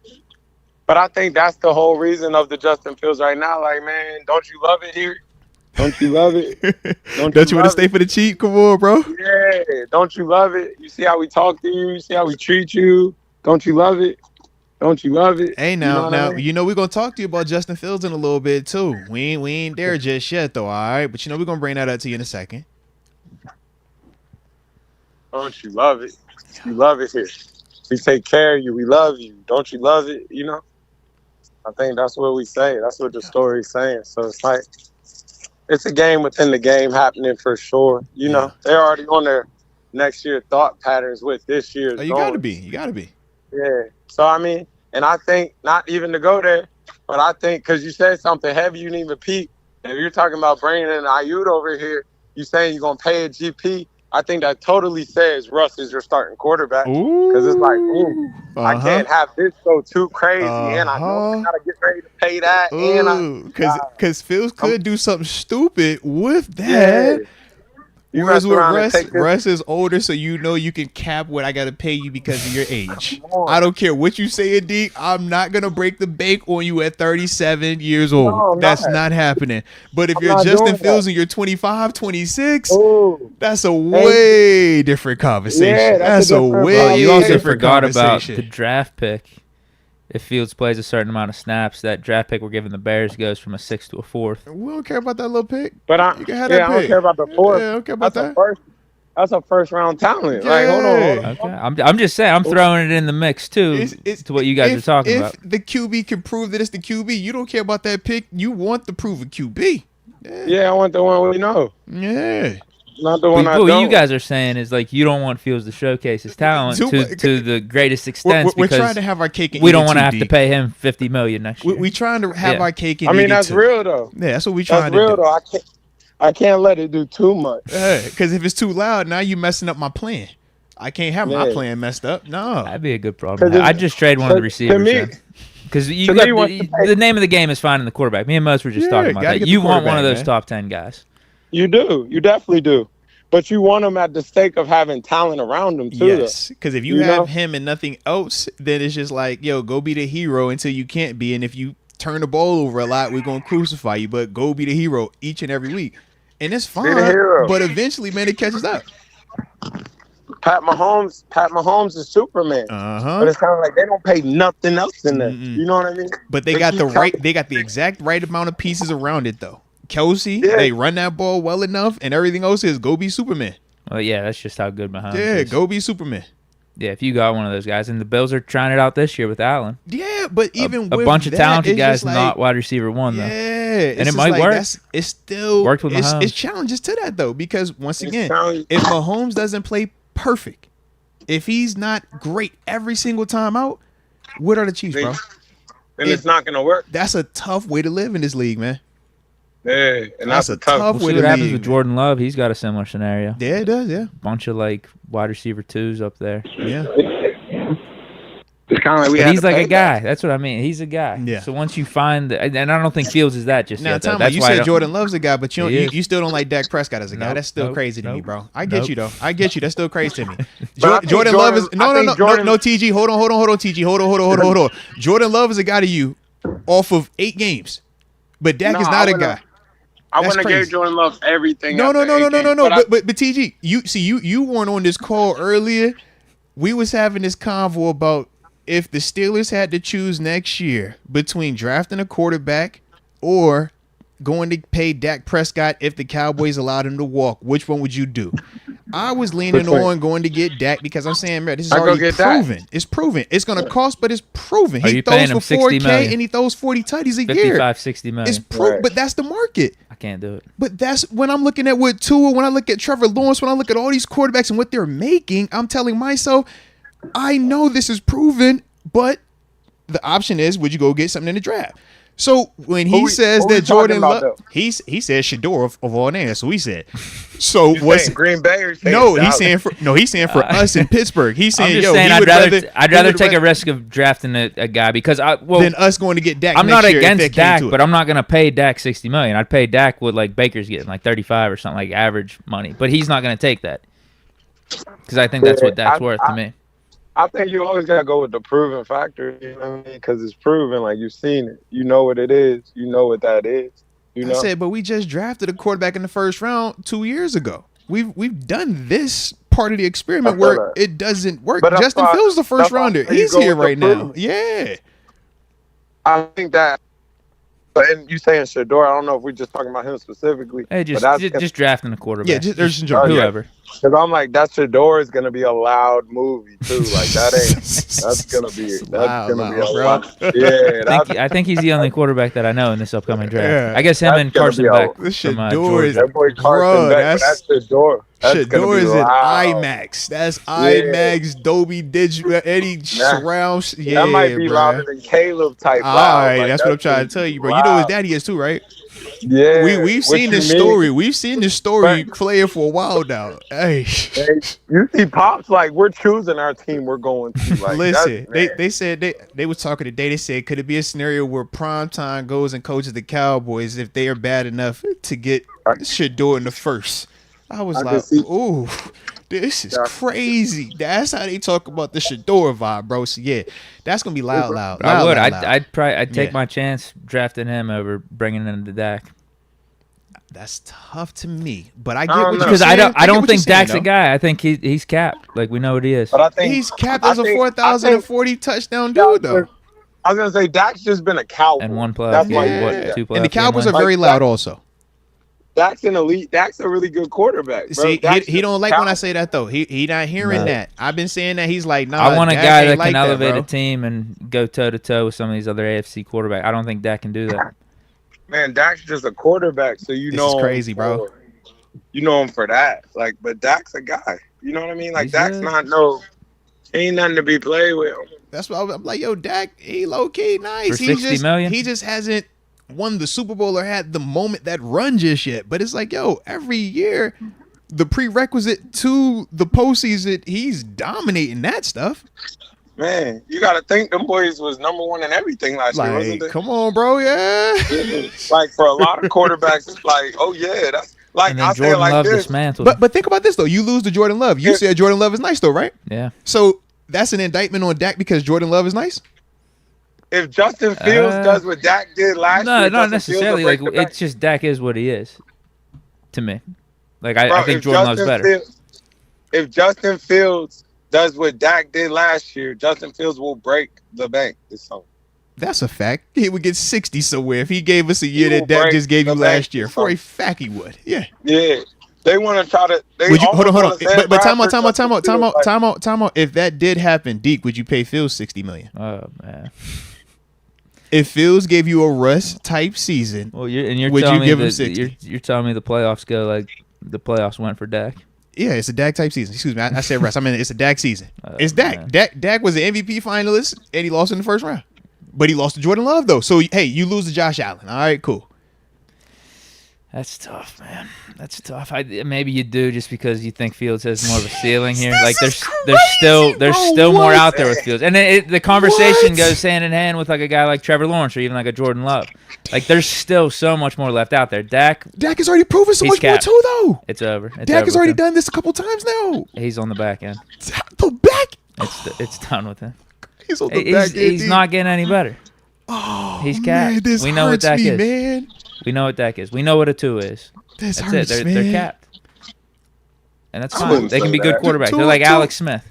But I think that's the whole reason of the Justin Fields right now. Like, man, don't you love it here? Don't you love it? Don't you want to stay for the cheap? Come on, bro. Yeah, don't you love it? You see how we talk to you? You see how we treat you? Don't you love it? Don't you love it? Hey, now, we're going to talk to you about Justin Fields in a little bit, too. We ain't there just yet, though, all right? But, we're going to bring that up to you in a second. Don't you love it? You love it here. We take care of you. We love you. Don't you love it? I think that's what we say. That's what the story's saying. So it's like, it's a game within the game happening for sure. They're already on their next year thought patterns with this year's. Oh, you got to be. You got to be. Yeah. So, I mean, and I think not even to go there, but I think because you said something heavy, you didn't even peep. If you're talking about bringing in Aiyuk over here, you saying you're going to pay a GP, I think that totally says Russ is your starting quarterback. Because it's like, I can't have this go too crazy, and I know I got to get ready to pay that. Because Fields could do something stupid with that. Yeah. Whereas with Russ is older, so you can cap what I got to pay you because of your age. I don't care what you say, Deke. I'm not going to break the bank on you at 37 years old. No, that's not happening. But if you're Justin Fields and you're 25, 26, that's a way different conversation. Yeah, that's a way you also different forgot about the draft pick. If Fields plays a certain amount of snaps, that draft pick we're giving the Bears goes from a 6th to a 4th. We don't care about that little pick. But I don't care about the 4th. Yeah, I don't care about that. That's a first-round talent. Yeah. Like, hold on. Okay. I'm just saying, I'm throwing it in the mix, too, to what you guys are talking about. If the QB can prove that it's the QB, you don't care about that pick. You want to prove a QB. Yeah, I want the one we know. Yeah. Not the one I don't. What you guys are saying is like you don't want Fields to showcase his talent to the greatest extent. We're trying to have our cake and we don't want to have to pay him $50 million next year. We're trying to have our cake and I mean, that's real though. Yeah, that's what we trying to do. Though. I can't let it do too much. Because if it's too loud, now you messing up my plan. I can't have my plan messed up. No. That'd be a good problem. I'd just trade one of the receivers. Because the name of the game is finding the quarterback. Me and Moats were just talking about that. You want one of those top 10 guys. You do. You definitely do. But you want them at the stake of having talent around them, too. Yes, because if you have him and nothing else, then it's just like, yo, go be the hero until you can't be. And if you turn the ball over a lot, we're going to crucify you. But go be the hero each and every week. And it's fine. But eventually, man, it catches up. Pat Mahomes is Superman. But it's kind of like they don't pay nothing else in there. You know what I mean? But they got the exact right amount of pieces around it, though. Kelsey, they run that ball well enough, and everything else is go be Superman. Well, yeah, that's just how good Mahomes is. Yeah, go be Superman. Yeah, if you got one of those guys, and the Bills are trying it out this year with Allen. Yeah, but even a with bunch of talented guys, like, not wide receiver one though. Yeah, and it might work. It's still worked with Mahomes. It's challenges to that though, because once again, if Mahomes doesn't play perfect, if he's not great every single time out, what are the Chiefs, bro? Then it's not gonna work. That's a tough way to live in this league, man. Yeah, and that's a tough way to live. What happens with Jordan Love? He's got a similar scenario. Yeah, it does. Yeah, bunch of like wide receiver twos up there. Yeah, it's kind of like he's like a guy. That's what I mean. He's a guy. Yeah. So once you find, and I don't think Fields is that just now. Yet, Tom, you said Jordan Love's a guy, but you still don't like Dak Prescott as a guy. That's still crazy to me, bro. I get you though. I get you. That's still crazy to me. Jordan Love is no. TG, hold on. TG, hold on. Jordan Love is a guy to you off of 8 games, but Dak is not a guy. I want to give Jordan Love everything. No. But TG, you weren't on this call earlier. We was having this convo about if the Steelers had to choose next year between drafting a quarterback or going to pay Dak Prescott if the Cowboys allowed him to walk, which one would you do? I was leaning on going to get Dak because I'm saying, man, this is already proven. It's proven. It's going to cost, but it's proven. He throws for $4K and he throws 40 tutties a year. 55-60 million. It's proven, but that's the market. I can't do it. But that's when I'm looking at what Tua, when I look at Trevor Lawrence, when I look at all these quarterbacks and what they're making, I'm telling myself, I know this is proven, but the option is, would you go get something in the draft? So when he says that Jordan Love, he said Shador of all names. So he said. So what's Green Bay? Or he's saying for us in Pittsburgh. He's saying, I'd rather take a risk of drafting a guy because than us going to get Dak. I'm not against Dak, but I'm not going to pay Dak $60 million. I'd pay Dak what like Baker's getting, like 35 or something, like average money. But he's not going to take that because I think that's what Dak's worth to me. I think you always gotta go with the proven factor, you know what I mean? Because it's proven, like you've seen it, you know what it is, you know what that is. You know? I said, but we just drafted a quarterback in the first round 2 years ago. We've done this part of the experiment where it doesn't work. But Justin Fields is the first rounder. He's here right now. Yeah, I think that. And you saying Shador, I don't know if we're just talking about him specifically. Hey, just drafting a quarterback. Yeah, just whoever. Because I'm like, that Shador is gonna be a loud movie too. Like that's gonna be a lot. Yeah, I think he's the only quarterback that I know in this upcoming draft. Yeah. I guess him and Carson Beck. Shador is that boy Carson Beck. That's Shador. Shador is an IMAX. That's IMAX, Dolby Digital, Eddie surrounds. Yeah, that might be louder than Caleb type. All right, like, that's what I'm trying to tell you, bro. Loud. You know his daddy is too, right? Yeah, we've seen this story. We've seen this story playing for a while now. Hey, you see, Pop's like, we're choosing our team. We're going to. Like, listen, they said they were talking today. They said, could it be a scenario where Primetime goes and coaches the Cowboys if they are bad enough to get Shador in the first? I was ooh, this is crazy. That's how they talk about the Shador vibe, bro. So yeah, that's gonna be loud. I would. I'd take my chance drafting him over bringing in the Dak. That's tough to me, but I get what you're because saying. I don't think Dak's a guy. I think he's capped. Like we know what he is. But I think he's capped as a 4,040 touchdown dude, though. I was gonna say Dak's just been a Cowboy and one play. What 2 playoffs? And the Cowboys are very loud, also. Dak's an elite. Dak's a really good quarterback. Bro. See, he don't like when I say that though. He not hearing that. I've been saying that. He's like, nah. I want a Dak guy that like can elevate a team and go toe to toe with some of these other AFC quarterbacks. I don't think Dak can do that. Man, Dak's just a quarterback, so you know. This is crazy, bro. You know him for that. Like, but Dak's a guy. You know what I mean? Like, Dak's not ain't nothing to be played with. That's why I'm like, yo, Dak, he low key nice. For $60 million? He just hasn't. won the Super Bowl or had the moment that run just yet. But it's like, yo, every year, the prerequisite to the postseason, he's dominating that stuff. Man, you got to think them boys was number one in everything last year, wasn't it? Come on, bro, yeah. Like, for a lot of quarterbacks, it's like, oh, yeah, that's like, And then I Jordan say like Love this. dismantled. But think about this, though. You lose to Jordan Love. You said Jordan Love is nice, though, right? Yeah. So that's an indictment on Dak because Jordan Love is nice? If Justin Fields does what Dak did last year, not necessarily. Like, it's just Dak is what he is, to me. Like, I think Jordan Love's better. If Justin Fields does what Dak did last year, Justin Fields will break the bank this summer. That's a fact. He would get 60 somewhere if he gave us a year that Dak just gave you last year. For a fact, he would. Yeah. Yeah. They want to try to. Hold on. But time out. If that did happen, Deke, would you pay Fields $60 million? Oh man. If Fields gave you a Russ type season, Would you telling give me him 60? You're telling me the playoffs go like the playoffs went for Dak? Yeah, it's a Dak type season. Excuse me, I said Russ. I mean, it's a Dak season. It's Dak. Man. Dak was an MVP finalist, and he lost in the first round. But he lost to Jordan Love, though. So, hey, you lose to Josh Allen. All right, cool. That's tough, man. That's tough. Maybe you do just because you think Fields has more of a ceiling here. Like there's still more out there with Fields, and the conversation goes hand in hand with like a guy like Trevor Lawrence or even like a Jordan Love. Like there's still so much more left out there. Dak has already proven so much more too, though. It's over. Dak has already done this a couple times now. He's on the back end. The back. It's done with him. He's on the back end. He's not getting any better. Oh, he's capped. Man, this we know what hurts Dak me, is. Man. We know what Dak is. We know what a 2 is. This That's hurts, it. man. They're capped. And that's I fine. wouldn't They can say be good that. quarterbacks. Two- They're like two- Alex Smith.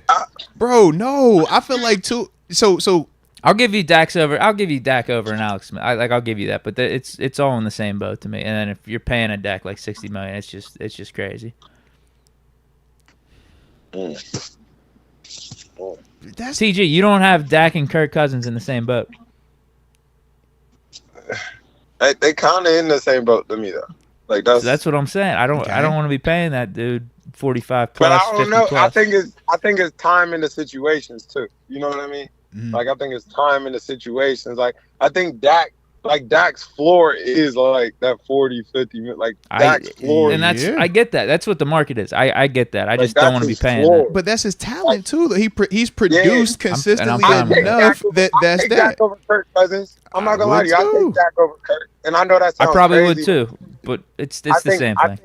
Bro, no. I feel like two. So I'll give you Dak over an Alex Smith. I'll give you that, but it's all in the same boat to me. And then if you're paying a Dak like $60 million, it's just crazy. that's TG, you don't have Dak and Kirk Cousins in the same boat. They kind of in the same boat to me though. Like So that's what I'm saying. I don't want to be paying that dude 45 plus. But I don't 50 know. plus. I think it's time in the situations too. You know what I mean? Mhm. Like I think it's time in the situations. Like I think Dak's floor is like that 40, 50. Like Dak's floor. And that's Yeah. I get that. That's what the market is. I get that. I Like, just don't that's want to be his paying floor. that. But that's his talent too. Though. He's produced I'm consistently fine with enough that I that's take that. Dak over Kirk Cousins. I'm not gonna I lie to you. I would take Dak over Kirk, and I know that I sounds probably crazy, would too, but it's the same I thing.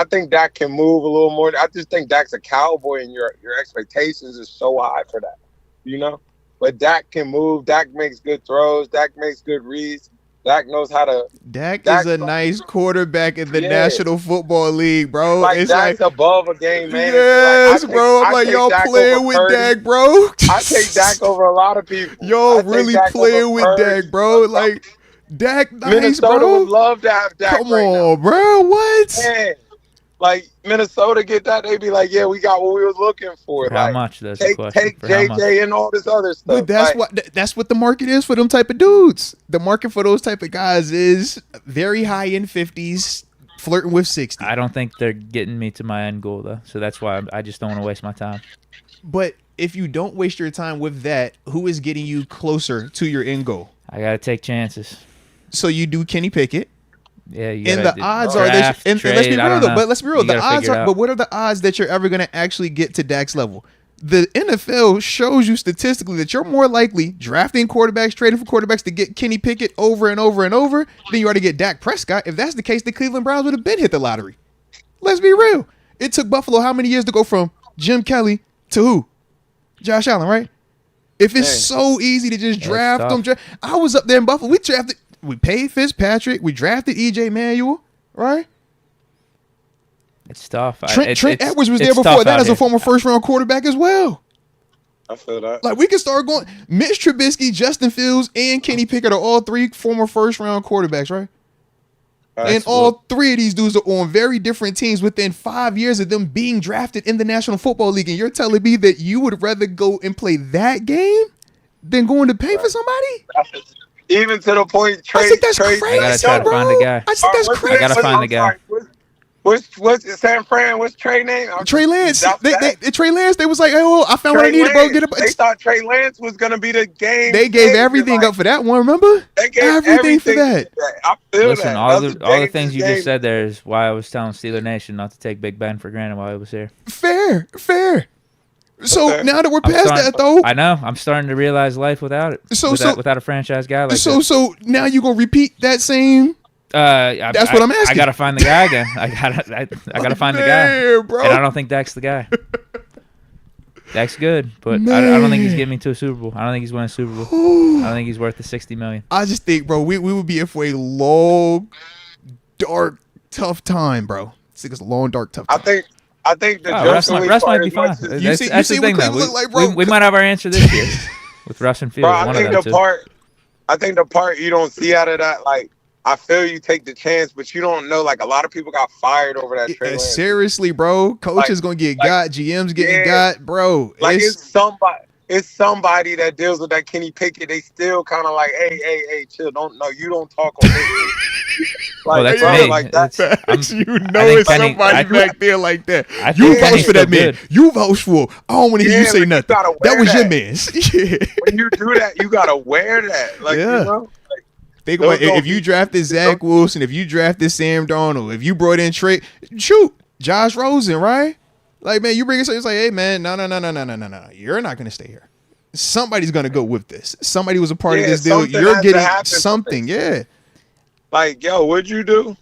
think Dak can move a little more. I just think Dak's a cowboy, and your expectations is so high for that, you know. But Dak can move. Dak makes good throws. Dak makes good reads. Dak knows how to. Dak is a nice quarterback in the Yeah. National Football League, bro. Like It's Dak's like, above a game, man. yes, It's like, bro. I'm I like, take y'all Dak playing over with Purdy. Dak, bro. I take Dak over a lot of people. Yo, I take really Dak playing over with Purdy. Dak, bro. Like, Dak, nice, Minnesota bro. would love to have Dak. Come right now. on, bro. What? Man, like Minnesota get that, they be like, yeah, we got what we was looking for. For how Like, much? That's the take question. For how much? JJ and all this other stuff. But that's Like, that's what the market is for them type of dudes. The market for those type of guys is very high in 50s, flirting with 60. I don't think they're getting me to my end goal though, so that's why I just don't want to waste my time. But if you don't waste your time with that, who is getting you closer to your end goal? I gotta take chances. So you do Kenny Pickett. Yeah, you And gotta the odds are that, draft, and let's be trade, I real don't though. know. But let's be real. You The gotta odds figure it are. out. But what are the odds that you're ever going to actually get to Dak's level? The NFL shows you statistically that you're more likely drafting quarterbacks, trading for quarterbacks to get Kenny Pickett over and over and over than you are to get Dak Prescott. If that's the case, the Cleveland Browns would have been hit the lottery. Let's be real. It took Buffalo how many years to go from Jim Kelly to who? Josh Allen, right? If it's so easy to just draft them, I was up there in Buffalo. We paid Fitzpatrick. We drafted E.J. Manuel, right? It's tough. Trent Edwards was there before that as a former first-round quarterback as well. I feel that. Like, we can start going. Mitch Trubisky, Justin Fields, and Kenny Pickett are all three former first-round quarterbacks, right? And all three of these dudes are on very different teams within 5 years of them being drafted in the National Football League. And you're telling me that you would rather go and play that game than going to pay for somebody? Even to the point, I think that's crazy. I gotta try to find a guy. I think that's crazy. I gotta find the guy. What's San Fran? What's Trey name? Trey Lance. Trey Lance. They was like, oh, I found what I needed, bro. Get up. They thought Trey Lance was gonna be the game. They gave everything up for that one. Remember? They gave everything for that. I feel Listen, that. all the things you just said there is why I was telling Steeler Nation not to take Big Ben for granted while he was here. Fair. So now that we're past that, though, I know I'm starting to realize life without it. Without a franchise guy like that. So now you gonna repeat that same. That's what I'm asking. I gotta find the guy again. I gotta find the guy, bro. And I don't think Dak's the guy. Dak's good, but I don't think he's getting me to a Super Bowl. I don't think he's winning a Super Bowl. I don't think he's worth the $60 million. I just think, bro, we would be in for a long, dark, tough time, bro. It's a long, dark, tough time. I think the Russ might be fine. That's the thing, though. We might have our answer this year with Russ and Fields. Bro, I think the part you don't see out of that, like, I feel you take the chance, but you don't know. Like, a lot of people got fired over that trade. Seriously, bro. Coach is gonna get got. GM's getting got, bro. Like, it's somebody that deals with that Kenny Pickett. They still kind of like, hey, chill. You don't talk on this. That's me. Like that. It's somebody back there like that. You vouch for that man. Good. You vouch for. I don't want to hear you say nothing. That was your man's. When you do that, you gotta wear that. Like, you know. Think about if you drafted Zach Wilson, if you drafted Sam Darnold, if you brought in Trey, Josh Rosen, right? Like, man, you bring it, it's like, hey, man, no. You're not going to stay here. Somebody's going to go with this. Somebody was a part of this deal. You're getting something, Like, yo, what'd you do?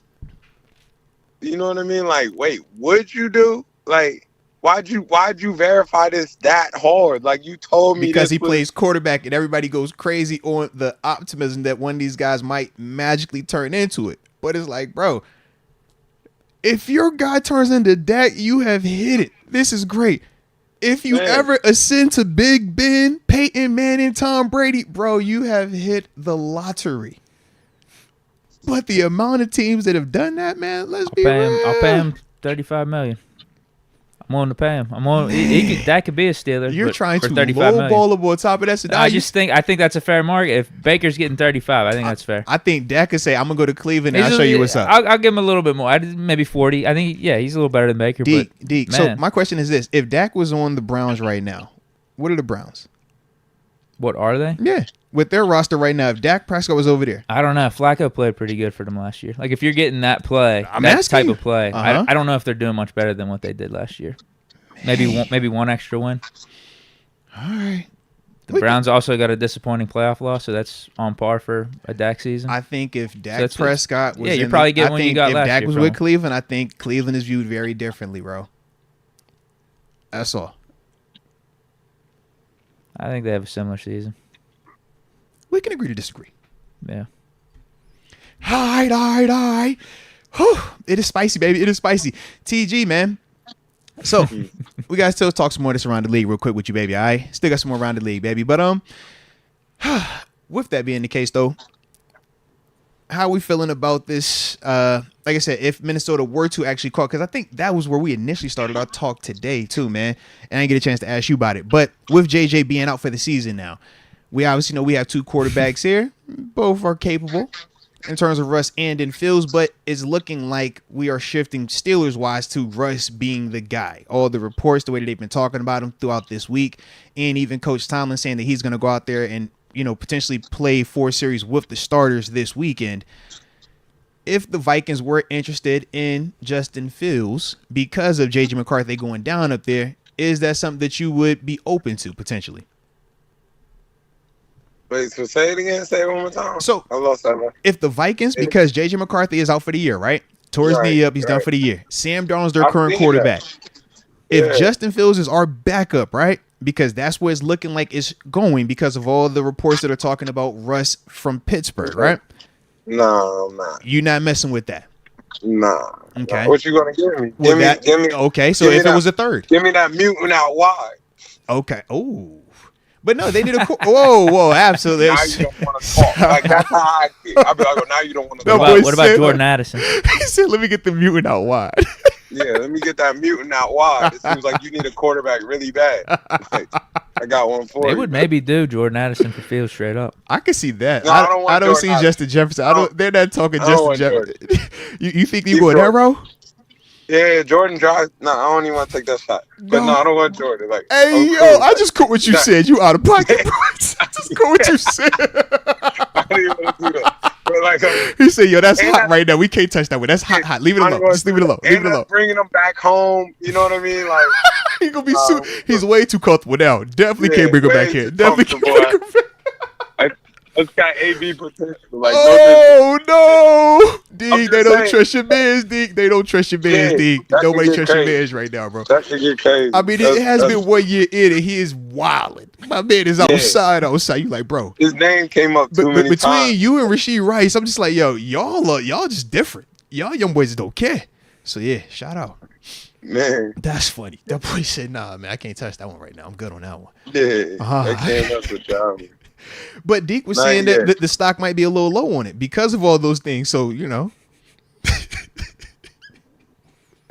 You know what I mean? Like, wait, what'd you do? Like, why'd you verify this that hard? Like, you told me because he plays quarterback and everybody goes crazy on the optimism that one of these guys might magically turn into it. But it's like, bro, if your guy turns into Dak, you have hit it. This is great. If you ever ascend to Big Ben, Peyton Manning, Tom Brady, bro, you have hit the lottery. But the amount of teams that have done that, man, let's be real. I'll pay him $35 million. I'm willing to pay him. That could be a Steeler. You're trying to lowball him on top of that. I think that's a fair market. If Baker's getting 35, I think that's fair. I think Dak could say, "I'm gonna go to Cleveland and I'll show you what's up." I'll give him a little bit more. Maybe 40. I think he's a little better than Baker. Deke. So my question is this: if Dak was on the Browns right now, what are the Browns? What are they? Yeah, with their roster right now, if Dak Prescott was over there, I don't know. Flacco played pretty good for them last year. Like, if you're getting that play, type of play, I don't know if they're doing much better than what they did last year. Maybe one extra win. All right. The Browns also got a disappointing playoff loss, so that's on par for a Dak season. I think if Dak Prescott was you're probably getting what you got last year. If Dak was with Cleveland, I think Cleveland is viewed very differently, bro. That's all. I think they have a similar season. We can agree to disagree. Yeah. All right. Whew. It is spicy, baby. It is spicy. TG, man. So, we got to still talk some more of this around the league real quick with you, baby. All right? Still got some more around the league, baby. But, with that being the case, though, how are we feeling about this? Like I said, if Minnesota were to actually call, because I think that was where we initially started our talk today, too, man. And I didn't get a chance to ask you about it. But with JJ being out for the season now, we obviously know we have two quarterbacks here. Both are capable in terms of Russ and in Fields, but it's looking like we are shifting Steelers-wise to Russ being the guy. All the reports, the way that they've been talking about him throughout this week, and even Coach Tomlin saying that he's going to go out there and, potentially play 4 series with the starters this weekend. If the Vikings were interested in Justin Fields because of J.J. McCarthy going down up there, is that something that you would be open to potentially? Wait, so say it again. Say it one more time. So, I lost that one. If the Vikings, because J.J. McCarthy is out for the year, right? Tore his knee up. He's done for the year. Sam Darnold's their current quarterback. If Justin Fields is our backup, right? Because that's where it's looking like it's going because of all the reports that are talking about Russ from Pittsburgh, right? No, I'm not. You're not messing with that? Nah. Okay. Nah. What you going to give me? Give me. Okay, so if it was a third. Give me that mutant out wide. Okay. Oh. But no, they did a whoa, absolutely. Now you don't want to talk. Like, that's how I feel. I'll be like, now you don't want to talk. What about Jordan Addison? He said, let me get the mutant out wide. Yeah, let me get that mutant out wide. It seems like you need a quarterback really bad. Like, I got one for you. They would maybe do Jordan Addison for Fields straight up. I can see that. No, I don't see Justin Jefferson. They're not talking Justin Jefferson. You think you go that route? Yeah, Jordan drives. No, I don't even want to take that shot. But no, I don't want Jordan. Like, hey, yo, cool. I just caught what you said. You out of pocket, bro. I just caught what you said. I don't even want to do that. But like, he said, yo, that's hot right now. We can't touch that one. That's hot. Leave it alone. Just leave it alone. Leave it alone. Bringing him back home. You know what I mean? Like, he gonna be he's way too comfortable now. Definitely can't bring him back here. Definitely can't bring him back. It's got AB potential. Like, no, Deke, they don't trust your mans, Deke. They don't trust your mans, Deke. Nobody trusts your mans right now, bro. That should get crazy. I mean, it has been 1 year in, and he is wilding. My man is outside. You like, bro? His name came up too many times. Between you and Rasheed Rice, I'm just like, yo, y'all just different. Y'all young boys don't care. So yeah, shout out. Man, that's funny. That boy said, "Nah, man, I can't touch that one right now. I'm good on that one." Yeah, I can't mess with y'all. But Deke was saying that the stock might be a little low on it because of all those things. So, you know.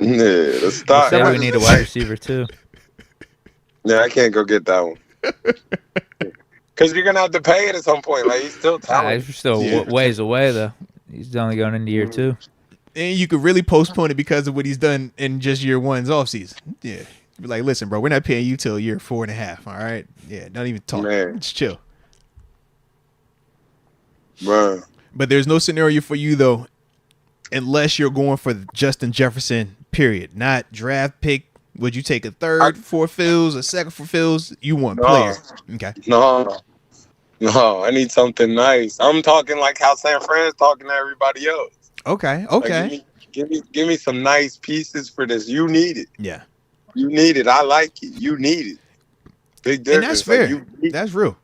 Yeah, the stock. We need a wide receiver, too. Yeah, I can't go get that one. Because you're going to have to pay it at some point. Like, he's still talented. He's still ways away, though. He's only going into year 2. And you could really postpone it because of what he's done in just year 1's offseason. Yeah. Be like, listen, bro, we're not paying you till year 4.5. All right? Yeah, don't even talk. Man. Just chill. Bro. But there's no scenario for you, though, unless you're going for Justin Jefferson, period. Not draft pick. Would you take a third for Fields, a second for Fields? You want player. Okay. No, I need something nice. I'm talking like how San Fran's talking to everybody else. Okay. Like, give me some nice pieces for this. You need it. Yeah. You need it. I like it. You need it. Big difference. And that's fair. Like, that's real.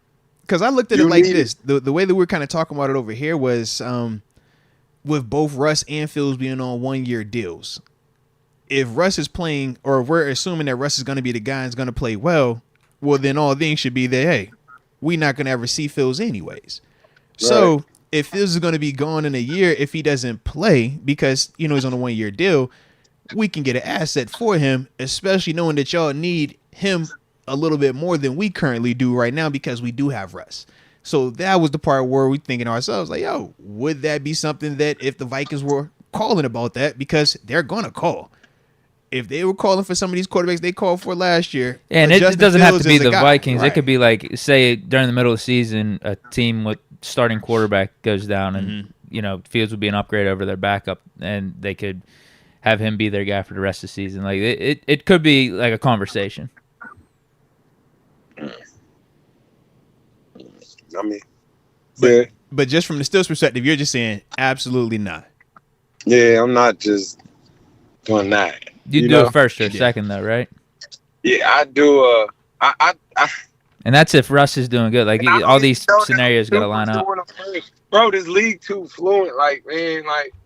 Because I looked at it like this. The way that we're kind of talking about it over here was with both Russ and Fields being on 1-year deals. If Russ is playing, or if we're assuming that Russ is going to be the guy and is going to play well, then all things should be that, hey, we're not going to ever see Fields anyways. Right. So if Fields is going to be gone in a year, if he doesn't play because, he's on a 1-year deal, we can get an asset for him, especially knowing that y'all need him a little bit more than we currently do right now because we do have Russ. So that was the part where we thinking to ourselves, like, yo, would that be something that if the Vikings were calling about that, because they're going to call. If they were calling for some of these quarterbacks they called for last year. And it doesn't have to be the Vikings. Right. It could be like, say, during the middle of the season, a team with starting quarterback goes down and, Fields would be an upgrade over their backup, and they could have him be their guy for the rest of the season. Like it could be like a conversation. I mean, but just from the Steelers' perspective, you're just saying absolutely not. Yeah, I'm not just doing that. You do it first or second, though, right? Yeah, I do. And that's if Russ is doing good. Like all these scenarios got to line up. Bro, this league too fluent. Like, man,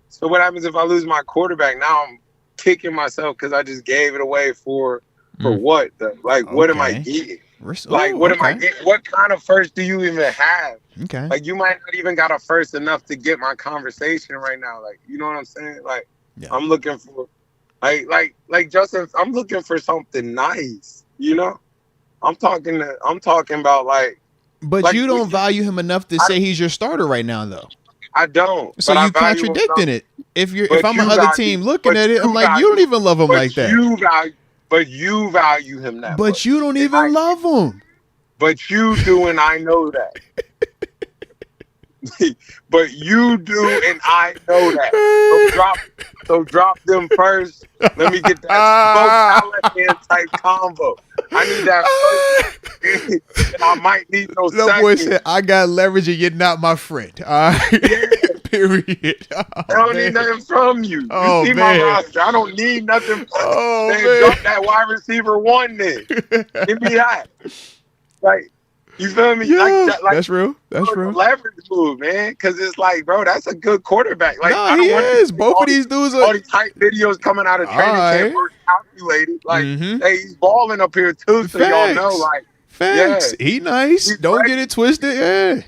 so what happens if I lose my quarterback? Now I'm kicking myself because I just gave it away for what? What am I getting? What am I getting? What kind of first do you even have? Okay. Like, you might not even got a first enough to get my conversation right now. Like, you know what I'm saying? Like, I'm looking for, like Justin, I'm looking for something nice. I'm talking about like. But you don't value him enough to say he's your starter right now, though. I don't. So you contradicting it. If I'm another team looking at it, I'm like, you don't even love him like that. But you value him that much. But you don't even love him. But you do, and I know that. But you do, and I know that. So drop them first. Let me get that smoke type combo. I need that first. And I might need no second. That boy said, I got leverage and you're not my friend. All right. Yeah. Period. I don't need nothing from you. You see my roster. I don't need nothing from you. Drop that wide receiver 1 then. Give me that. Like, you feel me? Yeah, that's real. That's real. Leverage move, man. Because it's like, bro, that's a good quarterback. Like, no, he is. Both of these dudes are. All these type videos coming out of training camp were calculated. Like, hey, he's balling up here too, so y'all know. Like, facts. Yeah. He nice. Don't get it twisted. Yeah.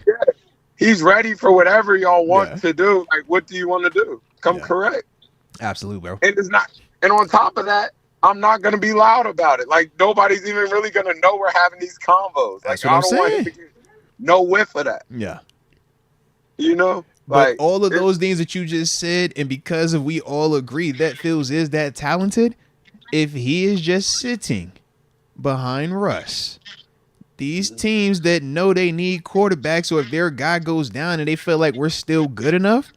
He's ready for whatever y'all want to do. Like, what do you want to do? Come correct. Absolutely, bro. And it's not. And on top of that, I'm not gonna be loud about it. Like, nobody's even really gonna know we're having these combos. Like, that's what I'm saying. Want him to get no whiff of that. Yeah. But Like, all of those things that you just said, and because we all agree that Fields is that talented, if he is just sitting behind Russ, these teams that know they need quarterbacks, or if their guy goes down and they feel like we're still good enough,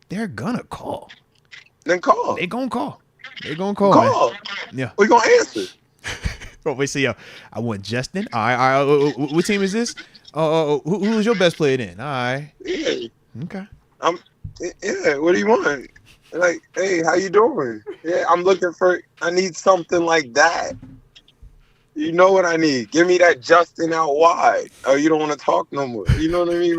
they're gonna call. then call. They gonna call. They gonna call, man. Yeah. We gonna answer. Oh, wait, so yo, I want Justin. All right. What team is this? Who's your best player then? All right. Yeah. Okay. Yeah. What do you want? Like, hey, how you doing? Yeah, I need something like that. You know what I need? Give me that Justin out wide. Oh, you don't want to talk no more. You know what I mean?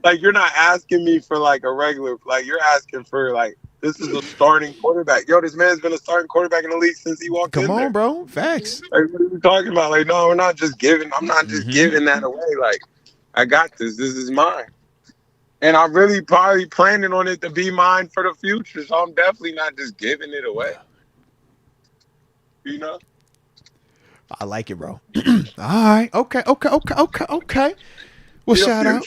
Like you're not asking me for like a regular. Like you're asking for like this is a starting quarterback. Yo, this man's been a starting quarterback in the league since he walked in. Come on, there. bro. Facts. Like, what are you talking about? Like, no, we're not just giving. I'm not just giving that away. Like, I got this. This is mine. And I'm really probably planning on it to be mine for the future. So I'm definitely not just giving it away. You know? I like it, bro. All right. Okay. Well, shout out.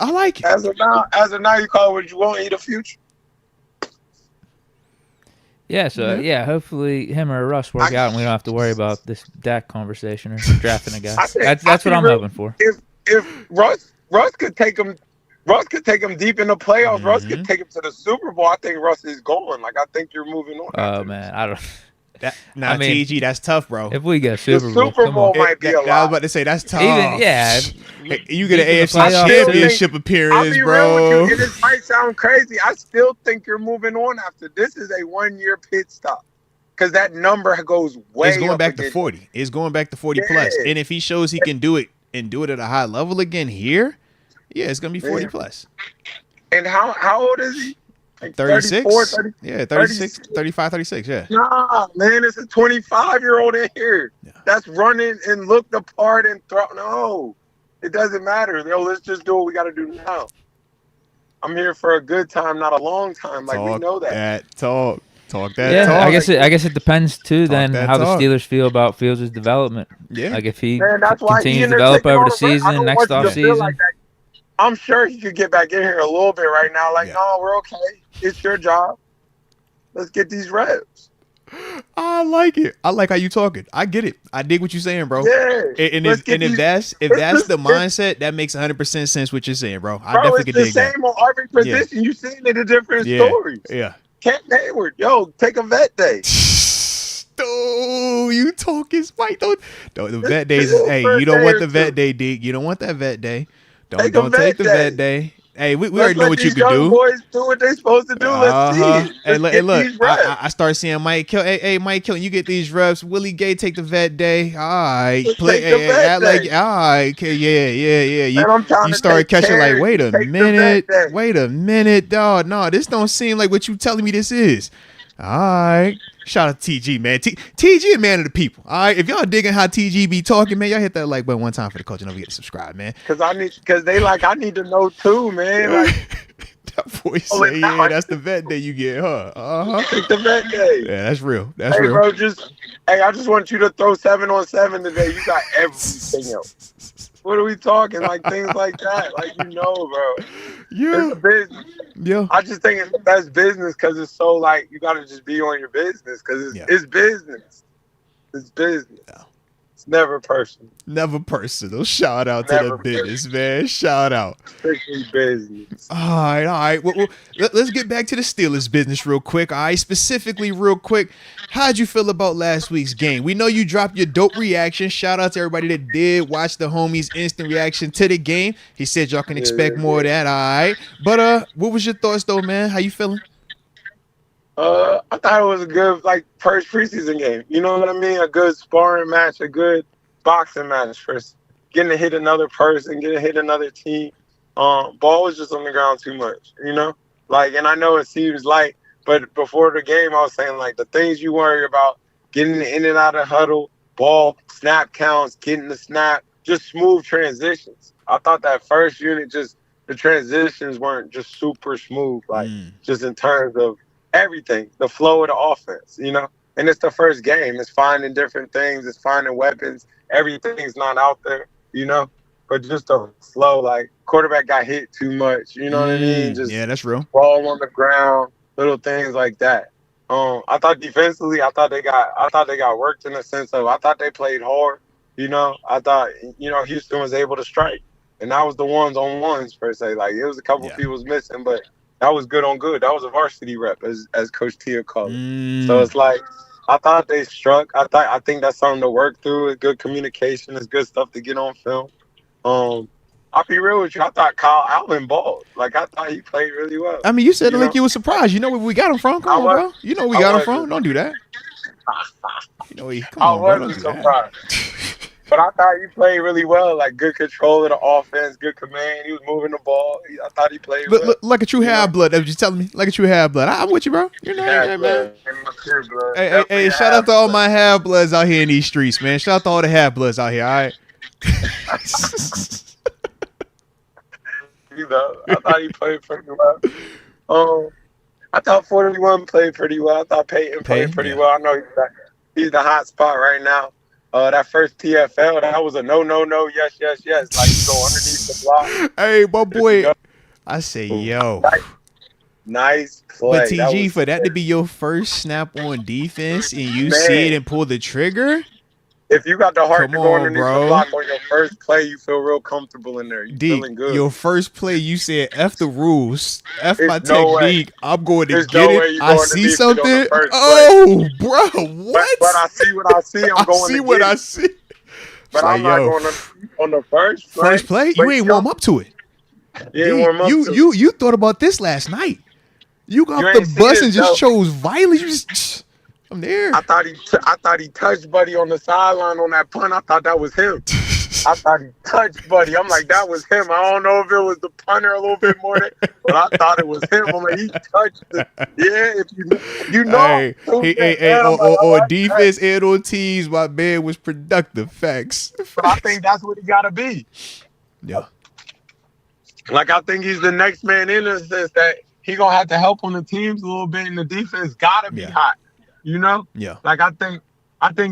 I like it. As of now, you call it what you want. Eat a future. Yeah, so hopefully him or Russ work out, and we don't have to worry about this Dak conversation or drafting a guy. That's what I'm hoping for. If Russ could take him deep in the playoffs. Russ could take him to the Super Bowl. I think Russ is going. Like I think you're moving on. Oh man, I don't. I mean, TG, that's tough, bro. If we get Super Bowl might be a lot. I was about to say that's tough. Even you get an AFC Championship appearance, I'll be bro. real with you, and this might sound crazy. I still think you're moving on after this is a 1-year pit stop because that number goes way. It's going back to 40. It's going back to 40 plus. And if he shows he can do it and do it at a high level again here, yeah, it's gonna be 40 plus. And how old is he? Like 36? 30, yeah, 36, 35, 36, yeah. Nah, man, it's a 25-year-old in here. Yeah. That's running and looked the part and throw. No, it doesn't matter. Yo, let's just do what we got to do now. I'm here for a good time, not a long time. Like, we know that. Talk that talk. I guess it depends, too, then how the Steelers feel about Fields' development. Yeah. Like, if he continues to develop over the season, next offseason. Like I'm sure he could get back in here a little bit right now. Like, no, we're okay. It's your job. Let's get these reps. I like it. I like how you talking. I get it. I dig what you're saying, bro. Yeah. And if that's the mindset, that makes 100% sense what you're saying, bro. I definitely could dig that. It's the same on every position. Yeah. You've seen it in different stories. Yeah. Kent Hayward, yo, take a vet day. Oh, you talking spite though. The vet days is you don't want the vet day, Deke. You don't want that vet day. Don't take the vet day. Hey, we already know what you could do. Boys do what they supposed to do. Let's see. Hey, look. I start seeing Mike Kill. Hey, Mike Kill, you get these reps. Willie Gay take the vet day. All right, play. All right, yeah. You start catching like, wait a minute, dog. No, this don't seem like what you telling me this is. All right. Shout out to TG, man. TG a man of the people. All right. If y'all digging how TG be talking, man, y'all hit that like button one time for the culture. Don't forget to subscribe, man. Because I need to know too, man. Like that voice say, yeah, that's the vet day you get, huh? Take the vet day. Yeah, that's real. That's real. Bro, I just want you to throw 7-on-7 today. You got everything else. What are we talking? Like things like that. Like, bro. Yeah. It's a business. Yeah. I just think that's business because it's so like you got to just be on your business because it's business. It's business. Yeah. It's never personal. Never personal. Shout out to the business, man. Shout out. Strictly business. All right. Well, let's get back to the Steelers business real quick. All right. Specifically, real quick, how'd you feel about last week's game? We know you dropped your dope reaction. Shout out to everybody that did watch the homie's instant reaction to the game. He said y'all can expect more of that. All right. But what was your thoughts though, man? How you feeling? I thought it was a good first preseason game. You know what I mean? A good sparring match, a good boxing match first. Getting to hit another person, getting to hit another team. Ball was just on the ground too much, and I know it seems light, but before the game I was saying the things you worry about, getting in and out of huddle, ball, snap counts, getting the snap, just smooth transitions. I thought that first unit the transitions weren't just super smooth, just in terms of everything, the flow of the offense, and it's the first game. It's finding different things. It's finding weapons. Everything's not out there, but just a slow, like, quarterback got hit too much. You know what I mean? Just yeah, that's real. ball on the ground, little things like that. I thought defensively, I thought they got worked in the sense of I thought they played hard. You know, I thought Houston was able to strike, and that was the ones per se. Like it was a couple people missing, but that was good on good. That was a varsity rep, as Coach Tia called it. So it's like I thought they struck. I think that's something to work through. It's good communication. It's good stuff to get on film. I'll be real with you. I thought Kyle Allen balled. Like, I thought he played really well. I mean, you said like you were surprised. You know where we got him from? Come on, bro. You know where we got him from. Don't do that. You know, come on, bro. Don't do surprised. But I thought he played really well. Like, good control of the offense, good command. He was moving the ball. I thought he played well. Like a true half-blood. That was just telling me. Like a true half-blood. I'm with you, bro. You know that, man. Hey, shout out to all my half-bloods out here in these streets, man. Shout out to all the half-bloods out here, all right? You know, I thought he played pretty well. I thought 41 played pretty well. I thought Peyton played pretty well. I know he's the hot spot right now. That first TFL, that was a no, yes. Like, you go underneath the block. Hey, my boy. I say, yo. Nice play. But TG, for that to be your first snap on defense and you see it and pull the trigger. If you got the heart to go underneath the block on your first play, you feel real comfortable in there. You feeling good. Your first play, you said, F the rules, F my technique. I'm going to get it. I see something. Oh, bro, what? But I see what I see. I'm going to get it. I see. But I'm not going on the first play. First play? You ain't warm up to it. You thought about this last night. You got the bus and just chose violence. I'm there. I thought he touched Buddy on the sideline on that punt. I thought that was him. I thought he touched Buddy. I'm like, that was him. I don't know if it was the punter a little bit more than, but I thought it was him. I'm like, he touched it. Yeah, if you know. On defense and on teams, my man was productive. Facts. But I think that's what he got to be. Yeah. Like, I think he's the next man in the sense that he going to have to help on the teams a little bit, and the defense got to be hot. You know? Yeah. Like, I think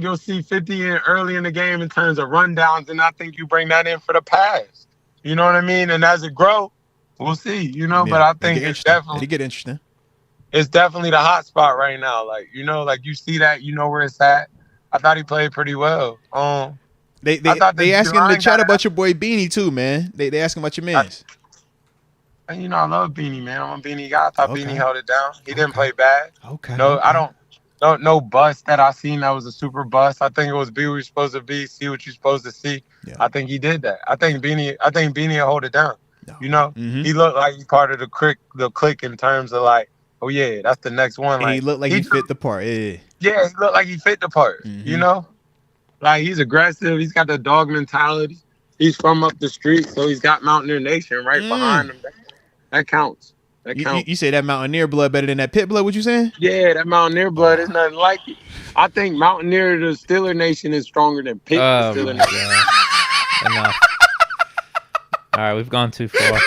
you'll see 50 in early in the game in terms of rundowns, and I think you bring that in for the pass. You know what I mean? And as it grows, we'll see, you know? Yeah, but I think it's definitely... It'll get interesting. It's definitely the hot spot right now. Like, you know, like you see that, you know where it's at. I thought he played pretty well. They asking in the chat about your boy Beanie, too, man. They asking about your mans. You know, I love Beanie, man. I'm a Beanie guy. I thought Beanie held it down. He didn't play bad. I don't... No bust that I seen that was a super bust. I think it was be what you're supposed to be, see what you're supposed to see. Yeah. I think he did that. I think Beanie will hold it down. No. You know, he looked like he's part of the clique in terms of like, oh yeah, that's the next one. Like, he looked like he fit the part. Yeah, he looked like he fit the part. You know, like he's aggressive. He's got the dog mentality. He's from up the street, so he's got Mountaineer Nation right behind him. That counts. You say that Mountaineer blood better than that Pit blood? What you saying? Yeah, that Mountaineer blood is nothing like it. I think Mountaineer, the Steeler Nation, is stronger than Pitt, the Steeler Nation. Enough. All right, we've gone too far.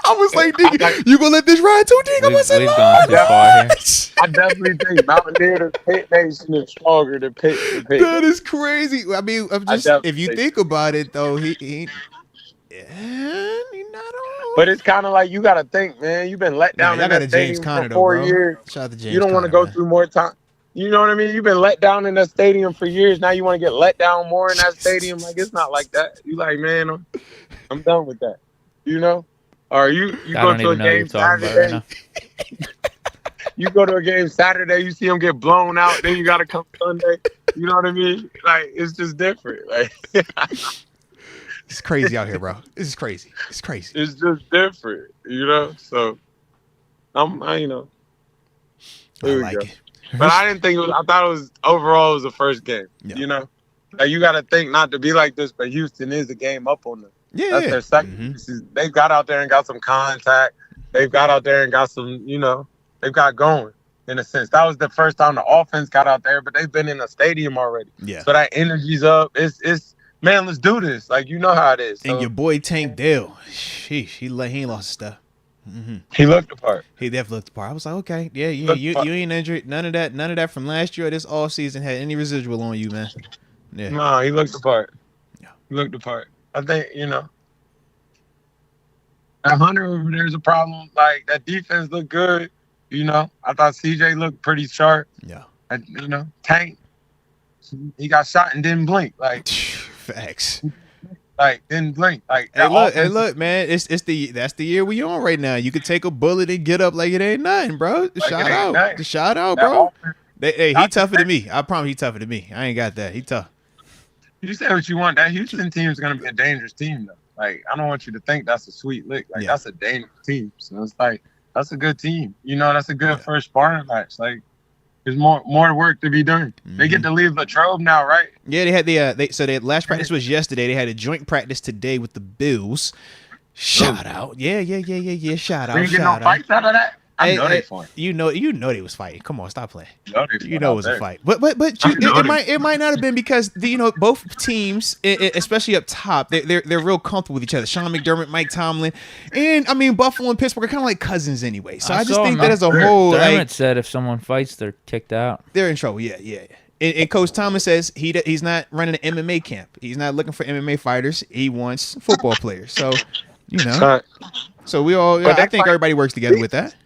I was like, nigga, you gonna let this ride too, nigga? We've gone too far here. I definitely think Mountaineer, the Pitt Nation, is stronger than Pitt. That is crazy. I mean, if you think about it, though, he not on. But it's kind of like you got to think, man. You've been let down in that stadium for 4 years. Shout out to James you don't want to go through more time. You know what I mean? You've been let down in that stadium for years. Now you want to get let down more in that stadium. Like, it's not like that. You like, man, I'm done with that. You know? Or you go to a game Saturday. Right you go to a game Saturday, you see them get blown out. Then you got to come Sunday. You know what I mean? Like, it's just different. Like, it's crazy out here, bro. This is crazy. It's crazy. It's just different, you know? So, you know. I like it. But I didn't think it was, I thought it was, overall, it was the first game, you know? Like, you got to think not to be like this, but Houston is a game up on them. Yeah. That's their second. They got out there and got some contact. They've got out there and got some, you know, they've got going, in a sense. That was the first time the offense got out there, but they've been in a stadium already. Yeah. So that energy's up. It's man, let's do this. Like, you know how it is. So, and your boy Tank Dell, sheesh, he ain't lost his stuff. He looked the part. He definitely looked the part. I was like, okay, yeah, you ain't injured. None of that from last year or this all season had any residual on you, man. Yeah. No, he looked the part. Yeah. He looked the part. I think, you know, That Hunter over there's a problem. Like, that defense looked good. You know, I thought CJ looked pretty sharp. Yeah. And, you know, Tank, he got shot and didn't blink. Like, facts. Like, didn't blink. Like, hey, look, man, that's the year we on right now. You could take a bullet and get up like it ain't nothing, bro. Shout out, bro. He tougher than me. I promise he tougher than me. I ain't got that. He tough. You say what you want. That Houston team is gonna be a dangerous team, though. Like, I don't want you to think that's a sweet lick. Like, that's a dangerous team. So it's like, that's a good team. You know, that's a good first sparring match. Like, there's more work to be done. They get to leave Latrobe now, right? Yeah, they had their last practice was yesterday. They had a joint practice today with the Bills. Shout out. Yeah. Shout out. We didn't get no fights out of that. I know they fought. You know they was fighting. Come on, stop playing. You know it was a fight. But it might not have been because both teams, especially up top, they're real comfortable with each other. Sean McDermott, Mike Tomlin, and I mean Buffalo and Pittsburgh are kind of like cousins anyway. So I just think that as a whole, Dermott said if someone fights, they're kicked out. They're in trouble. Yeah. And Coach Thomas says he's not running an MMA camp. He's not looking for MMA fighters. He wants football players. So you know, so we all. I think everybody works together with that.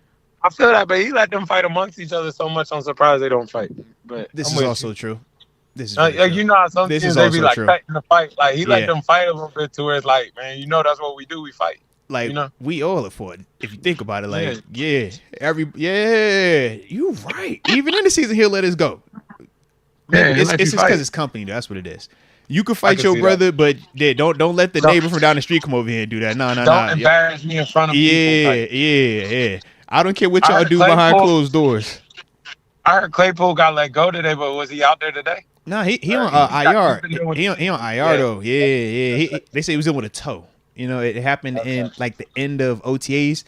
I feel that, but he let them fight amongst each other so much. I'm surprised they don't fight. But this is also true. This is you know how some teams they be like cutting the fight. Like he let them fight a little bit to where it's like, man, you know that's what we do. We fight. Like you know? We all look for it. If you think about it, like you right. Even in the season, he'll let us go. It's just because it's company. That's what it is. You can fight your brother, but don't let the neighbor from down the street come over here and do that. No. Don't embarrass me in front of people. Yeah. I don't care what y'all do behind closed doors. I heard Claypool got let go today, but was he out there today? No, he on IR. He on IR though. Yeah. They say he was in with a toe. You know, it happened in like the end of OTAs,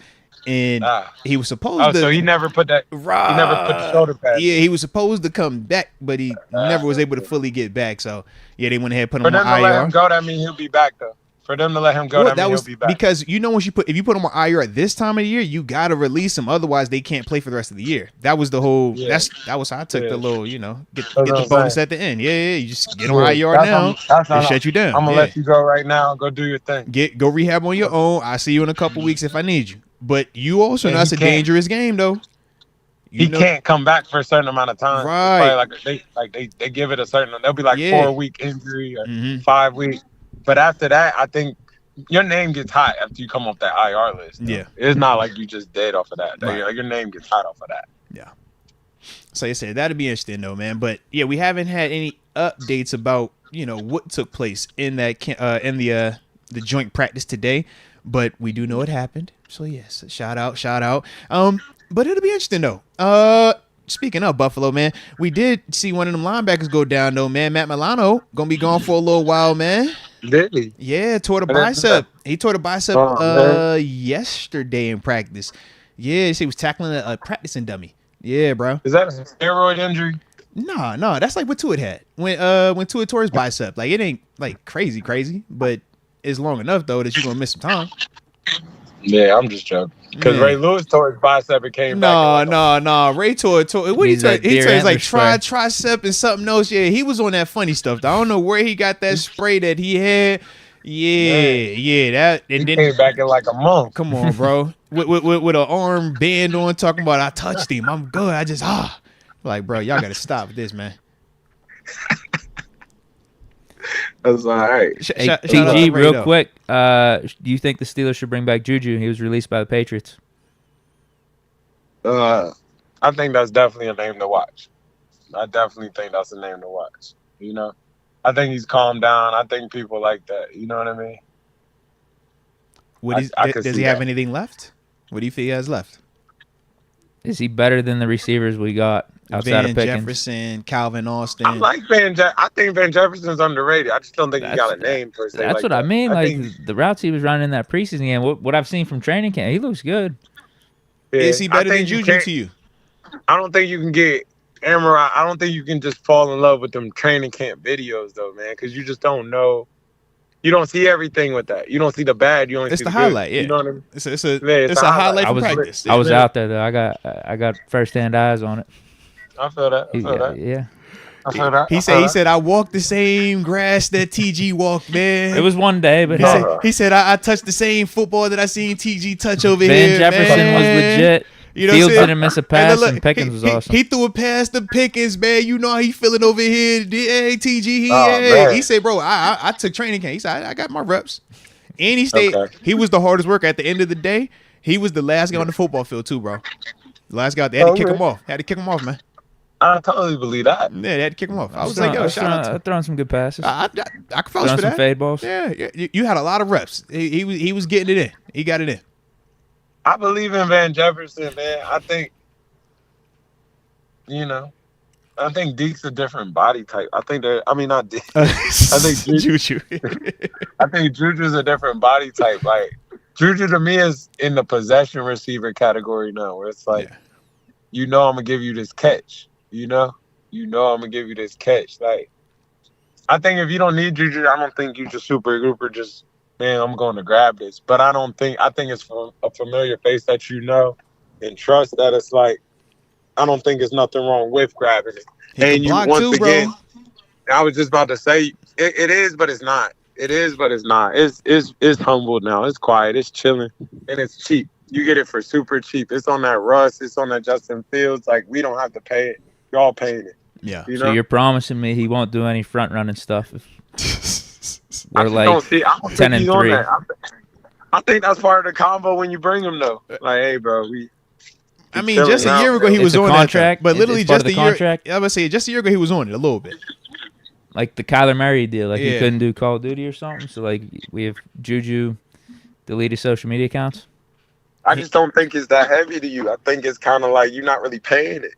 and he was supposed to. So he never put that. Right. He never put the shoulder pad. Yeah, he was supposed to come back, but he never was able to fully get back. So yeah, they went ahead and put him on IR. For them to let him go, that means he'll be back though. For them to let him go, that means he'll be back. Because you know if you put him on IR at this time of the year, you gotta release him. Otherwise, they can't play for the rest of the year. That was the whole. Yeah. That was how I took the little, get the bonus at the end. Yeah. You just get on IR now. They shut you down. I'm gonna let you go right now. Go do your thing. Go rehab on your own. I'll see you in a couple weeks if I need you. But you also know that's a dangerous game though. He can't come back for a certain amount of time. Right. They give it a certain. They'll be like 4-week injury or 5 weeks. But after that, I think your name gets hot after you come off that IR list. Yeah. It's not like you just dead off of that. Right. Your name gets hot off of that. Yeah. So you said that'd be interesting though, man. But yeah, we haven't had any updates about, what took place in that in the joint practice today, but we do know it happened. So yes, shout out. But it'll be interesting though. Speaking of Buffalo, man, we did see one of them linebackers go down though, man. Matt Milano gonna be gone for a little while, man. Did he? Yeah, tore the bicep. He tore the bicep yesterday in practice. Yeah, he was tackling a practicing dummy. Yeah, bro. Is that a steroid injury? No, that's like what Tua had when Tua tore his bicep. Like it ain't like crazy, but it's long enough though that you're gonna miss some time. Yeah, I'm just joking. Because Ray Lewis tore his bicep and came back. No. Ray tore. What he tore? He tore his like tricep and something else. Yeah, he was on that funny stuff. I don't know where he got that spray that he had. Yeah. That and he came back in like a month. Come on, bro. with an arm band on, talking about I touched him. I'm good. I just like, bro, y'all gotta stop with this, man. That's all right. Hey, TG, real quick. Do you think the Steelers should bring back Juju? He was released by the Patriots. I think that's definitely a name to watch. I definitely think that's a name to watch. I think he's calmed down. I think people like that. You know what I mean? Does he have anything left? What do you think he has left? Is he better than the receivers we got outside of Pickens? Jefferson, Calvin Austin. I like I think Van Jefferson's underrated. I just don't think he got a name per se. That's what I mean. The routes he was running in that preseason game, what I've seen from training camp, he looks good. Yeah, is he better than Juju to you? I don't think you can get I don't think you can just fall in love with them training camp videos though, man, because you just don't know. You don't see everything with that. You don't see the bad. You only see the highlight. Good. Yeah, you know what I mean? It's a highlight from practice. I was out there though. I got firsthand eyes on it. I feel that. Yeah. He said I walked the same grass that TG walked, man. It was one day, but he said I touched the same football that I seen TG touch over Van here. Jefferson man. was legit. You know Fields didn't miss a pass, and Pickens was awesome. He threw a pass to Pickens, man. You know how he feeling over here. Hey, TG, he said, bro, I took training camp. He said, I got my reps. And he stayed. Okay. He was the hardest worker. At the end of the day, he was the last guy on the football field too, bro. The last guy. They had to kick him off. Man. I totally believe that. Yeah, they had to kick him off. I was like, yo, shout out. Throwing some good passes. I can vouch for that. Some fade balls. Yeah, you had a lot of reps. He was getting it in. He got it in. I believe in Van Jefferson, man. I think, I think Deke's a different body type. I think not Deke. I think Juju. I think Juju's a different body type. Like, Juju to me is in the possession receiver category now, where it's like, I'm going to give you this catch. I'm going to give you this catch. Like, I think if you don't need Juju, I don't think you just super grouper just, man, I'm going to grab this. But I think it's from a familiar face that and trust that it's like, I don't think there's nothing wrong with grabbing it. And once again, I was just about to say, it is, but it's not. It is, but it's not. It's humble now. It's quiet. It's chilling. And it's cheap. You get it for super cheap. It's on that Russ. It's on that Justin Fields. Like, we don't have to pay it. Y'all paying it. Yeah. So you're promising me he won't do any front running stuff if we're like 10-3. I think that's part of the combo when you bring him though. Like, hey, bro, just a year ago he was on contract, that, but literally just a year. Contract. I was say just a year ago he was on it a little bit. Like the Kyler Murray deal, like he couldn't do Call of Duty or something. So like we have Juju delete his social media accounts. I just don't think it's that heavy to you. I think it's kind of like you're not really paying it.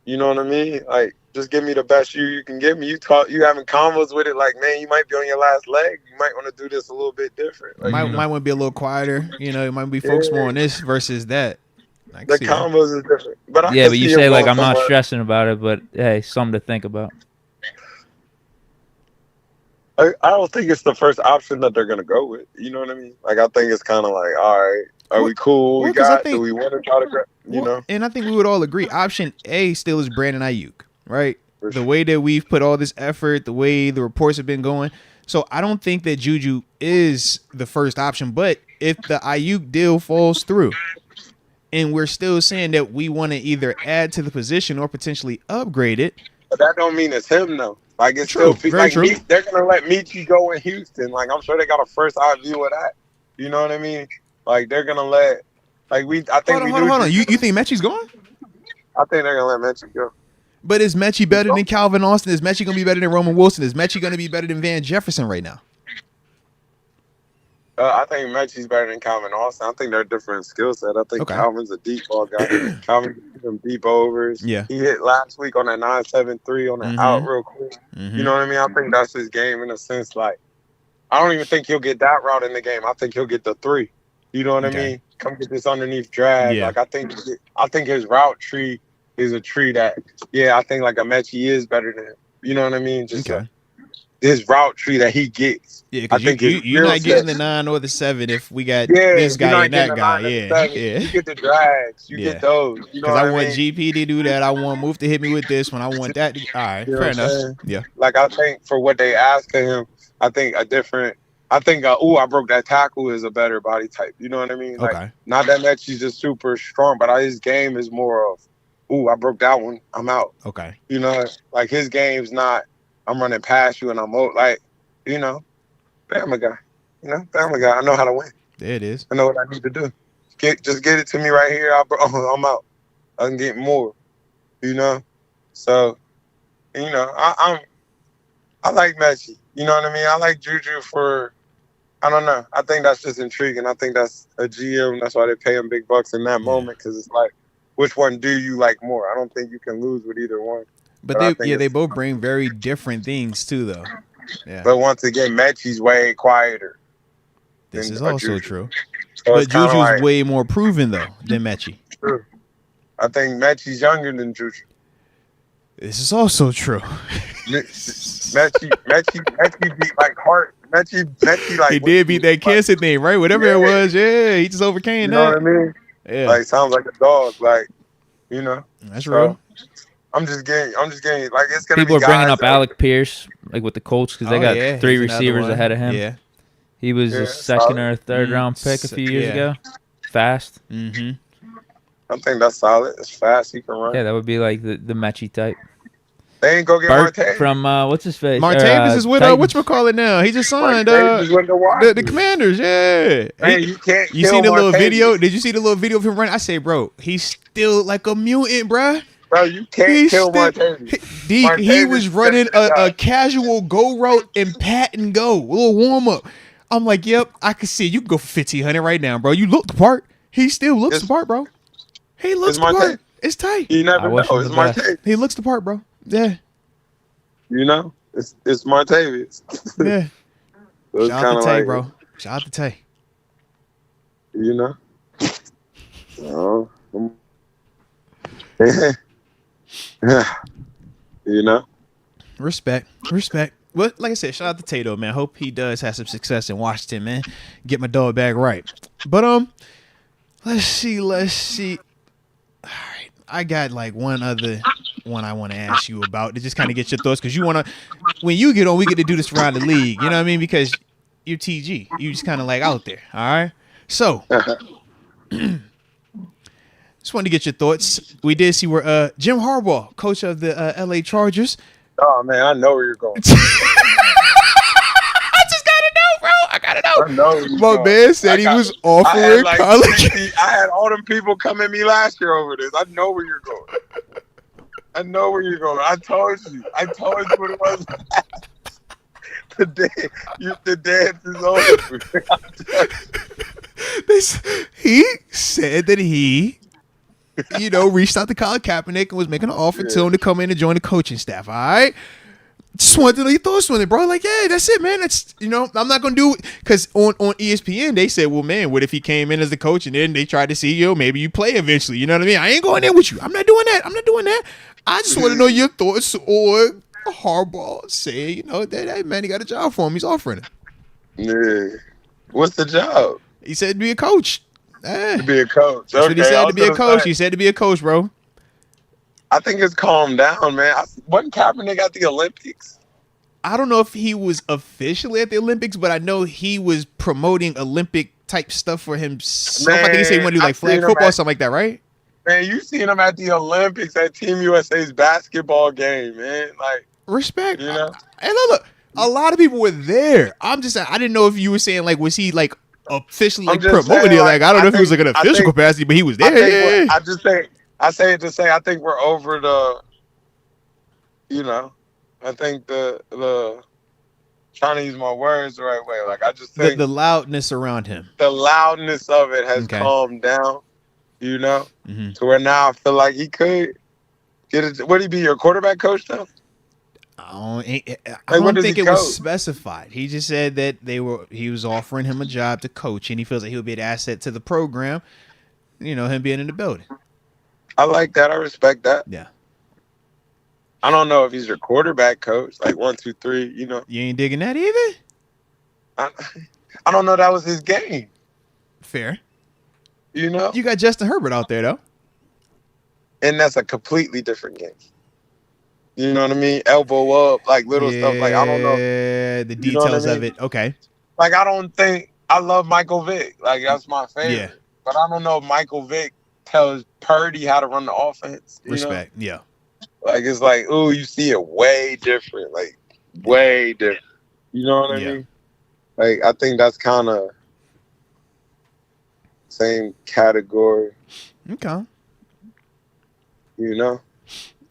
You know what I mean? Like, just give me the best you can give me. You having combos with it, like, man, you might be on your last leg. You might want to do this a little bit different. Like, might want to be a little quieter. You might be focused more on this versus that. The combos is different. But you say like I'm not stressing about it, but hey, something to think about. I don't think it's the first option that they're gonna go with. You know what I mean? Like, I think it's kind of like, all right, are we cool? Do we want to try to And I think we would all agree, option A still is Brandon Aiyuk, right? For sure. The way that we've put all this effort, the way the reports have been going. So I don't think that Juju is the first option. But if the Aiyuk deal falls through, and we're still saying that we want to either add to the position or potentially upgrade it. But that don't mean it's him, though. Like, it's true, still like true. They're gonna let Michi go in Houston. Like, I'm sure they got a first eye view of that. You know what I mean? Like, they're gonna let Hold on. You think Mechie's going? I think they're gonna let Mechie go. But is Mechie better than Calvin Austin? Is Mechie gonna be better than Roman Wilson? Is Mechie gonna be better than Van Jefferson right now? I think Mechie's better than Calvin Austin. I think they're different skill set. I think Calvin's a deep ball guy. Calvin gives them deep overs. Yeah. He hit last week on that 9.73 on that out real quick. Mm-hmm. You know what I mean? I think that's his game in a sense. Like, I don't even think he'll get that route in the game. I think he'll get the 3. You know what I mean? Come get this underneath drag. Yeah. Like, I think his route tree is a tree that, I think like a Mechie is better than him. You know what I mean? Just his route tree that he gets. Yeah, because you're not getting the 9 or the 7 if we got this guy and that guy. Yeah. You get the drags. You get those. You know because I want GP to do that. I want Move to hit me with this one. I want that. All right, fair enough. Yeah. Like, I think for what they asked of him, I think I broke that tackle is a better body type. You know what I mean? Like, not that much he's just super strong, but his game is more of, I broke that one. I'm out. Okay. You know, like, his game's not, I'm running past you and I'm out. Like, Family guy. Family guy. I know how to win. There it is. I know what I need to do. Just get it to me right here. I'm out. I can get more. So, I like Mechie. You know what I mean? I like Juju for, I don't know. I think that's just intriguing. I think that's a GM. That's why they pay him big bucks in that moment, because it's like, which one do you like more? I don't think you can lose with either one. But they both bring very different things too, though. Yeah. But once again, Mechie's way quieter. This is also true. So but Juju's way more proven though than Mechie. True. I think Mechie's younger than Juju. This is also true. Mechie beat like Hart. Mechie like he did beat that cancer thing, right? Whatever it was, he just overcame that. You know what I mean? Yeah. Like, sounds like a dog, like, That's real. I'm just getting like it's gonna People be are bringing guys up Alec Pierce, like with the Colts, because they got 3 he's another receivers one. ahead of him. Yeah. He was a second or third round pick a few years ago. Fast. Mm-hmm. I think that's solid. It's fast. He can run. Yeah, that would be like the Mechie type. They ain't go get Martavis from what's his face? Martavis is with whatchamacallit now. He just signed the Commanders. Yeah. Man, you can't. You seen the little video? Did you see the little video of him running? I say, bro, he's still like a mutant, bro. Bro, you can't kill Martavis. He was running a casual go route and pat and go, a little warm up. I'm like, yep, I can see you can go for 1,500 right now, bro. You look the part. He still looks the part, bro. He looks the part. It's tight. You never know. It's Martavis. He looks the part, bro. Yeah. You know, it's Martavis. Yeah. So shout out to Tay, bro. Shout out to Tay. You know. You know. Respect. Well, like I said, shout out to Tato, man. Hope he does have some success in Washington, man. Get my dog back right. But let's see. All right, I got like one other one I want to ask you about to just kind of get your thoughts, because you want to, when you get on, we get to do this around the league. You know what I mean? Because you're TG, you just kind of like out there. All right. So, just wanted to get your thoughts. We did see where Jim Harbaugh, coach of the LA Chargers. Oh man, I know where you're going. I gotta know. I know my man said he was offering college. I had all them people come at me last year over this. I know where you're going. I told you what it was. The dance is over. He said that he, reached out to Colin Kaepernick and was making an offer to him to come in and join the coaching staff. All right. Just wanted to know your thoughts on it, bro. Like, yeah, that's it, man. That's, I'm not going to do it. Because on ESPN, they said, well, man, what if he came in as the coach and then they tried to see, maybe you play eventually. You know what I mean? I ain't going in with you. I'm not doing that. I just want to know your thoughts on Harbaugh saying, that, hey, man, he got a job for him. He's offering it. Yeah. What's the job? He said to be a coach. To be a coach. That's what he said, to be a coach. He said to be a coach, bro. I think it's calmed down, man. Wasn't Kaepernick at the Olympics? I don't know if he was officially at the Olympics, but I know he was promoting Olympic type stuff for himself. Man, I think he said he wanted to do like flag football or something like that, right? Man, you seen him at the Olympics at Team USA's basketball game, man. Like, respect. Hey, look, a lot of people were there. I'm just saying, I didn't know if you were saying like, was he like officially like promoting it? Like, I don't know if he was like an official capacity, but he was there. I say it to say I think we're over the, I think the trying to use my words the right way. Like, I just think the loudness around him. The loudness of it has calmed down, to where now I feel like he could get it. Would he be your quarterback coach now? I don't think it was specified. He just said that he was offering him a job to coach, and he feels like he'll be an asset to the program, him being in the building. I like that. I respect that. Yeah. I don't know if he's your quarterback coach, like 1, 2, 3. You ain't digging that either. I don't know. That was his game. Fair. You got Justin Herbert out there though, and that's a completely different game. You know what I mean? Elbow up, like little stuff. Like, I don't know the details of it. Okay. Like, I love Michael Vick. Like, that's my favorite. Yeah. But I don't know if Michael Vick tells Purdy how to run the offense. Respect. Yeah. Like, it's like, ooh, you see it way different. Like, way different. You know what I mean? Like, I think that's kind of same category. Okay.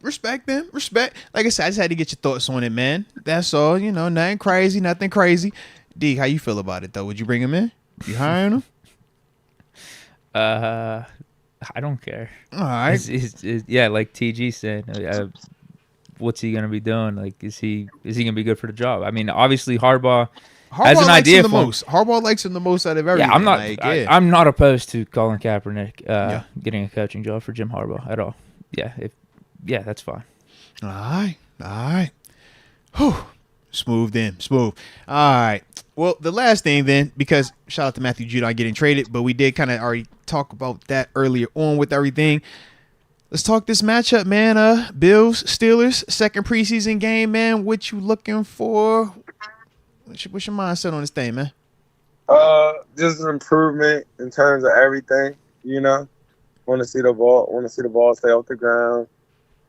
Respect them. Respect. Like I said, I just had to get your thoughts on it, man. That's all. Nothing crazy. Deke, how you feel about it, though? Would you bring him in? You hiring him? I don't care. All right. Yeah, like TG said, what's he going to be doing? Like, is he going to be good for the job? I mean, obviously Harbaugh has an idea for him. Harbaugh likes him the most out of everything. Yeah, I'm not opposed to Colin Kaepernick getting a coaching job for Jim Harbaugh at all. Yeah, that's fine. All right. Whew. Smooth. All right. Well, the last thing then, because shout out to Matthew Judon getting traded, but we did kind of already talk about that earlier on with everything. Let's talk this matchup, man. Bills, Steelers, second preseason game, man. What you looking for? What's your mindset on this thing, man? Just an improvement in terms of everything. Want to see the ball stay off the ground.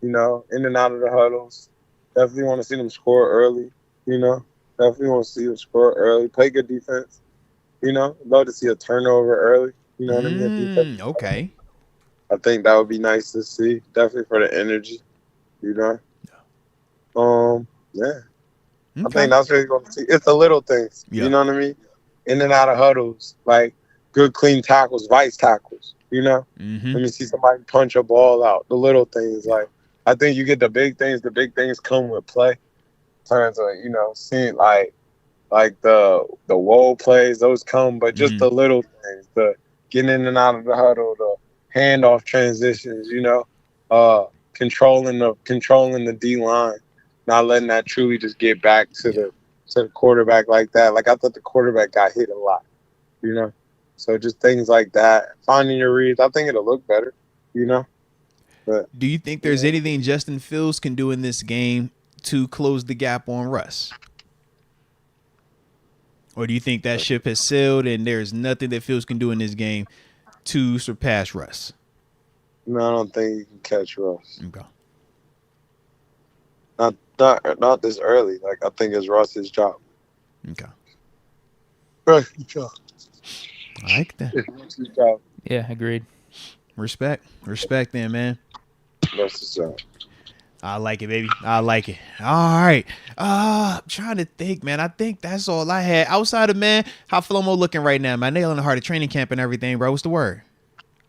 In and out of the huddles. Definitely want to see them score early. Definitely want to see them score early. Play good defense. Love to see a turnover early. You know what I mean? Okay. I think that would be nice to see. Definitely for the energy. Yeah. Okay. I think that's what you're going to see. It's the little things. Yeah. You know what I mean? In and out of huddles, like good clean tackles, vice tackles. Let me see somebody punch a ball out. The little things, like I think you get the big things. The big things come with play. In terms of seeing like the whoa plays, those come, but just the little things, the getting in and out of the huddle, the handoff transitions. Controlling the D line, not letting that truly just get back to the quarterback like that. Like I thought the quarterback got hit a lot. So just things like that. Finding your reads, I think it'll look better. But do you think there's anything Justin Fields can do in this game to close the gap on Russ? Or do you think that ship has sailed and there's nothing that Fields can do in this game to surpass Russ? No, I don't think you can catch Russ. Okay. Not this early. Like I think it's Russ's job. Okay. Russ's job. I like that. It's Russ's job. Yeah, agreed. Respect then, man. Russ's job. I like it, baby. I like it. All right. I'm trying to think, man. I think that's all I had. Outside of, man, how Flomo looking right now? My nail in the heart of training camp and everything, bro. What's the word?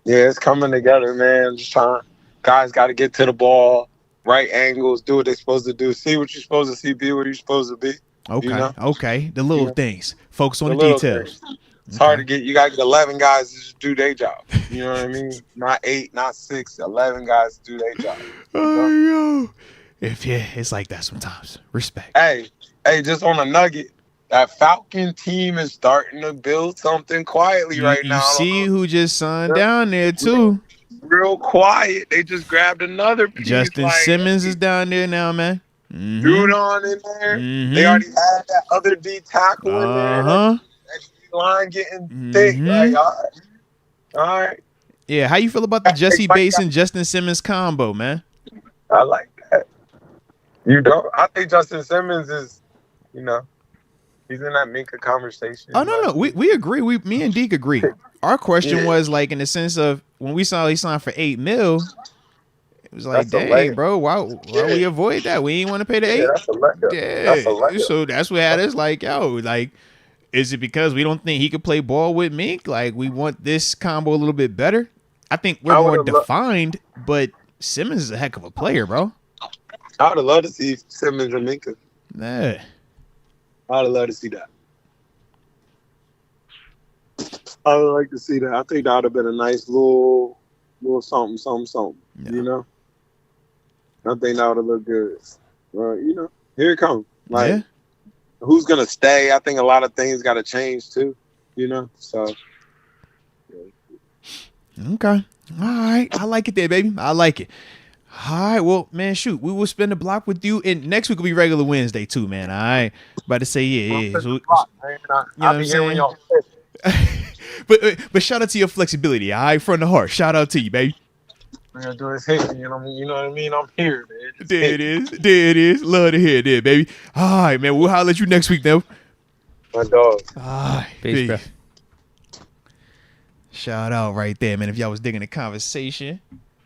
Yeah, it's coming together, man. Just trying. Guys got to get to the ball, right angles, do what they're supposed to do. See what you're supposed to see, be what you're supposed to be. Okay. Okay. The little things. Focus on the details. Things. It's hard to get. You got to get 11 guys to just do their job. You know what I mean? Not 8, not 6, 11 guys to do their job. Oh, it's like that sometimes. Respect. Hey, just on a nugget, that Falcon team is starting to build something quietly right now. You see who just signed down there too? Real quiet. They just grabbed another piece. Justin Simmons is down there now, man. Judon in there. They already had that other D tackle in there. That line getting thick. Like, all right. Yeah, how you feel about the Jesse Bates and Justin Simmons combo, man? I like that. I think Justin Simmons is, he's in that Minka conversation. Oh, no. We agree. Me and Deke agree. Our question was like in the sense of when we saw he signed for $8 million, it was like, dang, bro, why we avoid that? We ain't want to pay the $8. Yeah. So that's what had us like, yo, like, is it because we don't think he could play ball with Mink? Like, we want this combo a little bit better? I think we're more defined, but Simmons is a heck of a player, bro. I would have loved to see Simmons and Minka. Yeah. I would have loved to see that. I would like to see that. I think that would have been a nice little something. Yeah. I think that would have looked good. Here it comes. Like, who's gonna stay? I think a lot of things got to change too. So. Okay. All right. I like it there, baby. I like it. All right. Well, man, shoot. We will spend the block with you. And next week will be regular Wednesday, too, man. All right. About to say, yeah. So, I'll be here when y'all but shout out to your flexibility. All right. From the heart. Shout out to you, baby. Man, do this hit me. You know what I mean? I'm here, man. There it is. Love to hear that, baby. All right, man. We'll holler at you next week, though. My dog. All right. Peace, bro. Shout out right there, man. If y'all was digging the conversation,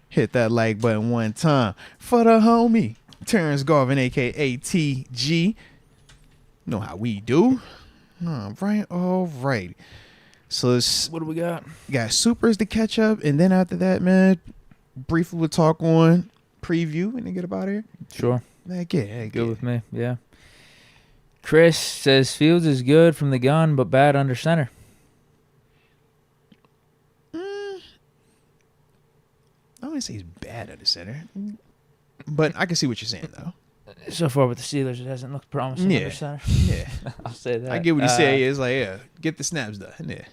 hit that like button one time for the homie Terence Garvin, aka TG. You know how we do. All right. So what do we got? Got supers to catch up, and then after that, man, briefly we'll talk on preview and then get about here. Sure. Good with me. Yeah. Chris says Fields is good from the gun, but bad under center. I wouldn't say he's bad at the center, but I can see what you're saying, though. So far with the Steelers, it hasn't looked promising under center. Yeah. I'll say that. I get what you say. It's like, get the snaps done. Yeah.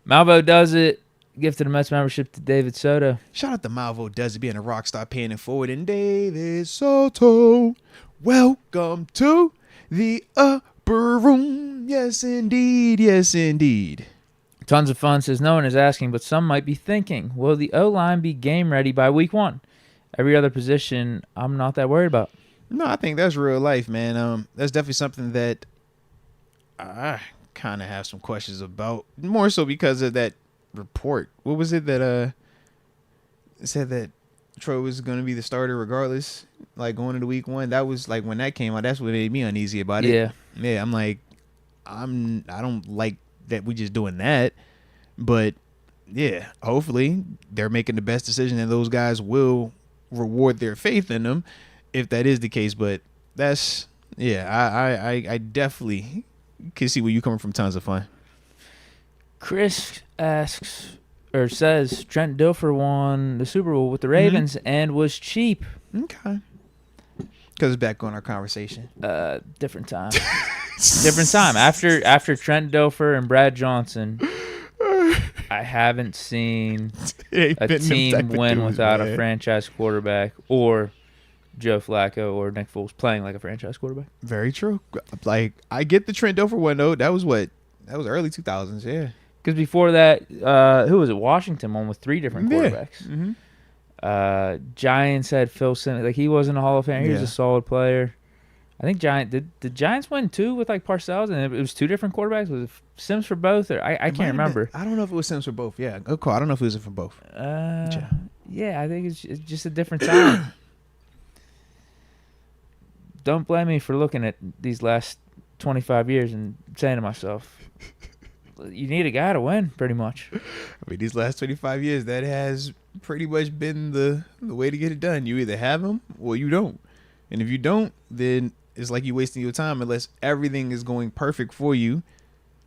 Malvo does it. Gifted a Mets membership to David Soto. Shout out to Malvo Does It being a rock star paying it forward. And David Soto, welcome to the upper room. Yes, indeed. Yes, indeed. Tons of Fun says, no one is asking, but some might be thinking, will the O-line be game ready by week 1? Every other position, I'm not that worried about. No, I think that's real life, man. That's definitely something that I kind of have some questions about. More so because of that report. What was it that said that Troy was going to be the starter regardless, like going into week 1? That was like when that came out. That's what made me uneasy about it. Yeah. I'm like, I don't like that we just doing that, but yeah, hopefully they're making the best decision and those guys will reward their faith in them if that is the case. But that's I definitely can see where you coming from. Tons of Fun. Chris asks or says Trent Dilfer won the Super Bowl with the Ravens and was cheap. Okay. Because it's back on our conversation. Different time. Different time. After Trent Dilfer and Brad Johnson, I haven't seen a team win without a franchise quarterback or Joe Flacco or Nick Foles playing like a franchise quarterback. Very true. Like, I get the Trent Dilfer one, though. That was early 2000s, yeah. Because before that, who was it? Washington won with 3 different quarterbacks. Mm-hmm. Giants had Phil Simmons. Like, he wasn't a Hall of Famer. He was a solid player. I think did the Giants win 2 with like Parcells, and it was 2 different quarterbacks? Was it Sims for both? Or I can't remember. I don't know if it was Sims for both. Yeah, good call. I don't know if it was for both. Yeah, I think it's just a different time. Don't blame me for looking at these last 25 years and saying to myself, you need a guy to win, pretty much. I mean, these last 25 years, that has pretty much been the way to get it done. You either have him or you don't. And if you don't, then it's like you're wasting your time unless everything is going perfect for you.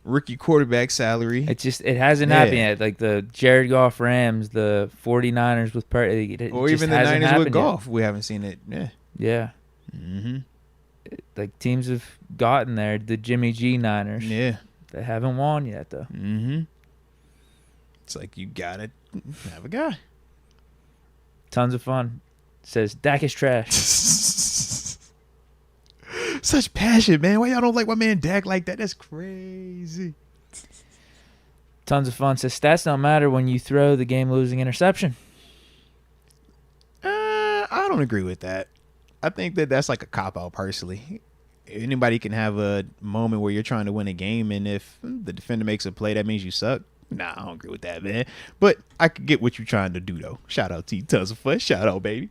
Rookie quarterback salary. It hasn't happened yet. Like the Jared Goff Rams, the 49ers with or even the Niners with Goff. We haven't seen it. Yeah. Mm-hmm. Like teams have gotten there. The Jimmy G Niners. Yeah. They haven't won yet, though. Mm-hmm. It's like you got to have a guy. Tons of Fun says, Dak is trash. Such passion, man. Why y'all don't like my man Dak like that? That's crazy. Tons of Fun says, stats don't matter when you throw the game-losing interception. I don't agree with that. I think that's like a cop-out, personally. Anybody can have a moment where you're trying to win a game, and if the defender makes a play, that means you suck. Nah, I don't agree with that, man. But I could get what you're trying to do, though. Shout out to you, Tons of Fun. Shout out, baby.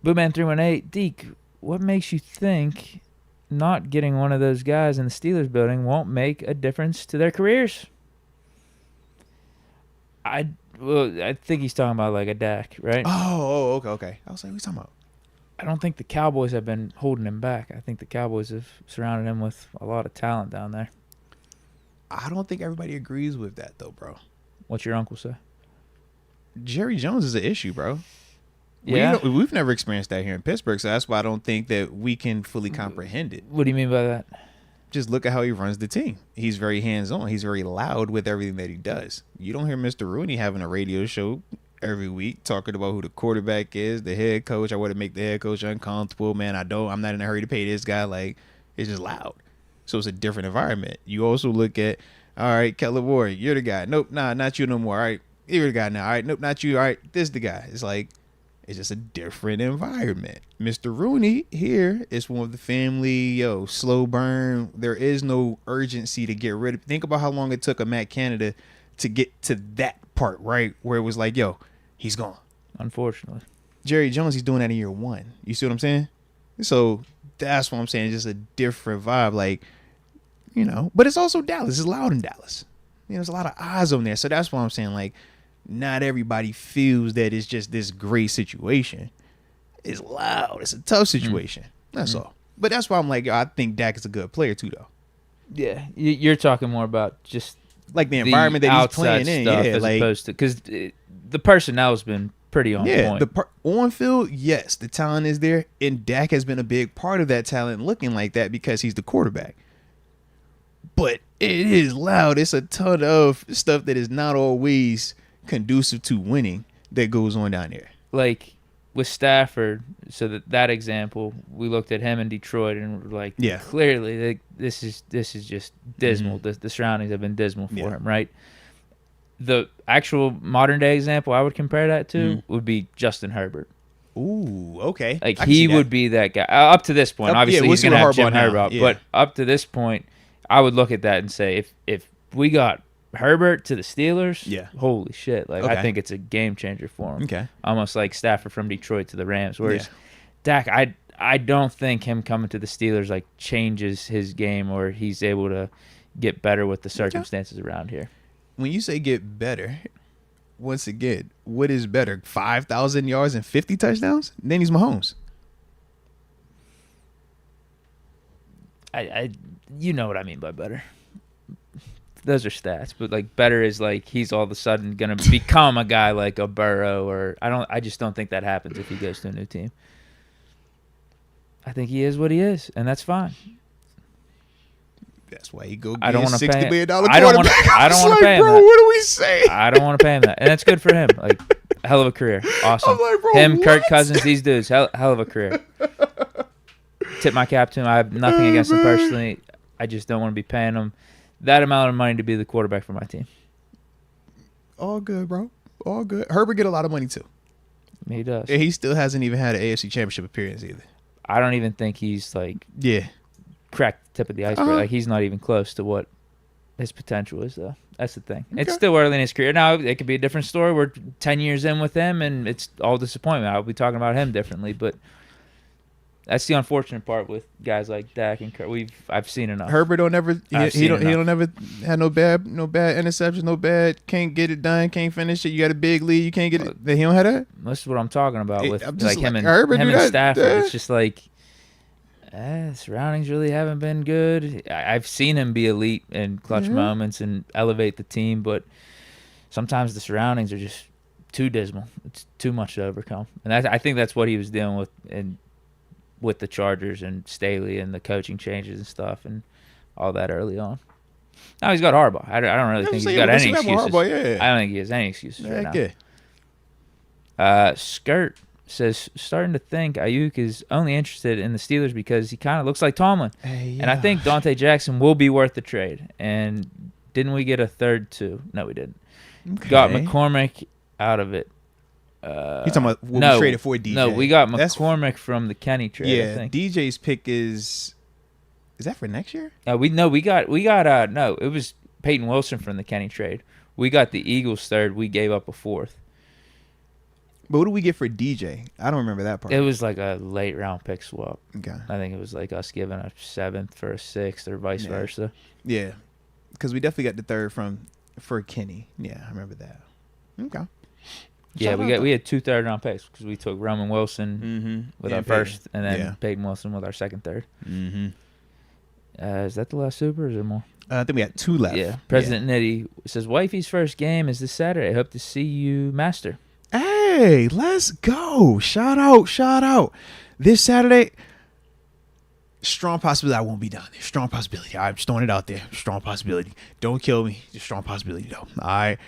Bootman318, Deke, what makes you think not getting one of those guys in the Steelers building won't make a difference to their careers? I think he's talking about like a Dak, right? Oh, okay. I was like, what are you talking about? I don't think the Cowboys have been holding him back. I think the Cowboys have surrounded him with a lot of talent down there. I don't think everybody agrees with that, though, bro. What's your uncle say? Jerry Jones is an issue, bro. Yeah. We've never experienced that here in Pittsburgh, so that's why I don't think that we can fully comprehend it. What do you mean by that? Just look at how he runs the team. He's very hands-on. He's very loud with everything that he does. You don't hear Mr. Rooney having a radio show every week talking about who the quarterback is, the head coach. I want to make the head coach uncomfortable. Man, I'm not in a hurry to pay this guy. Like, it's just loud. So it's a different environment. You also look at, all right, Keller Ward, you're the guy. Nope, not you no more. All right, you're the guy now. All right, nope, not you. All right, this is the guy. It's like, it's just a different environment. Mr. Rooney here is one of the family, slow burn. There is no urgency to get rid of. Think about how long it took a Matt Canada to get to that part, right? Where it was like, he's gone. Unfortunately. Jerry Jones, he's doing that in year 1. You see what I'm saying? So that's what I'm saying. It's just a different vibe. Like, but it's also Dallas. It's loud in Dallas. There's a lot of eyes on there. So that's why I'm saying, like, not everybody feels that it's just this great situation. It's loud. It's a tough situation. That's all. But that's why I'm like, I think Dak is a good player too, though. Yeah, you're talking more about just like the environment that he's playing in, as opposed to because the personnel's been pretty on point. On field, yes, the talent is there, and Dak has been a big part of that talent looking like that because he's the quarterback. But it is loud. It's a ton of stuff that is not always conducive to winning that goes on down there. Like with Stafford, so that example, we looked at him in Detroit and we're like, clearly this is just dismal. The surroundings have been dismal for him, right? The actual modern day example I would compare that to would be Justin Herbert. Ooh, okay. Like he would be that guy up to this point. Obviously, he's going to have Jim Harbaugh, but up to this point, I would look at that and say, if we got Herbert to the Steelers, holy shit! Like I think it's a game changer for him. Okay, almost like Stafford from Detroit to the Rams. Whereas Dak, I don't think him coming to the Steelers like changes his game or he's able to get better with the circumstances around here. When you say get better, once again, what is better? 5,000 yards and 50 touchdowns? Then he's Mahomes. You know what I mean by better. Those are stats, but like better is like he's all of a sudden gonna become a guy like a Burrow, or I just don't think that happens if he goes to a new team. I think he is what he is, and that's fine. That's why he go get a $60 million quarterback. I don't want to pay him bro, that. What are we saying? I don't want to pay him that, and that's good for him. Like hell of a career, awesome. I'm like, bro, him, what? Kirk Cousins, these dudes, hell of a career. Tip my cap to him. I have nothing against him personally. I just don't want to be paying him that amount of money to be the quarterback for my team. All good, bro. All good. Herbert get a lot of money too. He does. And he still hasn't even had an AFC Championship appearance either. I don't even think he's like cracked the tip of the iceberg. Like he's not even close to what his potential is, though. That's the thing. Okay. It's still early in his career. Now it could be a different story. We're 10 years in with him, and it's all disappointment. I'll be talking about him differently, but that's the unfortunate part with guys like Dak and Kirk. I've seen enough. Herbert don't ever he don't ever had no bad interceptions, no bad, can't get it done, can't finish it. You got a big lead, you can't get it. He don't have that. That's what I'm talking about with like him and Herbert him and Stafford. It's just like surroundings really haven't been good. I've seen him be elite in clutch moments and elevate the team, but sometimes the surroundings are just too dismal. It's too much to overcome, and I think that's what he was dealing with with the Chargers and Staley and the coaching changes and stuff and all that early on. Now he's got Harbaugh. I don't really think he's got any excuses. I don't think he has any excuses right now. Skirt says, starting to think Aiyuk is only interested in the Steelers because he kind of looks like Tomlin. And I think Deontay Jackson will be worth the trade. And didn't we get a third too? No, we didn't. Okay. Got McCormick out of it. You talking about what we traded for DJ? No, we got McCormick from the Kenny trade. Yeah, I think. DJ's pick is that for next year? We got it was Peyton Wilson from the Kenny trade. We got the Eagles third. We gave up a fourth. But what do we get for DJ? I don't remember that part. It was like a late round pick swap. Okay. I think it was like us giving a 7th for a 6th or vice versa. Yeah, because we definitely got the third for Kenny. Yeah, I remember that. Okay. Yeah, we had 2 third-round picks because we took Roman Wilson with our first and then Peyton Wilson with our second, third. Mm-hmm. Is that the last Super or is there more? I think we got 2 left. Yeah. President Nitty says, wifey's first game is this Saturday. I hope to see you master. Hey, let's go. Shout out. This Saturday, strong possibility I won't be down there. Strong possibility. I'm just throwing it out there. Strong possibility. Don't kill me. Just strong possibility, though. All right.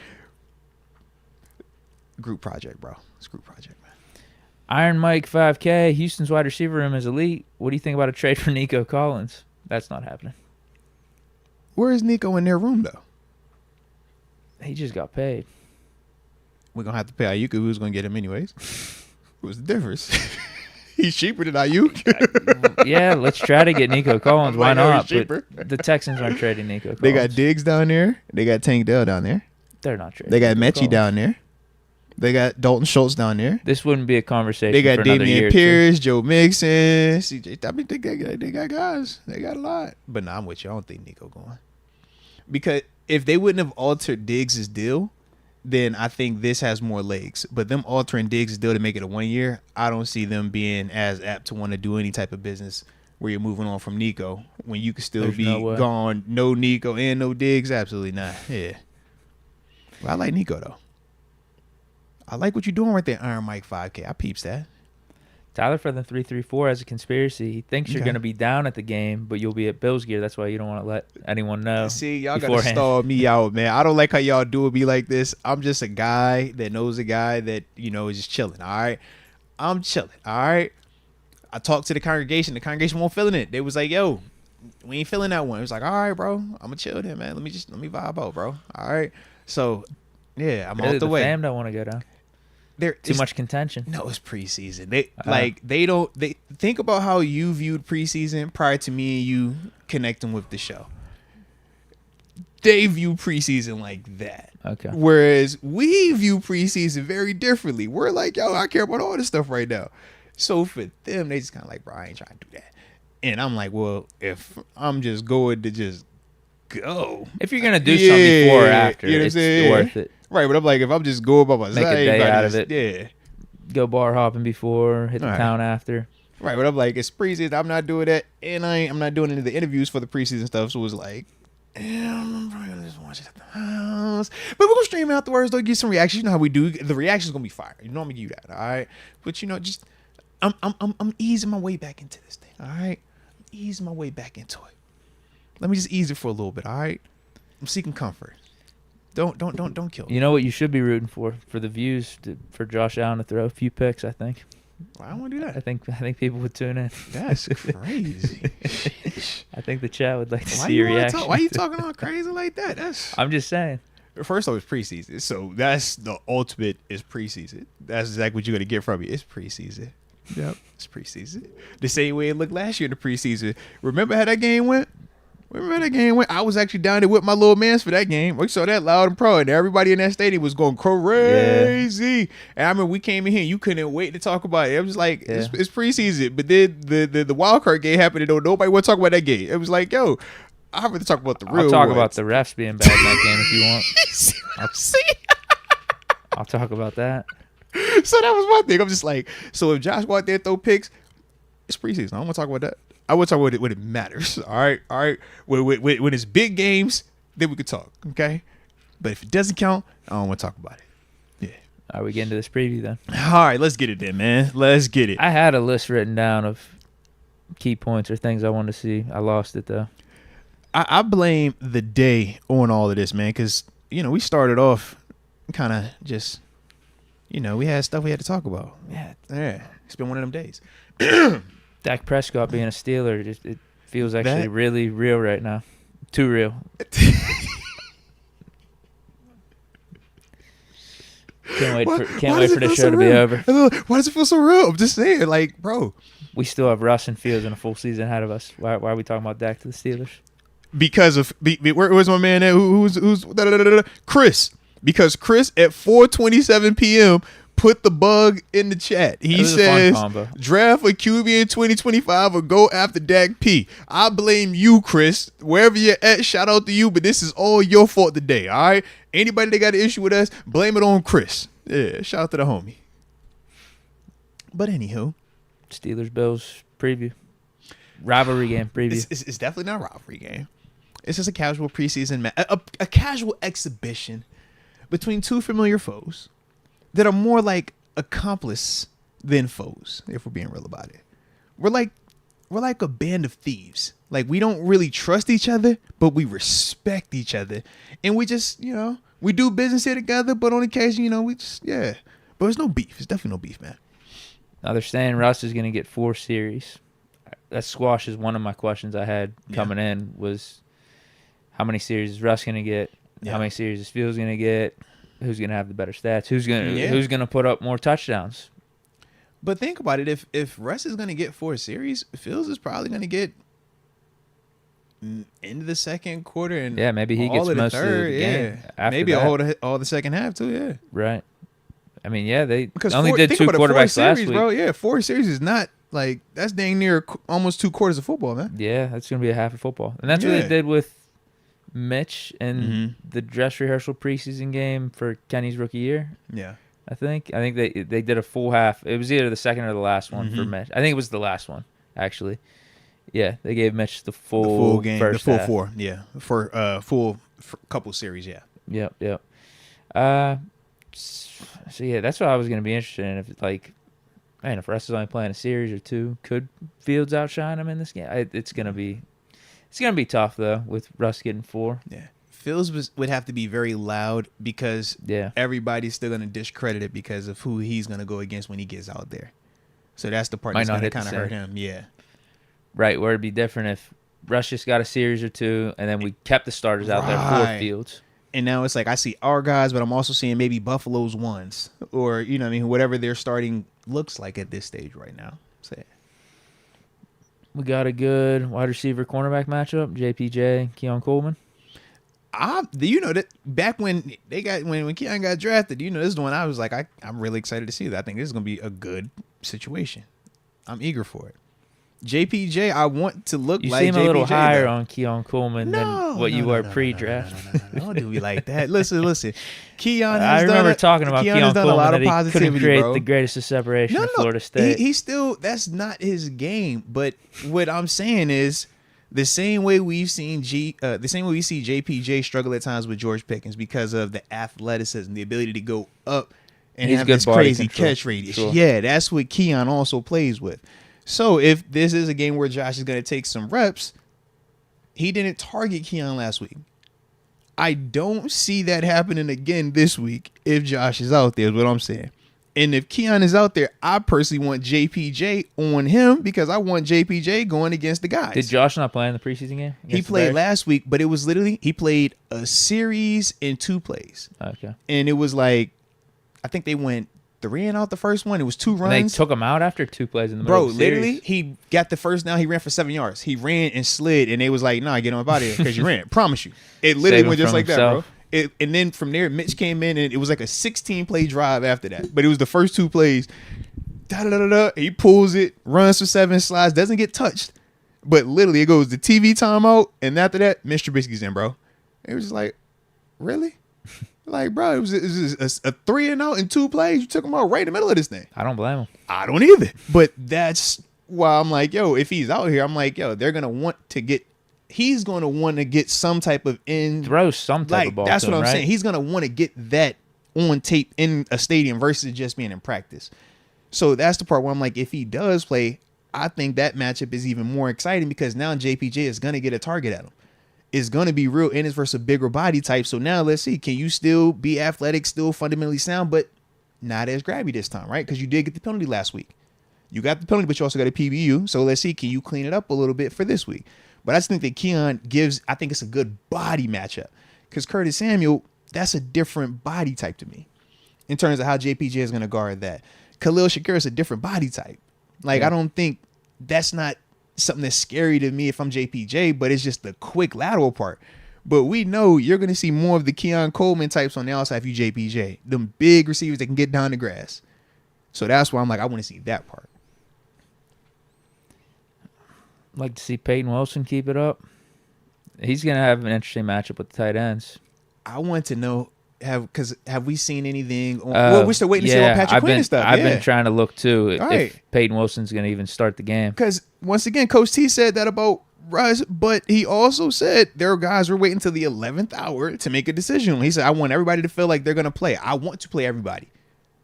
Group project, bro. It's a group project, man. Iron Mike 5K. Houston's wide receiver room is elite. What do you think about a trade for Nico Collins? That's not happening. Where is Nico in their room, though? He just got paid. We're going to have to pay Aiyuk. Who's going to get him anyways? What's the difference? He's cheaper than Aiyuk. Yeah, let's try to get Nico Collins. Why not? But the Texans aren't trading Nico Collins. They got Diggs down there. They got Tank Dell down there. They're not trading. They got Mechie down there. They got Dalton Schultz down there. This wouldn't be a conversation. They got for Damian Pierce, Joe Mixon, CJ. I mean, they got guys. They got a lot. But I'm with you. I don't think Nico going. Because if they wouldn't have altered Diggs' deal, then I think this has more legs. But them altering Diggs' deal to make it a 1 year, I don't see them being as apt to want to do any type of business where you're moving on from Nico when you could still be gone. No Nico and no Diggs. Absolutely not. Yeah. Well, I like Nico, though. I like what you're doing right there, Iron Mike 5K. I peeps that. Tyler for the 334 has a conspiracy. He thinks you're going to be down at the game, but you'll be at Bills gear. That's why you don't want to let anyone know. See, y'all beforehand. gotta stall me out, man. I don't like how y'all do it me like this. I'm just a guy that knows a guy that, you know, is just chilling. All right, I'm chilling. All right. I talked to the congregation. The congregation won't feeling it. They was like, "Yo, we ain't feeling that one." It was like, "All right, bro. I'm gonna chill there, man. Let me vibe out, bro. All right." So, yeah, I'm Really, off the way. Fam don't want to go down. Too much contention. No, it's preseason. They think about how you viewed preseason prior to me and you connecting with the show. They view preseason like that. Okay. Whereas we view preseason very differently. We're like, yo, I care about all this stuff right now. So for them, they just kind of like, bro, I ain't trying to do that. And I'm like, well, if I'm just going to just go. If you're going to do something before or after, you know it's worth it. Right, but I'm like, if I'm just going by myself, make a day out of it. Yeah. Go bar hopping before, hit the town after. Right, but I'm like, it's preseason. I'm not doing that, and I'm not doing any of the interviews for the preseason stuff. So it was like, I'm probably gonna just watch it at the house. But we're gonna stream afterwards. Though, get some reactions. You know how we do. The reaction's gonna be fire. You know I'm gonna give you that. All right, but you know, just I'm easing my way back into this thing. All right, I'm easing my way back into it. Let me just ease it for a little bit. All right, I'm seeking comfort. Don't kill me. You know what you should be rooting for the views for Josh Allen to throw a few picks. I think. Well, I don't want to do that. I think people would tune in. That's crazy. I think the chat would like to see your reaction. Why are you talking all crazy like that? I'm just saying. First off, it's preseason, so that's the ultimate. Is preseason. That's exactly what you're gonna get from me. It's preseason. Yep, it's preseason. The same way it looked last year in the preseason. Remember how that game went? I was actually down there with my little mans for that game. We saw that loud and proud, and everybody in that stadium was going crazy. Yeah. And I remember we came in here, and you couldn't wait to talk about it. It was like, it's preseason. But then the wild card game happened, and nobody want to talk about that game. It was like, yo, I'd rather talk about the real I'll talk ones. about the refs being bad in that game if you want. I'll talk about that. So that was my thing. I'm just like, so if Josh go out there and throw picks, it's preseason. I don't want to talk about that. I want to talk about it when it matters. All right. When it's big games, then we could talk. Okay. But if it doesn't count, I don't want to talk about it. Yeah. All right, we get into this preview then. All right, let's get it then, man. Let's get it. I had a list written down of key points or things I wanted to see. I lost it though. I blame the day on all of this, man, because we started off kind of just, we had stuff we had to talk about. Yeah. It's been one of them days. Dak Prescott being a Steeler, it feels actually really real right now. Too real. Can't wait for the show to be over. Why does it feel so real? I'm just saying, like, bro. We still have Russ and Fields in a full season ahead of us. Why are we talking about Dak to the Steelers? Because of where's my man at? Who's Chris? Because Chris at 4:27 p.m. put the bug in the chat. He says, draft a QB in 2025 or go after Dak P. I blame you, Chris. Wherever you're at, shout out to you, but this is all your fault today, all right? Anybody that got an issue with us, blame it on Chris. Yeah, shout out to the homie. But anywho. Steelers-Bills preview. Rivalry game preview. It's definitely not a rivalry game. It's just a casual preseason a casual exhibition between two familiar foes that are more like accomplices than foes, if we're being real about it. We're like a band of thieves. Like, we don't really trust each other, but we respect each other. And we just, we do business here together, but on occasion, we just, yeah. But there's no beef. There's definitely no beef, man. Now they're saying Russ is going to get 4 series. That squashes one of my questions I had coming in was how many series is Russ going to get? Yeah. How many series is Fields going to get? Who's going to have the better stats? Who's going to put up more touchdowns? But think about it. If Russ is going to get 4 series, Fields is probably going to get into the second quarter and maybe he gets most of the game. After maybe all the second half too. Yeah, right. I mean, they only did 2 quarterbacks last week, bro. Yeah, 4 series is not like that's dang near almost 2 quarters of football, man. Yeah, that's going to be a half of football, and that's what they did with Mitch and the dress rehearsal preseason game for Kenny's rookie year. Yeah. I think they did a full half. It was either the second or the last one for Mitch. I think it was the last one, actually. Yeah, they gave Mitch the full game, first the full half. 4. Yeah, for full couple series. Yeah. Yep. So yeah, that's what I was going to be interested in. If Man, if Russ is only playing a series or two, could Fields outshine him in this game? It's gonna be tough though with Russ getting 4. Yeah. Fields would have to be very loud because Yeah. everybody's still going to discredit it because of who he's going to go against when he gets out there. So that's the part Might that's not going to hit the kind of same. hurt him. Yeah. Right, where it'd be different if Russ just got a series or two, and then we kept the starters out there for Right. Fields. And now it's like I see our guys, but I'm also seeing maybe Buffalo's ones or, you know what I mean, whatever their starting looks like at this stage right now. So, We got a good wide receiver cornerback matchup, JPJ, Keon Coleman. you know that back when when Keon got drafted, you know, this is the one I was like, I'm really excited to see that. I think this is going to be a good situation. I'm eager for it. JPJ, I want to look You like seem a JPJ, little higher though. on Keon Coleman than what you were pre-draft. No, don't do me like that. Listen. Keon has I remember talking about Keon Keon has done Coleman a lot that of he couldn't positivity, create bro. the greatest of separation No, in Florida State. He still, that's not his game. But what I'm saying is the same way we see JPJ struggle at times with George Pickens because of the athleticism, the ability to go up and He's have good this body crazy control. catch radius. Sure. Yeah, that's what Keon also plays with. So if this is a game where Josh is going to take some reps, he didn't target Keon last week. I don't see that happening again this week if Josh is out there, is what I'm saying. And if Keon is out there, I personally want JPJ on him because I want JPJ going against the guys. Did Josh not play in the preseason game? He against the played Bears? last week, but it was literally, he played a series in 2 plays. Okay. And it was like, I think they went 3 and out the first one. It was 2 And they runs. took him out after 2 plays in the middle Bro, of the series. literally, he got the first down. He ran for 7 yards. He ran and slid, and they was like, "Nah, get on my body because you ran." Promise you, it literally Save him went just from like himself. that, bro. And then from there, Mitch came in, and it was like a 16-play drive after that. But it was the first 2 plays. Da-da-da-da-da. He pulls it, runs for 7, slides, doesn't get touched. But literally, it goes to TV timeout, and after that, Mr. Trubisky's in, bro. It was just like, really? Like, bro, it was a 3 and out in 2 plays. You took him out right in the middle of this thing. I don't blame him. I don't either. But that's why I'm like, yo, if he's out here, I'm like, yo, they're going to want to get, he's going to want to get some type of Throw some type like, of ball that's to what him, I'm right? saying. He's going to want to get that on tape in a stadium versus just being in practice. So that's the part where I'm like, if he does play, I think that matchup is even more exciting because now JPJ is going to get a target at him. It's going to be real, and it's versus a bigger body type. So now let's see, can you still be athletic, still fundamentally sound, but not as grabby this time, right? Because you did get the penalty last week. You got the penalty, but you also got a PBU. So let's see, can you clean it up a little bit for this week? But I just think that Keon gives, I think it's a good body matchup because Curtis Samuel, that's a different body type to me in terms of how JPJ is going to guard that. Khalil Shakir is a different body type. Like, Yeah. I don't think that's not something that's scary to me if I'm JPJ, but it's just the quick lateral part. But we know you're going to see more of the Keon Coleman types on the outside if you JPJ. Them big receivers that can get down the grass. So that's why I'm like, I want to see that part. Like to see Peyton Wilson keep it up. He's going to have an interesting matchup with the tight ends. I want to know, have we seen anything? Well, we're still waiting to see on Patrick Quinn and stuff. I've been trying to look too All if right. Peyton Wilson's going to even start the game. Because once again, Coach T said that about Russ, but he also said there are guys who are waiting until the 11th hour to make a decision. He said, I want everybody to feel like they're going to play. I want to play everybody.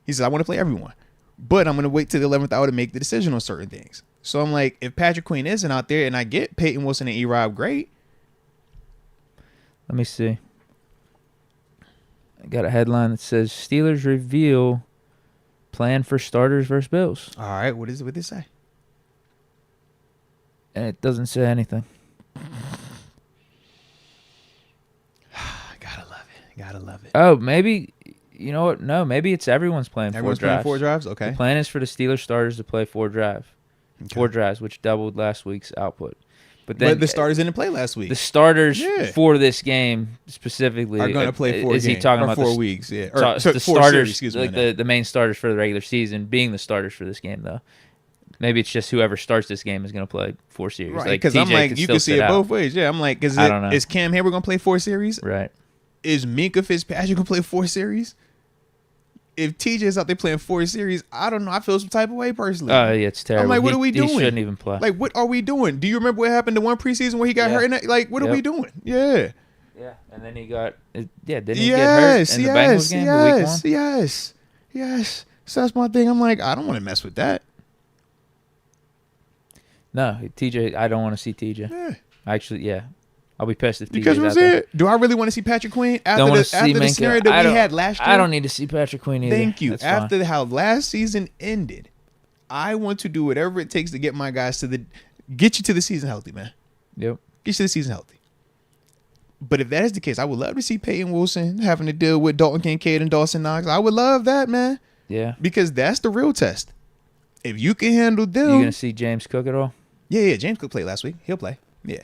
He said, I want to play everyone, but I'm going to wait till the 11th hour to make the decision on certain things. So I'm like, if Patrick Quinn isn't out there and I get Peyton Wilson and E-Rob, great. Let me see. I got a headline that says Steelers reveal plan for starters versus Bills. All right, what did it say? And it doesn't say anything. Gotta love it. Oh, maybe, you know what? No, maybe it's everyone's playing Everyone's 4 drives. playing 4 drives? Okay. The plan is for the Steelers starters to play 4 drives, which doubled last week's output. But then But the starters didn't play last week. the starters Yeah. for this game specifically Are going to play 4 Is he games, talking or about 4 the, weeks? Yeah, the 4 starters, series, excuse me. like the main starters for the regular season being the starters for this game though? Maybe it's just whoever starts this game is going to play 4 series. Right, Like, because I'm TJ like, could you still can see sit it out. both ways. Yeah, I'm like, I don't know. Is Cam Hayward going to play 4 series? Right. Is Minka Fitzpatrick going to play 4 series? If TJ's out there playing 4 series, I don't know. I feel some type of way personally. Oh, yeah, it's terrible. I'm like, what are we doing? He shouldn't even play. Like, what are we doing? Do you remember what happened to one preseason where he got Yeah. hurt? In that? Like, what are we doing? Yeah. Yeah, and then he got didn't he get hurt in the Bengals game the week one? Yes. So that's my thing. I'm like, I don't want to mess with that. No, TJ. I don't want to see TJ. Yeah. Actually, yeah. I'll be pissed if Because TJ's what out I'm there. saying, do I really want to see Patrick Queen Don't after wanna the see Minka. scenario that we had last year? I don't need to see Patrick Queen either. Thank you. That's After fine. how last season ended, I want to do whatever it takes to get my guys get you to the season healthy, man. Yep. Get you to the season healthy. But if that is the case, I would love to see Peyton Wilson having to deal with Dalton Kincaid and Dawson Knox. I would love that, man. Yeah. Because that's the real test. If you can handle them. You gonna see James Cook at all? Yeah. James Cook played last week. He'll play. Yeah.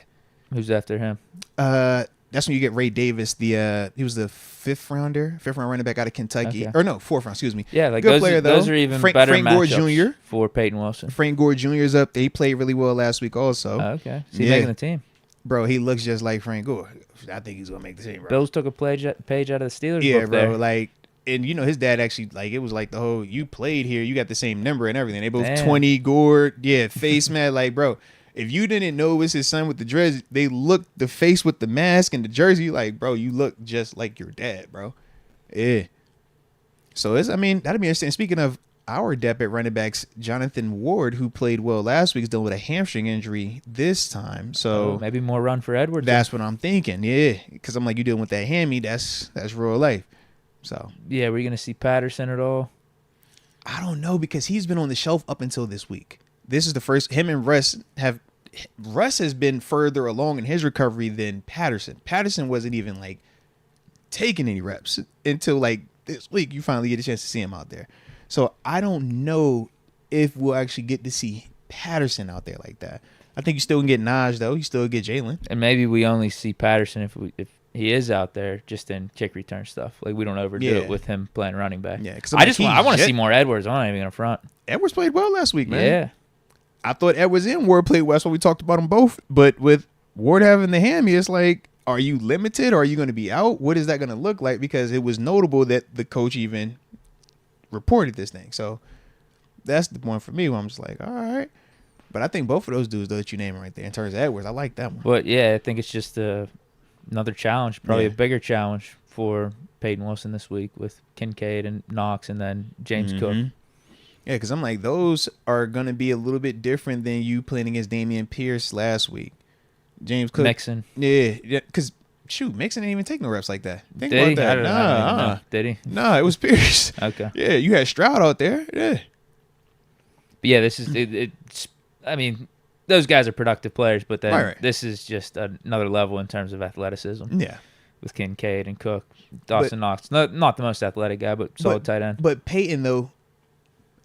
Who's after him? That's when you get Ray Davis. He was the fifth round running back out of Kentucky. Okay. Or no, fourth round. Excuse me. Yeah, like good player though. Those are even better Frank Gore matchups Jr. for Peyton Wilson. Frank Gore Jr. is up there. He played really well last week also. Okay. Is he making the team? Bro, he looks just like Frank Gore. I think he's gonna make the team, bro. Bills took a page out of the Steelers Yeah, book bro. there. Like, and his dad actually, like, it was like the whole, you played here, you got the same number and everything. They both Damn. 20, Gore, face man. Like, bro, if you didn't know it was his son with the dreads, they looked the face with the mask and the jersey, like, bro, you look just like your dad, bro. Yeah. So that'd be interesting. Speaking of our depth at running backs, Jonathan Ward, who played well last week, is dealing with a hamstring injury this time. So maybe more run for Edwards. that's what I'm thinking. Yeah, because I'm like, you dealing with that hammy. That's real life. So yeah, we're gonna see Patterson at all? I don't know because he's been on the shelf up until this week. This is the first. Him and Russ has been further along in his recovery than Patterson. Patterson wasn't even like taking any reps until like this week. You finally get a chance to see him out there. So I don't know if we'll actually get to see Patterson out there like that. I think you still can get Naj though. You still get Jalen. And maybe we only see Patterson if he is out there just in kick return stuff. Like we don't overdo it with him playing running back. Yeah, because I want to see more Edwards. I'm not even gonna front. Edwards played well last week, man. Yeah. I thought Edwards and Ward played well. That's why we talked about them both. But with Ward having the hammy, it's like, are you limited or are you going to be out? What is that going to look like? Because it was notable that the coach even reported this thing. So that's the point for me where I'm just like, all right. But I think both of those dudes, though, that you name right there in terms of Edwards, I like that one. But yeah, I think it's just another challenge, probably a bigger challenge for Peyton Wilson this week with Kincaid and Knox and then James Cook. Yeah, because I'm like, those are going to be a little bit different than you playing against Damian Pierce last week. James Cook. Mixon. Yeah, because, shoot, Mixon didn't even take no reps like that. Think Did about he? that. I don't know. Did he? Nah, it was Pierce. Okay. Yeah, you had Stroud out there. Yeah. But yeah, this is it's. I mean, those guys are productive players, but then this is just another level in terms of athleticism. Yeah. With Kincaid and Cook, Dawson Knox, not the most athletic guy, but solid tight end. But Peyton, though,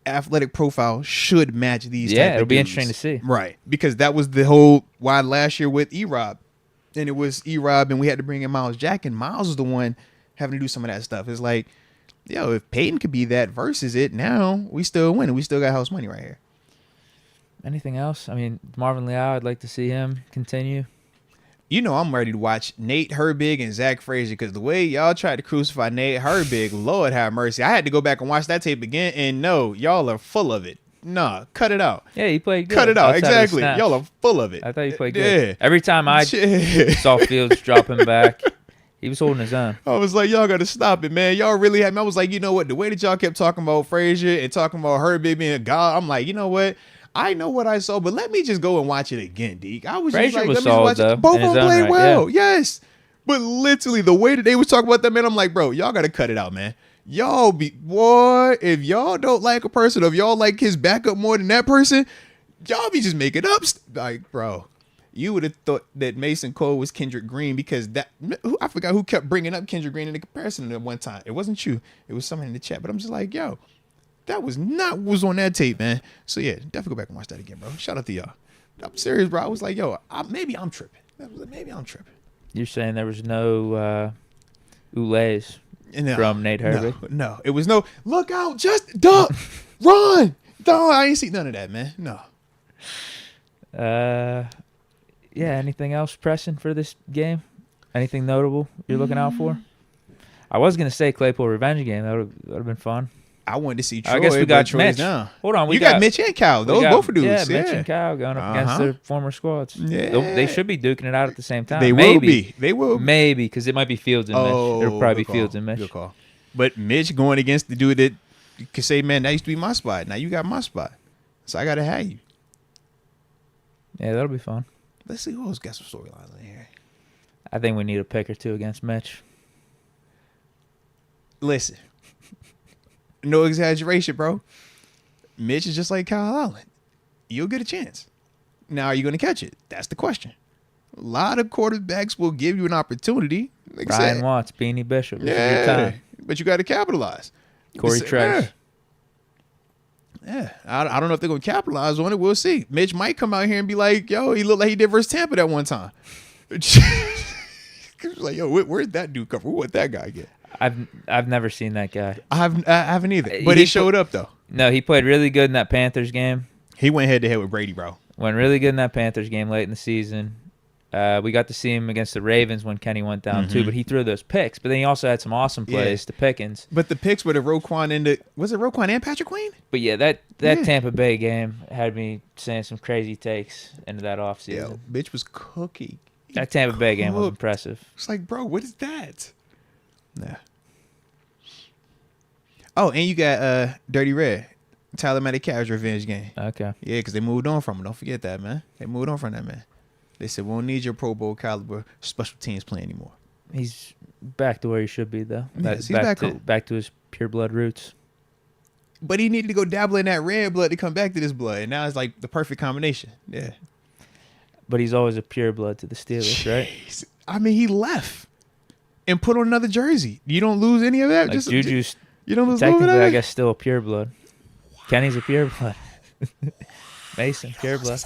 athletic profile should match these. Yeah, type it'll of be dudes. interesting to see. Right, because that was the whole why last year with E-Rob, and it was E-Rob, and we had to bring in Miles Jack, and Miles was the one having to do some of that stuff. It's like, yo, if Peyton could be that versus it, now we still win, and we still got house money right here. Anything else? I mean, Marvin Leal, I'd like to see him continue. You know I'm ready to watch Nate Herbig and Zach Frazier because the way y'all tried to crucify Nate Herbig, Lord have mercy. I had to go back and watch that tape again, and no, y'all are full of it. Nah, cut it out. Yeah, he played good. Cut it out. Outside of Exactly. Y'all are full of it. I thought he played good. Every time I Yeah. saw Fields drop him back, he was holding his own. I was like, y'all got to stop it, man. Y'all really had me. I was like, you know what? The way that y'all kept talking about Frazier and talking about Herbig being a god, I'm like, you know what? I know what I saw, but let me just go and watch it again, Deke. I was Frazier just like, was let me solid, just watch though, it. Both in of his them own played right, well. Yes. But literally, the way that they was talking about that, man, I'm like, bro, y'all got to cut it out, man. Y'all be, boy, if y'all don't like a person, if y'all like his backup more than that person, y'all be just making up. Like, bro, you would have thought that Mason Cole was Kendrick Green because I forgot who kept bringing up Kendrick Green in the comparison at one time. It wasn't you. It was someone in the chat. But I'm just like, yo, that was not what was on that tape, man. So, yeah, definitely go back and watch that again, bro. Shout out to y'all. I'm serious, bro. I was like, yo, maybe I'm tripping. Maybe I'm tripping. You're saying there was no Ulays No, from Nate Herbig? No, it was no, look out, just duck, run. No, I ain't see none of that, man. No. Yeah, anything else pressing for this game? Anything notable you're looking out for? I was going to say Claypool revenge game. That would have been fun. I wanted to see Troy. I guess we got Troy's Mitch. down. Hold on. You got Mitch and Cal. Those both are dudes. Yeah, Mitch and Cal going up against their former squads. Yeah. They should be duking it out at the same time. They will be. They will be. Maybe, because it might be Fields and Mitch. It'll probably be Fields and Mitch. Good call. But Mitch going against the dude that you could say, man, that used to be my spot. Now you got my spot. So I got to have you. Yeah, that'll be fun. Let's see who else got some storylines in here. I think we need a pick or two against Mitch. Listen, no exaggeration, bro. Mitch is just like Kyle Allen. You'll get a chance. Now, are you going to catch it? That's the question. A lot of quarterbacks will give you an opportunity. Like Ryan Watts, Beanie Bishop. This is your Yeah, time. but you got to capitalize. Corey Trice. Yeah, I don't know if they're going to capitalize on it. We'll see. Mitch might come out here and be like, yo, he looked like he did versus Tampa that one time. Like, yo, where'd that dude come from? What'd that guy get? I've never seen that guy. I haven't either. But he showed up, though. No, he played really good in that Panthers game. He went head-to-head with Brady, bro. Went really good in that Panthers game late in the season. We got to see him against the Ravens when Kenny went down, too. But he threw those picks. But then he also had some awesome plays to Pickens. But the picks were the Roquan and was it Roquan and Patrick Queen? But, yeah, that Tampa Bay game had me saying some crazy takes into that offseason. Yo, bitch was cooking. That Tampa Bay game was impressive. It's like, bro, what is that? Nah. Oh, and you got Dirty Red. Tyler Metcalf's revenge game. Okay. Yeah, because they moved on from him. Don't forget that, man. They moved on from that, man. They said, we don't need your Pro Bowl caliber special teams play anymore. He's back to where he should be, though. Yes, he's back home. Back to his pure blood roots. But he needed to go dabble in that red blood to come back to this blood. And now it's like the perfect combination. Yeah. But he's always a pure blood to the Steelers, right? I mean, he left and put on another jersey. You don't lose any of that? Like Juju's you don't lose technically, that? I guess, still a pure blood. Kenny's a pure blood. Mason, pure blood.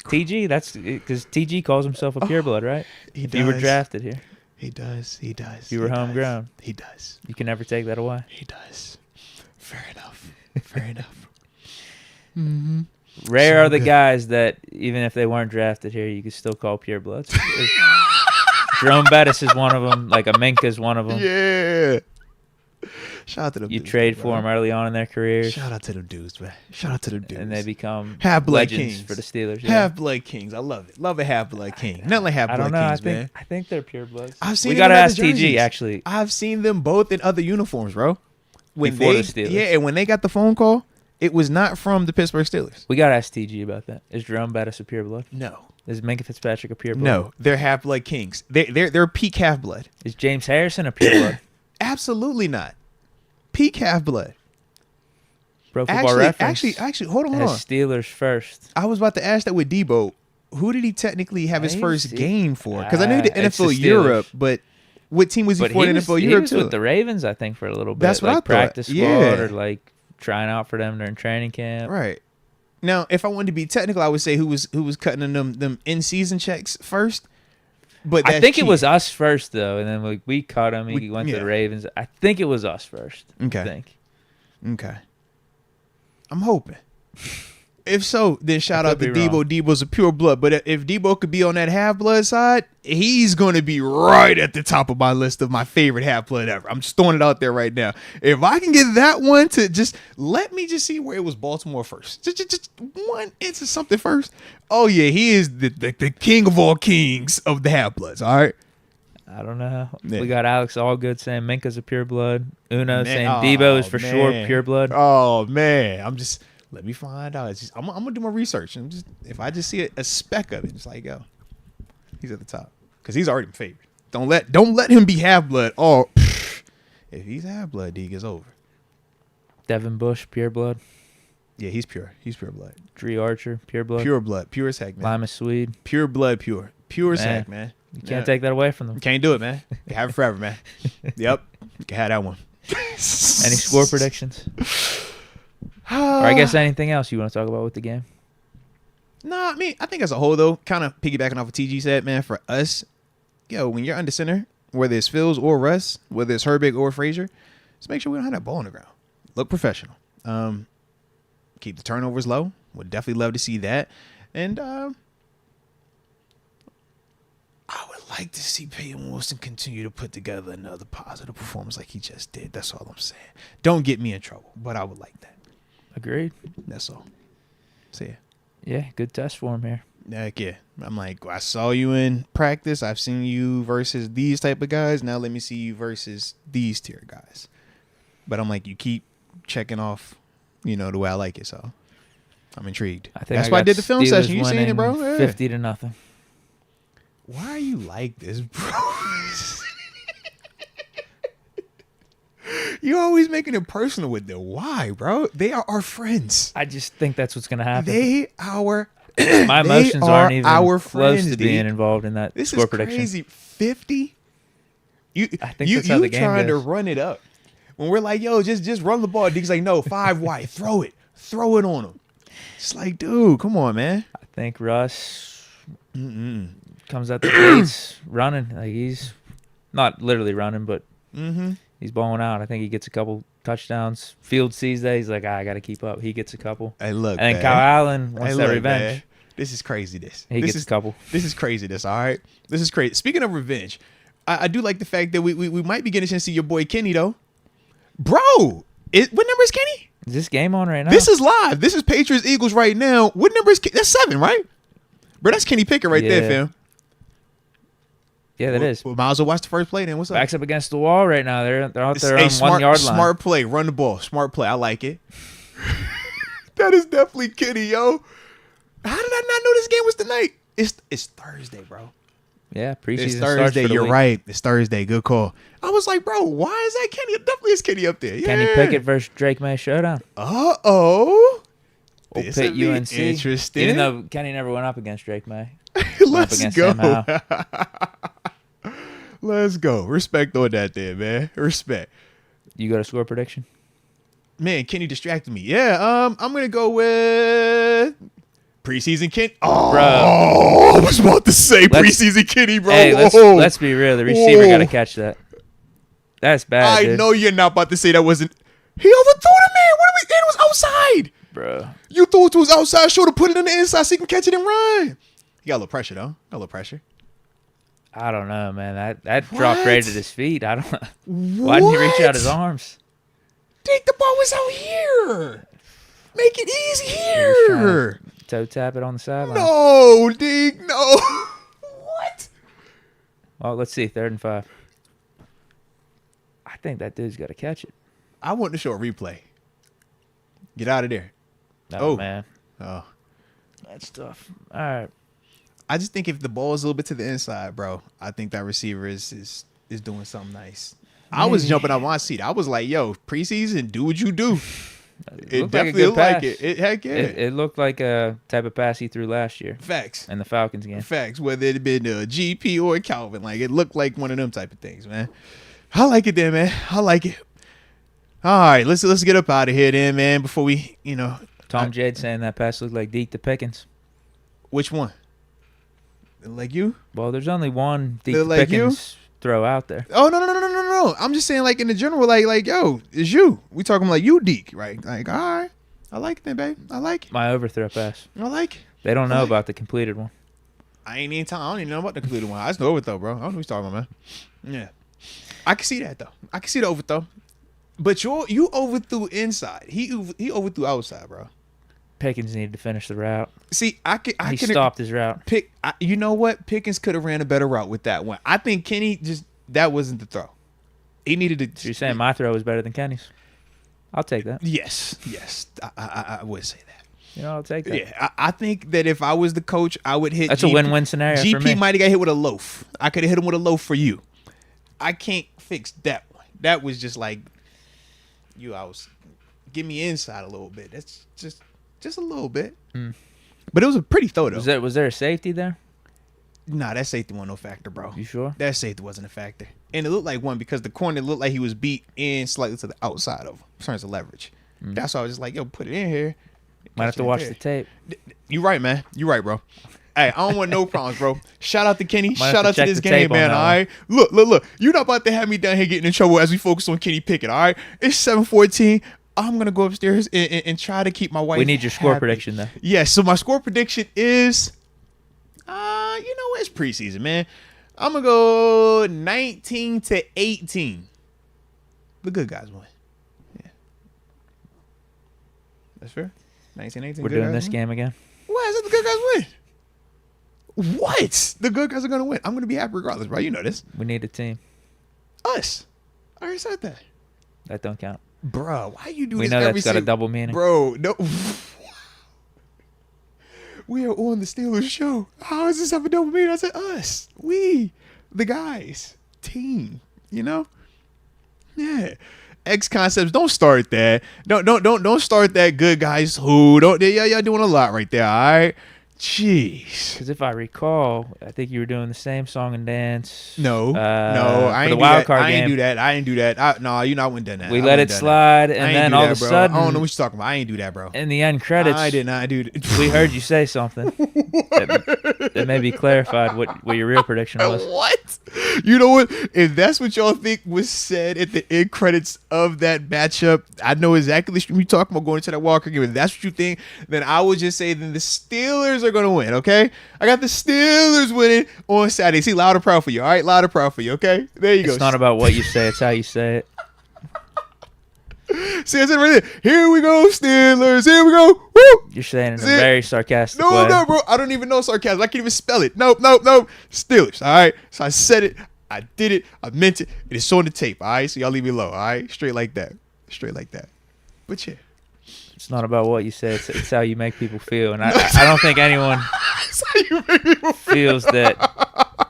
TG, that's because TG calls himself a pure blood, right? He if does. You were drafted here. He does. He does. You were homegrown. He does. You can never take that away. He does. Fair enough. Fair enough. Mm-hmm. Rare are the guys that, even if they weren't drafted here, you could still call pure bloods. Jerome Bettis is one of them. Like Aminka is one of them. Yeah. Shout out to them. You trade for them early on in their careers. Shout out to them dudes, man. Shout out to them dudes. And they become half-blood legends kings for the Steelers. Yeah. Half-blood kings. I love it. Love a half-blood king. Not like half-blood kings, man. I think they're pure bloods. I've seen we them got to in ask other TG, jerseys. actually. I've seen them both in other uniforms, bro. Before the Steelers. Yeah, and when they got the phone call, it was not from the Pittsburgh Steelers. We got to ask TG about that. Is Jerome Bettis a pure blood? No. Is Minka Fitzpatrick a pure blood? No, they're half-blood kings. They're peak half-blood. Is James Harrison a pure blood? Absolutely not. Peak half-blood. Pro Football Reference. Actually, hold on. Steelers first. I was about to ask that with Debo. Who did he technically have his first game for? Because I knew the It's the NFL Steelers. Europe, but what team was he for in NFL Europe He was too? with the Ravens, I think, for a little bit. That's what I thought. Practice squad Yeah. or like trying out for them during training camp. Right. Now, if I wanted to be technical, I would say who was cutting them in-season checks first. But I that's think it cheap. was us first, though, and then we cut him. He went to yeah. the Ravens. I think it was us first. Okay. I think. Okay. I'm hoping. If so, then shout out to could be Debo. wrong. Debo's a pure blood. But if Debo could be on that half-blood side, he's going to be right at the top of my list of my favorite half-blood ever. I'm just throwing it out there right now. If I can get that one to just let me just see where it was Baltimore first. Just one inch of something first. Oh, yeah, he is the king of all kings of the half-bloods, all right? I don't know. Yeah. We got Alex Allgood saying Minka's a pure blood. Uno Man, saying Debo is for sure pure blood. Oh, man. Let me find out. I'm gonna do my research. If I just see a speck of it, it's like, yo, he's at the top because he's already my favorite. Don't let him be half blood. Oh, if he's half blood, Deke is over. Devin Bush, pure blood. Yeah, he's pure. He's pure blood. Dree Archer, pure blood. Pure blood. Pure as heck, man. Lima Swede. Pure blood. Pure as Man. heck, man. You can't take that away from them. You can't do it, man. You have it forever, man. Yep, you can have that one. Any score predictions? Or I guess anything else you want to talk about with the game? No, I mean, I think as a whole, though, kind of piggybacking off what TG said, man, for us, yo, when you're under center, whether it's Phils or Russ, whether it's Herbig or Frazier, just make sure we don't have that ball on the ground. Look professional. Keep the turnovers low. Would definitely love to see that. And I would like to see Peyton Wilson continue to put together another positive performance like he just did. That's all I'm saying. Don't get me in trouble, but I would like that. Agreed. That's all. So, yeah. Yeah, good test for him here. Heck yeah. I'm like, I saw you in practice. I've seen you versus these type of guys. Now let me see you versus these tier guys. But I'm like, you keep checking off, the way I like it. So I'm intrigued. I think That's why I did the film Steelers session. You seen it, bro? winning Yeah. 50-0. Why are you like this, bro? You're always making it personal with them. Why, bro? They are our friends. I just think that's what's going to happen. My emotions aren't even our close friends, to being dude. involved in that This score is prediction. crazy. 50? I think that's how the game trying to goes. run it up. When we're like, yo, just run the ball. Deke's like, no, 5 wide. Throw it on him. It's like, dude, come on, man. I think Russ comes out the gates running. Like he's not literally running, but he's balling out. I think he gets a couple touchdowns. Field sees that. He's like, I got to keep up. He gets a couple. Hey, look, and then man. Kyle Allen wants that look, revenge. Man. This is craziness. He gets a couple. This is craziness, all right? This is crazy. Speaking of revenge, I do like the fact that we might be getting a chance to see your boy Kenny, though. Bro, what number is Kenny? Is this game on right now? This is live. This is Patriots-Eagles right now. What number is Kenny? That's 7, right? Bro, that's Kenny Pickett right there, fam. Yeah, that is. Well, might as well watch the first play then. What's up? Backs up against the wall right now. They're out there Hey, on smart, 1 yard line. Smart play. Run the ball. Smart play. I like it. That is definitely Kenny, yo. How did I not know this game was tonight? It's Thursday, bro. Yeah, preseason It's starts Thursday. for the You're week. right. It's Thursday. Good call. I was like, bro, why is that Kenny? It definitely is Kenny up there. Yeah. Kenny Pickett versus Drake May showdown. Uh-oh. We'll This pit would be UNC. interesting. Even though Kenny never went up against Drake May. Let's against go. Sam Howell. Let's go. Respect on that there, man. Respect. You got a score prediction? Man, Kenny distracted me. Yeah, I'm gonna go with preseason Kenny. Oh, Bro. I was about to say preseason Kenny, bro. Hey, Whoa. let's be real. The receiver Whoa. got to catch that. That's bad, I dude. know you're not about to say that wasn't. He overthrew the man. What are we? And it was outside. Bro. You threw it to his outside shoulder, put it in the inside so he can catch it and run. He got a little pressure though. Got a little pressure. I don't know, man. That drop right at his feet. I don't. What? Why didn't he reach out his arms? Deke, the ball was out here. Make it easy He was trying here. to toe tap it on the sideline. No, Deke, no. What? Well, let's see. 3rd and 5. I think that dude's got to catch it. I want to show a replay. Get out of there. Oh, man. Oh. That's tough. All right. I just think if the ball is a little bit to the inside, bro, I think that receiver is doing something nice. I was jumping out my seat. I was like, yo, preseason, do what you do. It definitely looked like it. Heck yeah. It looked like a type of pass he threw last year Facts. in the Falcons game. Facts. Whether it had been GP or Calvin. Like, it looked like one of them type of things, man. I like it there, man. I like it. All right, let's get up out of here then, man, before we, Tom Jade saying that pass looked like Deke to Pickens. Which one? Like you? Well, there's only one Deke They're to like Pickens throw out there. Oh, no. I'm just saying, like, in the general, like, yo, it's you. We talking like you, Deke, right? Like, all right. I like it then, babe. I like it. My overthrow pass. I like it. They don't know about the completed one. I don't even know about the completed one. I just know overthrow, bro. I don't know what you're talking about, man. Yeah. I can see that, though. I can see the overthrow. But you overthrew inside. He overthrew outside, bro. Pickens needed to finish the route. See, He stopped his route. You know what? Pickens could have ran a better route with that one. I think Kenny that wasn't the throw. He needed to. So you're saying my throw was better than Kenny's? I'll take that. Yes. I would say that. I'll take that. Yeah, I think that if I was the coach, I would hit. That's a win-win scenario for me. GP might have got hit with a loaf. I could have hit him with a loaf for you. I can't fix that one. That was just like give me inside a little bit. That's just a little bit. But it was a pretty throw though. Was there a safety there? Nah, that safety wasn't no factor, bro. You sure? That safety wasn't a factor. And it looked like one because the corner looked like he was beat in slightly to the outside of him in terms of leverage. That's why I was just like, yo, put it in here. Might have to watch the tape. You right, man. You right, bro. Hey, I don't want no problems, bro. Shout out to Kenny. Might have Shout to out to check this the game, tape on man. that All one. right. Look. You're not about to have me down here getting in trouble as we focus on Kenny Pickett. All right. It's 7:14. I'm gonna go upstairs and try to keep my wife. We need your score happy. prediction, though. Yeah. So my score prediction is, you know what? It's preseason, man. I'm gonna go 19-18. The good guys win. Yeah. That's fair. 19-18. We're doing this game again. What? Is that the good guys win? What? The good guys are going to win. I'm going to be happy regardless, bro. You know this. We need a team. Us. I already said that. That don't count. Bro, why you do We this know every that's got a double meaning. Bro, no. we are on the Steelers show. How is this having dopamine? I said, us. We. The guys. Team. You know? Yeah. X concepts, don't start that. Don't start that. Good guys who don't. Yeah, y'all doing a lot right there. All right, jeez. Because if I recall, I think you were doing the same song and dance. No, I ain't do that. I ain't do that. No, you know I wouldn't done that. We let it slide, and then all of a sudden, I don't know what you're talking about. I ain't do that, bro. In the end credits, I did not do that. We heard you say something that maybe clarified what your real prediction was. What? You know what? If that's what y'all think was said at the end credits of that matchup, I know exactly the stream you're talking about going to that Walker game. If that's what you think, then I would just say then the Steelers are going to win, okay? I got the Steelers winning on Saturday. See, loud and proud for you, all right? Loud and proud for you, okay? There you go. It's not about what you say. It's how you say it. See, I said right there. Here we go, Steelers. Here we go. Woo! You're saying it in a very sarcastic way. No, bro. I don't even know sarcasm. I can't even spell it. Nope. Steelers, all right? So I said it. I did it. I meant it. It is on the tape, all right? So y'all leave me alone, all right? Straight like that. But yeah. It's not about what you say. It's how you make people feel. And I don't think anyone feels that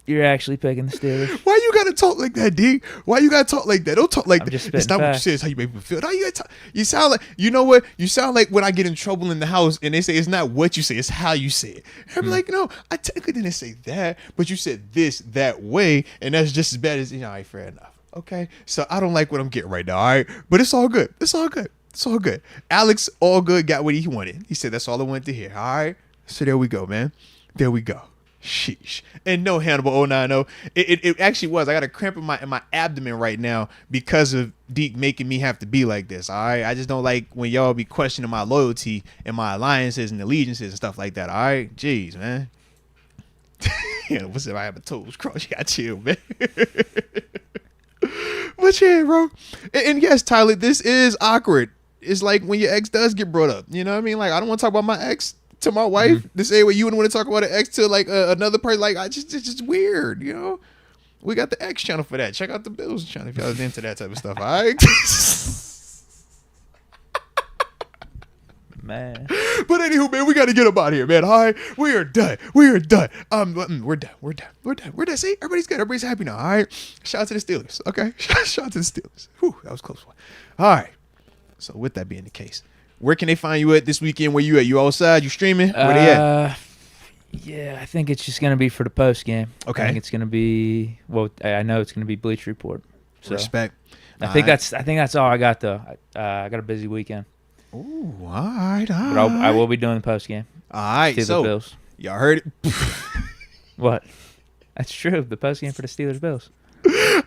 you're actually picking the Steelers. Why you gotta talk like that, D? Why you gotta talk like that? Don't talk like that. It's not facts. what you say. It's how you make people feel. No, you gotta talk. You sound like, you know what? You sound like when I get in trouble in the house and they say it's not what you say, it's how you say it. I'm like, no, I technically didn't say that, but you said this that way, and that's just as bad as, all right, fair enough. Okay, so I don't like what I'm getting right now. All right, but it's all good. It's all good. Alex, all good, got what he wanted. He said that's all I wanted to hear. All right, so there we go, man. There we go. Sheesh. And no, Hannibal 090. It actually was. I got a cramp in my abdomen right now because of Deke making me have to be like this. All right, I just don't like when y'all be questioning my loyalty and my alliances and allegiances and stuff like that. All right, jeez, man. What's if I have a toes cross? You got chill, man. But yeah, bro. And yes, Tyler, this is awkward. It's like when your ex does get brought up. You know what I mean? Like, I don't want to talk about my ex to my wife the same way you wouldn't want to talk about an ex to like another person. Like, it's just weird, you know? We got the X channel for that. Check out the Bills channel if y'all is into that type of stuff, all right? Man. But anywho, man, we got to get up out of here, man. All right? We are done. We're done. See, everybody's good. Everybody's happy now, all right? Shout out to the Steelers, okay? Shout out to the Steelers. Whew, that was a close one. All right. So with that being the case, where can they find you at this weekend? Where you at? You outside? You streaming? Where they at? Yeah, I think it's just going to be for the post game. Okay. I think it's going to be, well, I know it's going to be Bleach Report. So Respect. I think that's all I got, though. I got a busy weekend. Ooh, all right. But I will be doing the post game. All right. Steelers So Bills. Y'all heard it. What? That's true. The post game for the Steelers Bills.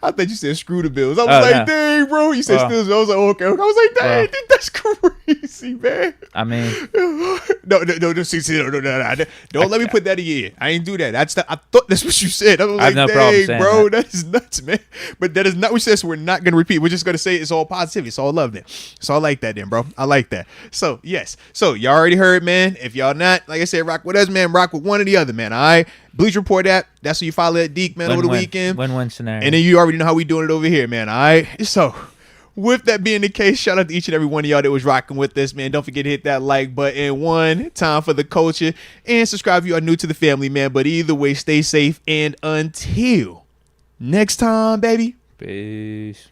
I thought you said screw the Bills. I was like, dang, bro. You said Steelers. I was like, okay. I was like, dang, that's crazy, man. I mean, no. Don't let me put that in your ear. I ain't do that. I thought that's what you said. I was like, no dang, problem saying bro, that is nuts, man. But that is not what you said. So we're not gonna repeat. We're just gonna say it's all positivity. It's all love then. So I like that then, bro. I like that. So yes. So y'all already heard, man. If y'all not, like I said, rock with us, man. Rock with one or the other, man. All right. Bleach Report app. That's what you follow at Deke, man, over the weekend. Win-win scenario. And then you already know how we doing it over here, man. All right. So with that being the case, shout out to each and every one of y'all that was rocking with us, man. Don't forget to hit that like button. One time for the culture, and subscribe if you are new to the family, man. But either way, stay safe, and until next time, baby. Peace.